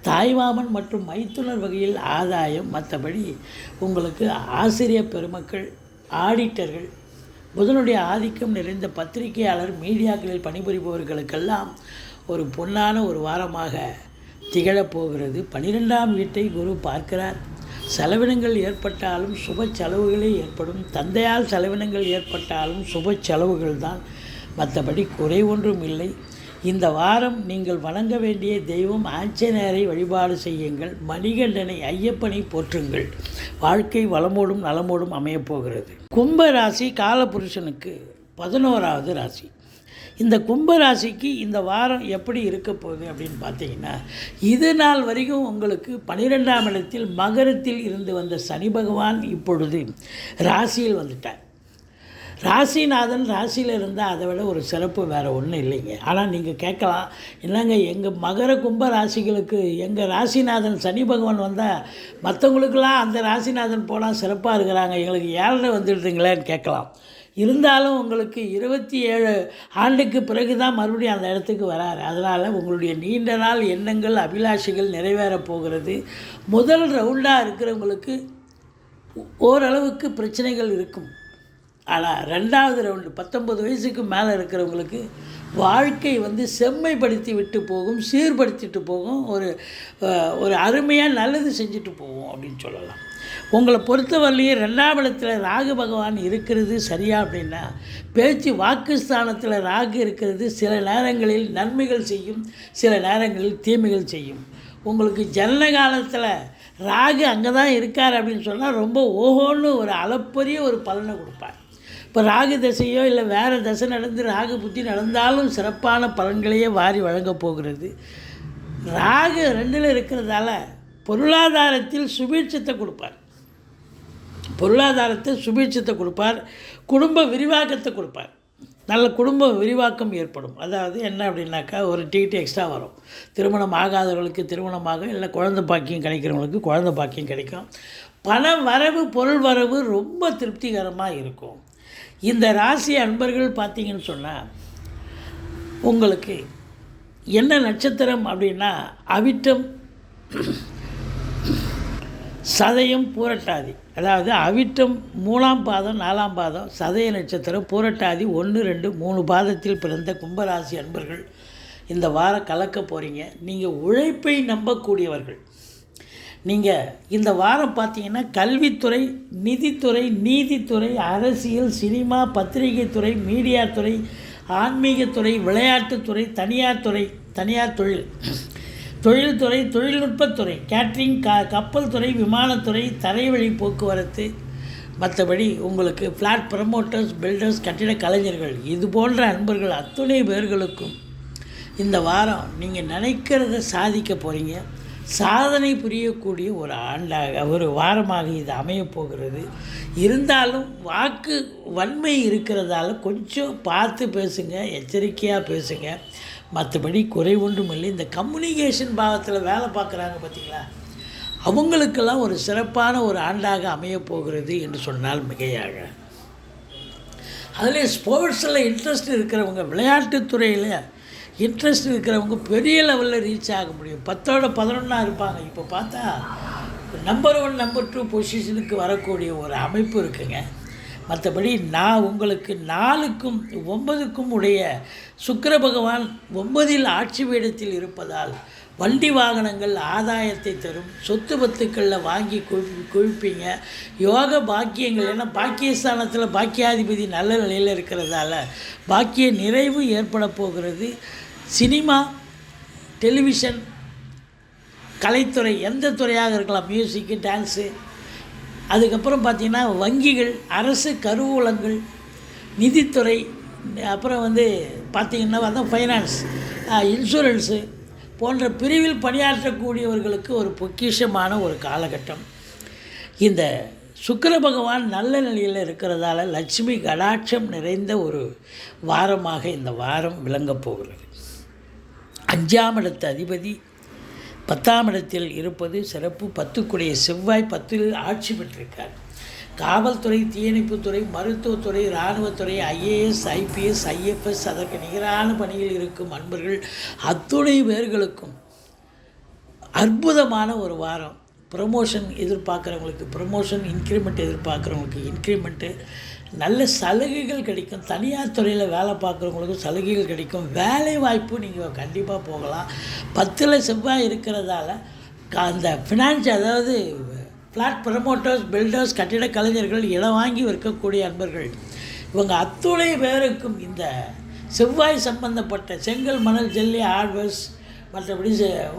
தாய்மாமன் மற்றும் மைத்துனர் வகையில் ஆதாயம். மற்றபடி உங்களுக்கு ஆசிரியர் பெருமக்கள், ஆடிட்டர்கள், புதனுடைய ஆதிக்கம் நிறைந்த பத்திரிகையாளர், மீடியாக்களில் பணிபுரிபவர்களுக்கெல்லாம் ஒரு பொன்னான ஒரு வாரமாக திகழப்போகிறது. 12ஆம் வீட்டை குரு பார்க்கிறார். செலவினங்கள் ஏற்பட்டாலும் சுப செலவுகளே ஏற்படும். தந்தையால் செலவினங்கள் ஏற்பட்டாலும் சுப செலவுகள் தான், மற்றபடி குறை ஒன்றும் இல்லை. இந்த வாரம் நீங்கள் வணங்க வேண்டிய தெய்வம் ஆஞ்சநேயரை வழிபாடு செய்யுங்கள். மணிகண்டனை, ஐயப்பனை போற்றுங்கள். வாழ்க்கை வளமோடும் நலமோடும் அமையப்போகிறது. கும்ப ராசி காலபுருஷனுக்கு 11வது ராசி. இந்த கும்பராசிக்கு இந்த வாரம் எப்படி இருக்க போகுது அப்படின்னு பார்த்தீங்கன்னா, இது நாள் வரைக்கும் உங்களுக்கு 12ஆம் இடத்தில் மகரத்தில் இருந்து வந்த சனி பகவான் இப்பொழுது ராசியில் வந்துட்டார். ராசிநாதன் ராசியில் இருந்தால் அதை விட ஒரு சிறப்பு வேறு ஒன்றும் இல்லைங்க. ஆனால் நீங்கள் கேட்கலாம், என்னங்க எங்கள் மகர கும்ப ராசிகளுக்கு எங்கள் ராசிநாதன் சனி பகவான் வந்தால் மற்றவங்களுக்கெல்லாம் அந்த ராசிநாதன் போனால் சிறப்பாக இருக்கிறாங்க, எங்களுக்கு 7 வந்துடுதுங்களேன்னு கேட்கலாம். இருந்தாலும் உங்களுக்கு 27 ஆண்டுக்கு பிறகு தான் மறுபடியும் அந்த இடத்துக்கு வராரு. அதனால் உங்களுடைய நீண்ட நாள் எண்ணங்கள், அபிலாஷைகள் நிறைவேறப் போகிறது. முதல் ரவுண்டாக இருக்கிறவங்களுக்கு ஓரளவுக்கு பிரச்சனைகள் இருக்கும். ஆனால் 2வது ரவுண்டு 19 வயசுக்கு மேலே இருக்கிறவங்களுக்கு வாழ்க்கை செம்மைப்படுத்தி விட்டு போகும், சீர்படுத்திட்டு போகும், ஒரு அருமையாக நல்லது செஞ்சுட்டு போகும் அப்படின்னு சொல்லலாம். உங்களை பொறுத்தவரையிலேயே 2ஆம் இடத்தில் ராகு பகவான் இருக்கிறது சரியா அப்படின்னா, பேச்சு வாக்குஸ்தானத்தில் ராகு இருக்கிறது சில நேரங்களில் நன்மைகள் செய்யும், சில நேரங்களில் தீமைகள் செய்யும். உங்களுக்கு ஜனன காலத்தில் ராகு அங்கே தான் இருக்கார் அப்படின்னு சொன்னால் ரொம்ப ஓஹோன்னு ஒரு அளப்பரிய ஒரு பலனை கொடுப்பார். இப்போ ராகு தசையோ இல்லை வேறு தசை நடந்து ராகு புத்தி நடந்தாலும் சிறப்பான பலன்களையே வாரி வழங்கப் போகிறது. ராகு 2ல் இருக்கிறதால பொருளாதாரத்தில் சுபீட்சத்தை கொடுப்பார். பொருளாதாரத்தை சுபீட்சத்தை கொடுப்பார். குடும்ப விரிவாக்கத்தை கொடுப்பார். நல்ல குடும்ப விரிவாக்கம் ஏற்படும். அதாவது என்ன அப்படின்னாக்கா, ஒரு டிக்கெட் எக்ஸ்ட்ரா வரும். திருமணம் ஆகாதவர்களுக்கு திருமணமாக, இல்லை குழந்தை பாக்கியம் கிடைக்கிறவங்களுக்கு குழந்தை பாக்கியம் கிடைக்கும். பண வரவு, பொருள் வரவு ரொம்ப திருப்திகரமாக இருக்கும். இந்த ராசி அன்பர்கள் பார்த்தீங்கன்னு சொன்னால், உங்களுக்கு என்ன நட்சத்திரம் அப்படின்னா, அவிட்டம், சதயம், பூரட்டாதி. அதாவது அவிட்டம் 3ஆம் பாதம் 4ஆம் பாதம், சதய நட்சத்திரம், பூரட்டாதி 1, 2, 3 பாதத்தில் பிறந்த கும்பராசி அன்பர்கள் இந்த வாரம் கலக்க போகிறீங்க. நீங்கள் உழைப்பை நம்பக்கூடியவர்கள். நீங்கள் இந்த வாரம் பார்த்தீங்கன்னா கல்வித்துறை, நிதித்துறை, நீதித்துறை, அரசியல், சினிமா, பத்திரிகை துறை, மீடியா துறை, ஆன்மீகத்துறை, விளையாட்டுத்துறை, தனியார் துறை, தனியார் தொழில்துறை, தொழில்நுட்பத்துறை, கேட்ரிங், கப்பல் துறை, விமானத்துறை, தரைவழி போக்குவரத்து, மற்றபடி உங்களுக்கு ஃப்ளாட் ப்ரமோட்டர்ஸ், பில்டர்ஸ், கட்டிட கலைஞர்கள், இது போன்ற அன்பர்கள் அத்துணை பேர்களுக்கும் இந்த வாரம் நீங்கள் நினைக்கிறத சாதிக்க போகிறீங்க. சாதனை புரியக்கூடிய ஒரு ஆண்டாக ஒரு வாரமாக இது அமையப்போகிறது. இருந்தாலும் வாக்கு வன்மை இருக்கிறதால கொஞ்சம் பார்த்து பேசுங்க, எச்சரிக்கையாக பேசுங்க. மற்றபடி குறை ஒன்றும் இல்லை. இந்த கம்யூனிகேஷன் பாகத்தில் வேலை பார்க்குறாங்க பார்த்தீங்களா, அவங்களுக்கெல்லாம் ஒரு சிறப்பான ஒரு ஆண்டாக அமையப்போகிறது என்று சொன்னால் மிகையாக. அதில் ஸ்போர்ட்ஸில் இன்ட்ரெஸ்ட் இருக்கிறவங்க, விளையாட்டுத்துறையில் இன்ட்ரெஸ்ட் இருக்கிறவங்க பெரிய லெவலில் ரீச் ஆக முடியும். 10ஓட 11 இருப்பாங்க. இப்போ பார்த்தா நம்பர் 1 நம்பர் 2 பொசிஷனுக்கு வரக்கூடிய ஒரு அமைப்பு இருக்குங்க. மற்றபடி நான் உங்களுக்கு 4க்கும் 9க்கும் உடைய சுக்கிர பகவான் 9இல் ஆட்சி பீடத்தில் இருப்பதால் வண்டி வாகனங்கள் ஆதாயத்தை தரும். சொத்து பத்துக்களில் வாங்கி குவிப்பீங்க. யோக பாக்கியங்கள், ஏன்னா பாக்கியஸ்தானத்தில் பாக்கியாதிபதி நல்ல நிலையில் இருக்கிறதால பாக்கிய நிறைவு ஏற்பட போகிறது. சினிமா, டெலிவிஷன், கலைத்துறை, எந்த துறையாக இருக்கலாம், மியூசிக்கு, டான்ஸு, அதுக்கப்புறம் பார்த்திங்கன்னா வங்கிகள், அரசு கருவூலங்கள், நிதித்துறை, அப்புறம் பார்த்திங்கன்னா ஃபைனான்ஸ், இன்சூரன்ஸு போன்ற பிரிவில் பணியாற்றக்கூடியவர்களுக்கு ஒரு பொக்கிஷமான ஒரு காலகட்டம். இந்த சுக்கிர பகவான் நல்ல நிலையில் இருக்கிறதால லட்சுமி கடாட்சம் நிறைந்த ஒரு வாரமாக இந்த வாரம் விளங்கப் போகிறது. 5ஆம் இடத்து அதிபதி 10ஆம் இடத்தில் இருப்பது சிறப்பு. 10க்குடைய செவ்வாய் 10இல் ஆட்சி பெற்றிருக்கார். காவல்துறை, தீயணைப்புத்துறை, மருத்துவத்துறை, இராணுவத்துறை, IAS, IPS, IFS அதற்கு நிகரான பணியில் இருக்கும் அன்பர்கள் அத்துணை பேர்களுக்கும் அற்புதமான ஒரு வாரம். ப்ரமோஷன் எதிர்பார்க்குறவங்களுக்கு ப்ரமோஷன், இன்க்ரிமெண்ட் எதிர்பார்க்குறவங்களுக்கு இன்க்ரிமெண்ட்டு, நல்ல சலுகைகள் கிடைக்கும். தனியார் துறையில் வேலை பார்க்குறவங்களுக்கும் சலுகைகள் கிடைக்கும். வேலை வாய்ப்பு நீங்கள் கண்டிப்பாக போகலாம். 10இல் செவ்வாய் இருக்கிறதால அந்த ஃபினான்ஸ், அதாவது ஃப்ளாட் ப்ரமோட்டர்ஸ், பில்டர்ஸ், கட்டிட கலைஞர்கள், இடம் வாங்கி விற்கக்கூடிய அன்பர்கள், இவங்க அத்துணை பேருக்கும் இந்த செவ்வாய் சம்பந்தப்பட்ட செங்கல், மணல், ஜல்லி, ஹார்ட்வேர்ஸ், மற்றபடி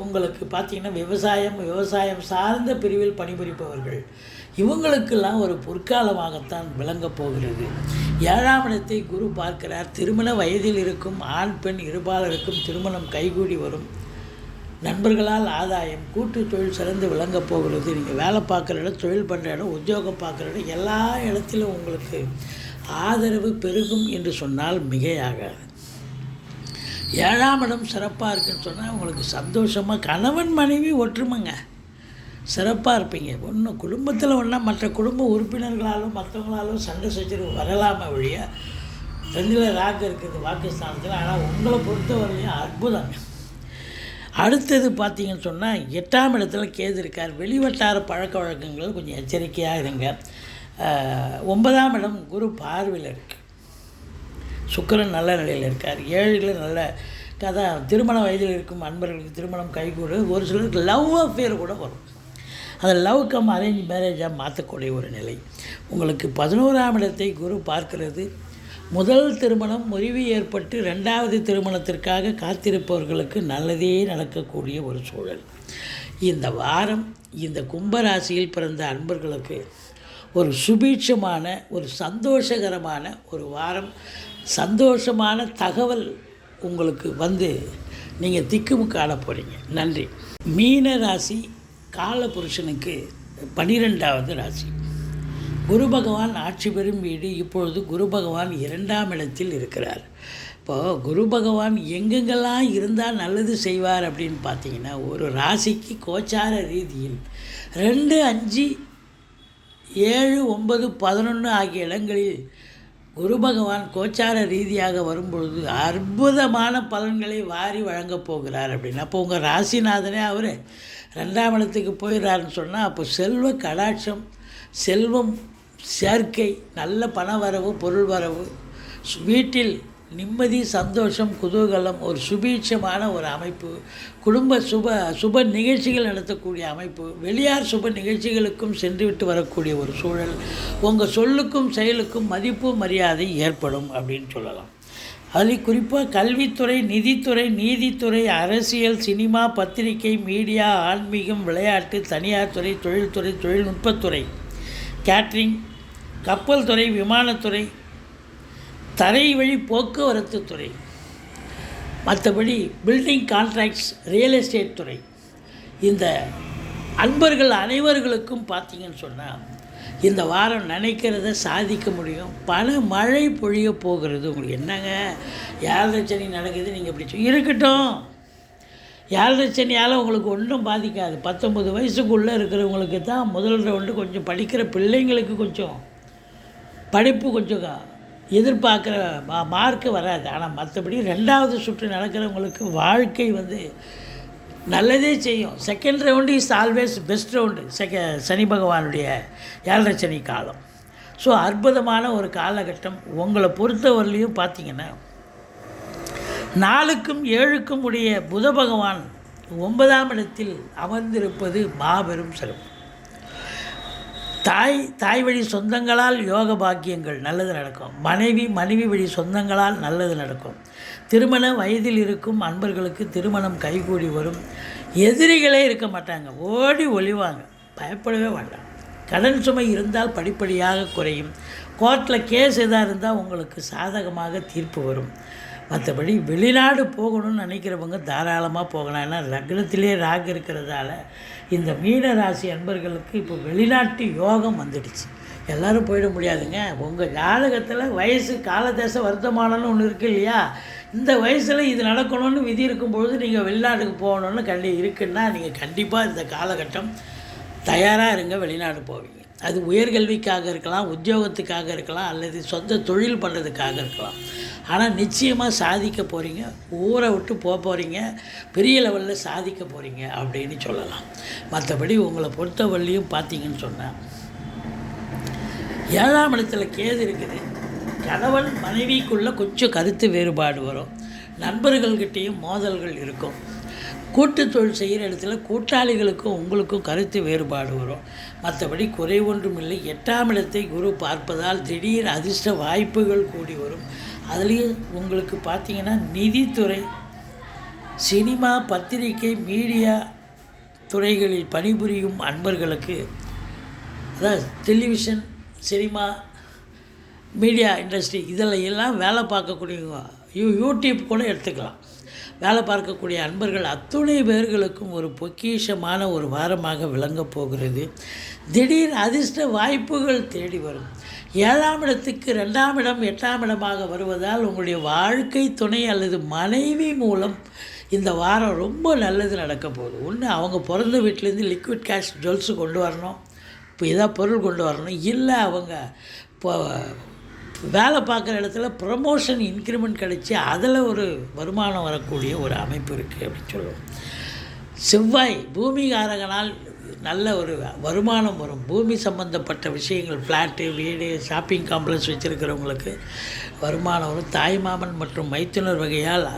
உங்களுக்கு பார்த்திங்கன்னா விவசாயம் சார்ந்த பிரிவில் பணிபுரிப்பவர்கள், இவங்களுக்கெல்லாம் ஒரு பொற்காலமாகத்தான் விளங்கப் போகிறது. 7ஆம் இடத்தை குரு பார்க்கிறார். திருமண வயதில் இருக்கும் ஆண் பெண் இருபாலருக்கும் திருமணம் கைகூடி வரும். நண்பர்களால் ஆதாயம், கூட்டு தொழில் சிறந்து விளங்கப் போகிறது. நீங்கள் வேலை பார்க்குற இடம், தொழில் பண்ணுற இடம், உத்தியோகம் பார்க்குற இடம், எல்லா இடத்திலும் உங்களுக்கு ஆதரவு பெருகும் என்று சொன்னால் மிகையாகாது. 7ஆம் இடம் சிறப்பாக இருக்குன்னு சொன்னால் உங்களுக்கு சந்தோஷமாக கணவன் மனைவி ஒற்றுமைங்க, சிறப்பாக இருப்பீங்க. ஒன்றும் குடும்பத்தில் ஒன்றா மற்ற குடும்ப உறுப்பினர்களாலும் மற்றவங்களாலும் சண்டை சச்சரவு வரலாமல் வழிய 2இல் ராகு இருக்குது வாக்குஸ்தானத்தில். ஆனால் உங்களை பொறுத்தவரையும் அற்புதங்க. அடுத்தது பார்த்திங்கன்னு சொன்னால் 8ஆம் இடத்துல கேது இருக்கார். வெளிவட்டார பழக்க வழக்கங்கள் கொஞ்சம் எச்சரிக்கையாக இருங்க. 9ஆம் இடம் குரு பார்வையில் இருக்குது. சுக்கிரன் நல்ல நிலையில் இருக்கார். 7இல் நல்ல கதை. திருமண வயதில் இருக்கும் அன்பர்களுக்கு திருமணம் கைகூடு. ஒரு சிலருக்கு லவ் அஃபேர் கூட வரும். அந்த லவ் கம் அரேஞ்ச் மேரேஜாக மாற்றக்கூடிய ஒரு நிலை. உங்களுக்கு 11ஆம் இடத்தை குரு பார்க்கிறது. முதல் திருமணம் முறிவு ஏற்பட்டு 2வது திருமணத்திற்காக காத்திருப்பவர்களுக்கு நல்லதே நடக்கக்கூடிய ஒரு சூழல். இந்த வாரம் இந்த கும்பராசியில் பிறந்த அன்பர்களுக்கு ஒரு சுபீட்சமான, ஒரு சந்தோஷகரமான ஒரு வாரம். சந்தோஷமான தகவல் உங்களுக்கு நீங்கள் திக்குமுக்காட போகிறீங்க. நன்றி. மீன ராசி காலபுருஷனுக்கு 12வது ராசி. குரு பகவான் ஆட்சி பெறும் வீடு. இப்பொழுது குரு பகவான் 2ஆம் இடத்தில் இருக்கிறார். இப்போது குரு பகவான் எங்கெங்கெல்லாம் இருந்தால் நல்லது செய்வார் அப்படின்னு பார்த்தீங்கன்னா, ஒரு ராசிக்கு கோச்சார ரீதியில் 2, 5, 7, 9, 11 ஆகிய இடங்களில் குரு பகவான் கோச்சார ரீதியாக வரும்பொழுது அற்புதமான பலன்களை வாரி வழங்கப் போகிறார் அப்படின்னு. அப்போ உங்கள் ராசிநாதனே அவர் 2ஆம் இடத்துக்கு போயிடுறாருன்னு சொன்னால், அப்போ செல்வ கடாட்சம், செல்வம் சேர்க்கை, நல்ல பண வரவு, பொருள் வரவு, வீட்டில் நிம்மதி, சந்தோஷம், குதூகலம், ஒரு சுபீட்சமான ஒரு அமைப்பு, குடும்ப சுப நிகழ்ச்சிகள் நடத்தக்கூடிய அமைப்பு, வெளியார் சுப நிகழ்ச்சிகளுக்கும் சென்றுவிட்டு வரக்கூடிய ஒரு சூழல், உங்கள் சொல்லுக்கும் செயலுக்கும் மதிப்பு மரியாதை ஏற்படும் அப்படின்னு சொல்லலாம். அதில் குறிப்பாக கல்வித்துறை, நிதித்துறை, நீதித்துறை, அரசியல், சினிமா, பத்திரிகை, மீடியா, ஆன்மீகம், விளையாட்டு, தனியார் துறை, தொழில்துறை, தொழில்நுட்பத்துறை, கேட்ரிங், கப்பல் துறை, விமானத்துறை, தரை வழி போக்குவரத்து துறை, மற்றபடி பில்டிங் கான்ட்ராக்ட்ஸ், ரியல் எஸ்டேட் துறை, இந்த அன்பர்கள் அனைவர்களுக்கும் பார்த்தீங்கன்னு சொன்னால் இந்த வாரம் நினைக்கிறத சாதிக்க முடியும். பண மழை பொழிய போகிறது. உங்களுக்கு என்னங்க 7 சனி நடக்குது, நீங்கள் இப்படி இருக்கட்டும். 7 சனியால் உங்களுக்கு ஒன்றும் பாதிக்காது. 19 வயசுக்குள்ளே இருக்கிறவங்களுக்கு தான் முதல் ரவுண்டு கொஞ்சம் படிக்கிற பிள்ளைங்களுக்கு கொஞ்சம் படிப்பு கொஞ்சம் எதிர்பார்க்குற மார்க்கு வராது. ஆனால் மற்றபடி 2வது சுற்று நடக்கிறவங்களுக்கு வாழ்க்கை நல்லதே செய்யும். Second round is always best round. Shani பகவானுடைய 7 சனி காலம். ஸோ அற்புதமான ஒரு காலகட்டம். உங்களை பொறுத்தவரையிலையும் பார்த்தீங்கன்னா 4க்கும் 7க்கும் உடைய புத பகவான் 9ஆம் இடத்தில் அமர்ந்திருப்பது மாபெரும் சிறப்பு. தாய் வழி சொந்தங்களால் யோக பாக்கியங்கள் நல்லது நடக்கும். மனைவி வழி சொந்தங்களால் நல்லது நடக்கும். திருமண வயதில் இருக்கும் அன்பர்களுக்கு திருமணம் கைகூடி வரும். எதிரிகளே இருக்க மாட்டாங்க, ஓடி ஒளிவாங்க, பயப்படவே வேண்டாம். கடன் சுமை இருந்தால் படிப்படியாக குறையும். கோர்ட்டில் கேஸ் எதாக இருந்தால் உங்களுக்கு சாதகமாக தீர்ப்பு வரும். மற்றபடி வெளிநாடு போகணும்னு நினைக்கிறவங்க தாராளமாக போகலாம். ஏன்னா லக்னத்திலே ராகு இருக்கிறதால இந்த மீன ராசி அன்பர்களுக்கு இப்போ வெளிநாட்டு யோகம் வந்துடுச்சு. எல்லோரும் போயிட முடியாதுங்க. உங்கள் ஜாதகத்தில் வயசு காலதேச வர்த்தமானம்னு ஒன்று இருக்குது இல்லையா? இந்த வயசில் இது நடக்கணும்னு விதி இருக்கும்பொழுது நீங்கள் வெளிநாட்டுக்கு போகணுன்னு இருக்குன்னா நீங்கள் கண்டிப்பாக இந்த காலகட்டம் தயாராக இருங்க, வெளிநாடு போவீங்க. அது உயர்கல்விக்காக இருக்கலாம், உத்தியோகத்துக்காக இருக்கலாம், அல்லது சொந்த தொழில் பண்ணுறதுக்காக இருக்கலாம். ஆனால் நிச்சயமாக சாதிக்க போகிறீங்க. ஊரை விட்டு போகிறீங்க, பெரிய லெவலில் சாதிக்க போகிறீங்க அப்படின்னு சொல்லலாம். மற்றபடி உங்களை பொறுத்தவரையிலையும் பார்த்தீங்கன்னு சொன்னால் 7ஆம் இடத்துல கேது இருக்குது. கணவன் மனைவிக்குள்ளே கொஞ்சம் கருத்து வேறுபாடு வரும். நண்பர்கள்கிட்டேயும் மோதல்கள் இருக்கும். கூட்டு தொழில் செய்கிற இடத்துல கூட்டாளிகளுக்கும் உங்களுக்கும் கருத்து வேறுபாடு வரும். மற்றபடி குறை ஒன்றும் இல்லை. 8ஆம் இடத்தை குரு பார்ப்பதால் திடீர் அதிர்ஷ்ட வாய்ப்புகள் கூடி வரும். அதுலேயும் உங்களுக்கு பார்த்திங்கன்னா நிதித்துறை, சினிமா, பத்திரிகை, மீடியா துறைகளில் பணிபுரியும் அன்பர்களுக்கு, அதாவது டெலிவிஷன், சினிமா, மீடியா இண்டஸ்ட்ரி இதில் எல்லாம் வேலை பார்க்கக்கூடியவங்க, யூடியூப் கூட எடுத்துக்கலாம், வேலை பார்க்கக்கூடிய அன்பர்கள் அத்துணை பேர்களுக்கும் ஒரு பொக்கிஷமான ஒரு வாரமாக விளங்கப் போகிறது. திடீர் அதிர்ஷ்ட வாய்ப்புகள் தேடி வரும். 7ஆம் இடத்துக்கு 2ஆம் இடம் 8ஆம் இடமாக வருவதால் உங்களுடைய வாழ்க்கை துணை அல்லது மனைவி மூலம் இந்த வாரம் ரொம்ப நல்லது நடக்க போகுது. ஒன்று, அவங்க பிறந்த வீட்டிலேருந்து லிக்விட் கேஷ் ஜுவல்ஸு கொண்டு வரணும், இப்போ ஏதாவது பொருள் கொண்டு வரணும். இல்லை அவங்க இப்போ வேலை பார்க்குற இடத்துல ப்ரமோஷன் இன்க்ரிமெண்ட் கிடச்சி அதில் ஒரு வருமானம் வரக்கூடிய ஒரு அமைப்பு இருக்குது அப்படின்னு சொல்லுவோம். செவ்வாய் பூமிகாரகனால் நல்ல ஒரு வருமானம் வரும். பூமி சம்பந்தப்பட்ட விஷயங்கள், ஃப்ளாட்டு, வீடு, ஷாப்பிங் காம்ப்ளெக்ஸ் வச்சுருக்கிறவங்களுக்கு வருமானம் வரும். தாய்மாமன் மற்றும் மைத்துனர் வகையால்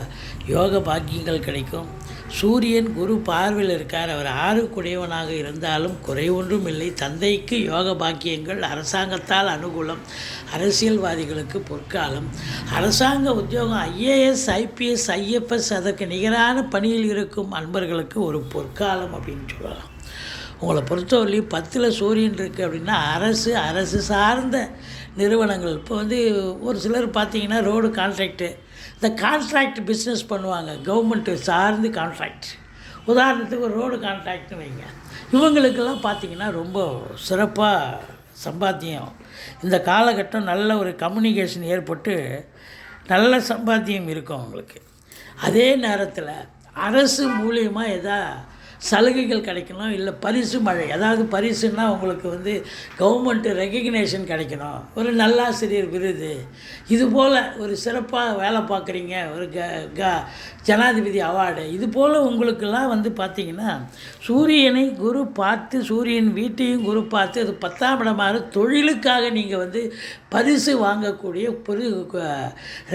யோக பாக்கியங்கள் கிடைக்கும். சூரியன் குரு பார்வையில் இருக்கார். அவர் 6 குடையவனாக இருந்தாலும் குறை ஒன்றும் இல்லை. தந்தைக்கு யோக பாக்கியங்கள். அரசாங்கத்தால் அனுகூலம். அரசியல்வாதிகளுக்கு பொற்காலம். அரசாங்க உத்தியோகம், IAS, IPS, IFS அதற்கு நிகரான பணியில் இருக்கும் அன்பர்களுக்கு ஒரு பொற்காலம் அப்படின்னு சொல்லலாம். உங்களை பொறுத்தவரையிலையும் 10ல் சூரியன் இருக்குது அப்படின்னா அரசு சார்ந்த நிறுவனங்கள். இப்போ ஒரு சிலர் பார்த்திங்கன்னா ரோடு கான்ட்ராக்டு, இந்த கான்ட்ராக்ட் பிஸ்னஸ் பண்ணுவாங்க, கவர்மெண்ட்டு சார்ந்து கான்ட்ராக்ட். உதாரணத்துக்கு ஒரு ரோடு கான்ட்ராக்ட்னு வைங்க. இவங்களுக்கெல்லாம் பார்த்திங்கன்னா ரொம்ப சிறப்பாக சம்பாத்தியம். இந்த காலகட்டம் நல்ல ஒரு கம்யூனிகேஷன் ஏற்பட்டு நல்ல சம்பாத்தியம் இருக்கும் அவங்களுக்கு. அதே நேரத்தில் அரசு மூலியமாக சலுகைகள் கிடைக்கணும், இல்லை பரிசு மழை. அதாவது பரிசுன்னா உங்களுக்கு கவர்மெண்ட்டு ரெகக்னேஷன் கிடைக்கணும், ஒரு நல்லாசிரியர் விருது, இதுபோல் ஒரு சிறப்பாக வேலை பார்க்குறீங்க, ஒரு ஜனாதிபதி அவார்டு, இதுபோல் உங்களுக்கெல்லாம் பார்த்திங்கன்னா சூரியனை குரு பார்த்து, சூரியன் வீட்டையும் குரு பார்த்து, அது 10ஆம் இடமாக தொழிலுக்காக நீங்கள் பரிசு வாங்கக்கூடிய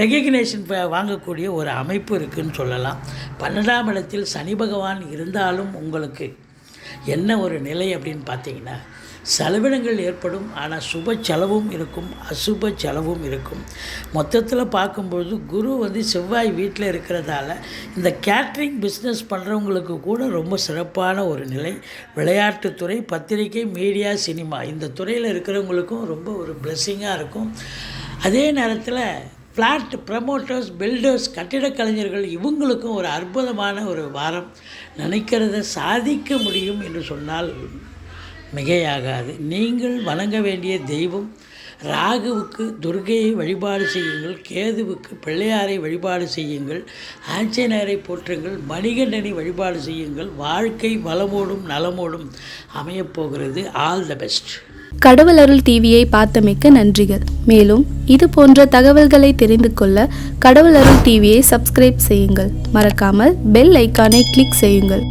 ரெகக்னேஷன் வாங்கக்கூடிய ஒரு அமைப்பு இருக்குதுன்னு சொல்லலாம். 12ஆம் இடத்தில் சனி பகவான் இருந்தாலும் உங்களுக்கு என்ன ஒரு நிலை அப்படின்னு பார்த்தீங்கன்னா செலவினங்கள் ஏற்படும். ஆனால் சுப செலவும் இருக்கும், அசுப செலவும் இருக்கும். மொத்தத்தில் பார்க்கும்பொழுது குரு செவ்வாய் வீட்டில் இருக்கிறதால இந்த கேட்ரிங் பிஸ்னஸ் பண்ணுறவங்களுக்கு கூட ரொம்ப சிறப்பான ஒரு நிலை. விளையாட்டுத்துறை, பத்திரிகை, மீடியா, சினிமா இந்த துறையில் இருக்கிறவங்களுக்கும் ரொம்ப ஒரு பிளெஸ்ஸிங்காக இருக்கும். அதே நேரத்தில் ஃப்ளாட் ப்ரமோட்டர்ஸ், பில்டர்ஸ், கட்டிடக் கலைஞர்கள் இவங்களுக்கும் ஒரு அற்புதமான ஒரு வாரம். நினைக்கிறத சாதிக்க முடியும் என்று சொன்னால் மிகையாகாது. நீங்கள் வணங்க வேண்டிய தெய்வம் ராகுவுக்கு துர்க்கையை வழிபாடு செய்யுங்கள், கேதுவுக்கு பிள்ளையாரை வழிபாடு செய்யுங்கள், ஆஞ்சநேயரை போற்றுங்கள், மணிகண்டனை வழிபாடு செய்யுங்கள். வாழ்க்கை வளமோடும் நலமோடும் அமையப்போகிறது. All the best. கடவுள் அருள் டிவியை பார்த்தமைக்க நன்றிகள். மேலும் இது போன்ற தகவல்களை தெரிந்து கொள்ள கடவுள் அருள் டிவியை சப்ஸ்கிரைப் செய்யுங்கள். மறக்காமல் பெல் ஐக்கானை கிளிக் செய்யுங்கள்.